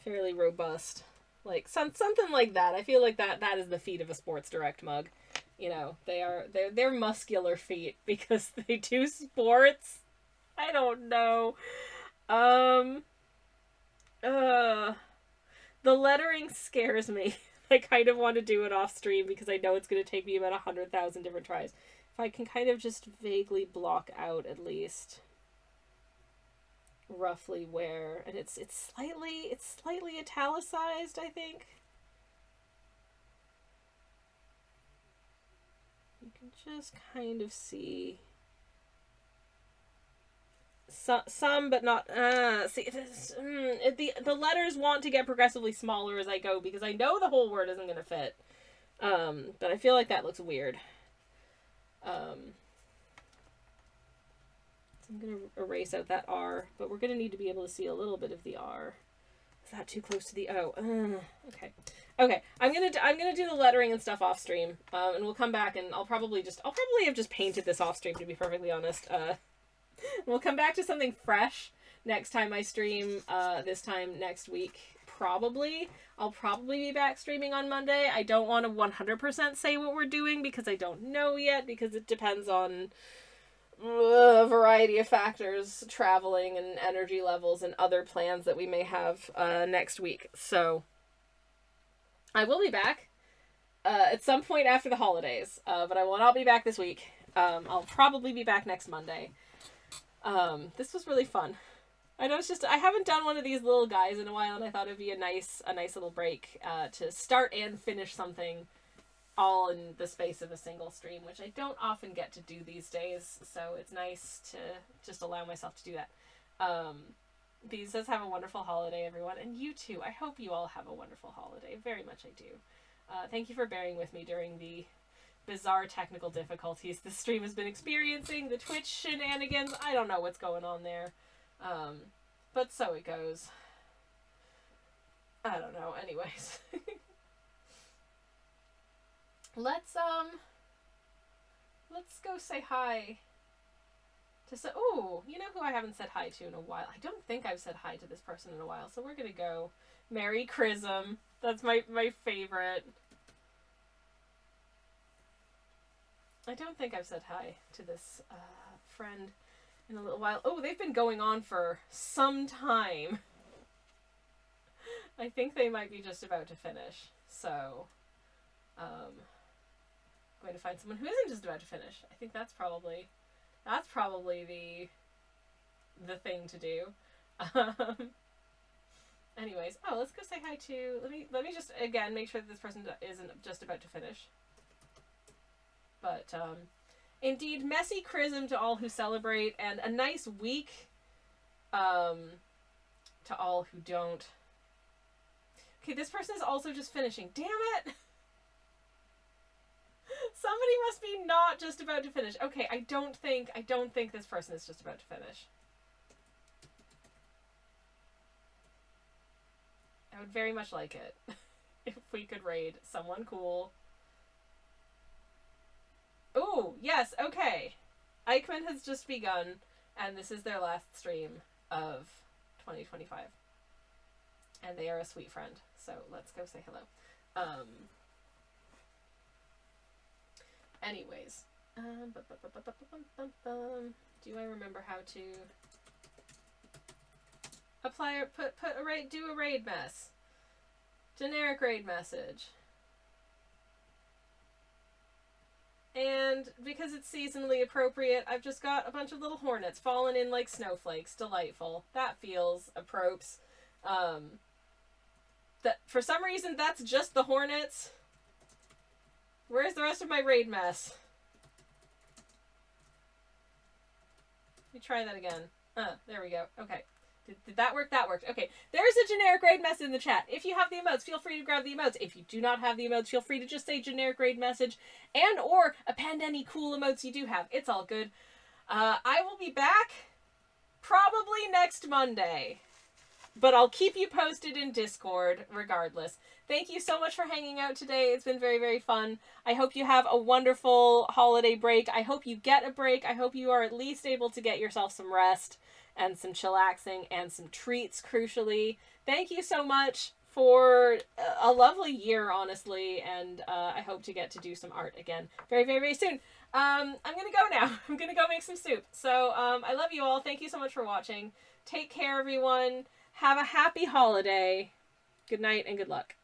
robust. Like something like that. I feel like that is the feet of a Sports Direct mug. You know, they're muscular feet because they do sports. I don't know. The lettering scares me. I kind of want to do it off stream because I know it's going to take me about 100,000 different tries. If I can kind of just vaguely block out at least roughly where, and it's slightly italicized, I think. You can just kind of see some, but not. See, the letters want to get progressively smaller as I go because I know the whole word isn't going to fit. But I feel like that looks weird. So I'm going to erase out that R, but we're going to need to be able to see a little bit of the R. Is that too close to the O? Okay. Okay, I'm gonna do the lettering and stuff off stream, and we'll come back and I'll probably have just painted this off stream, to be perfectly honest. We'll come back to something fresh next time I stream. This time next week, probably. I'll probably be back streaming on Monday. I don't want to 100% say what we're doing because I don't know yet, because it depends on a variety of factors, traveling and energy levels and other plans that we may have next week. So I will be back at some point after the holidays, but I will not be back this week. I'll probably be back next Monday. This was really fun. I know I haven't done one of these little guys in a while, and I thought it'd be a nice little break to start and finish something all in the space of a single stream, which I don't often get to do these days, so it's nice to just allow myself to do that. These says, have a wonderful holiday, everyone, and you too. I hope you all have a wonderful holiday. Very much I do. Thank you for bearing with me during the bizarre technical difficulties the stream has been experiencing, the Twitch shenanigans. I don't know what's going on there. But so it goes. I don't know. Anyways. Let's go say hi to ooh, you know who I haven't said hi to in a while? I don't think I've said hi to this person in a while, so we're gonna go Merry Chrism. That's my favorite. I don't think I've said hi to this friend in a little while. Oh, they've been going on for some time. I think they might be just about to finish. So, I'm going to find someone who isn't just about to finish. I think that's probably the thing to do. Anyways, let's go say hi to. Let me just again make sure that this person isn't just about to finish. But indeed, messy chrism to all who celebrate, and a nice week to all who don't. Okay, this person is also just finishing. Damn it! Somebody must be not just about to finish. Okay, I don't think this person is just about to finish. I would very much like it if we could raid someone cool. Ooh, yes, okay. Eichmann has just begun, and this is their last stream of 2025. And they are a sweet friend, so let's go say hello. Anyways. Do I remember how to apply or do a raid mess? Generic raid message. And because it's seasonally appropriate, I've just got a bunch of little hornets falling in like snowflakes. Delightful. That feels approps. That for some reason that's just the hornets. Where's the rest of my raid mess? Let me try that again. There we go. Okay. Did that work? That worked. Okay. There's a generic raid message in the chat. If you have the emotes, feel free to grab the emotes. If you do not have the emotes, feel free to just say generic raid message and or append any cool emotes you do have. It's all good. I will be back probably next Monday, but I'll keep you posted in Discord regardless. Thank you so much for hanging out today. It's been very, very fun. I hope you have a wonderful holiday break. I hope you get a break. I hope you are at least able to get yourself some rest and some chillaxing and some treats, crucially. Thank you so much for a lovely year, honestly, and I hope to get to do some art again very, very, very soon. I'm gonna go now. I'm gonna go make some soup. So I love you all. Thank you so much for watching. Take care, everyone. Have a happy holiday. Good night and good luck.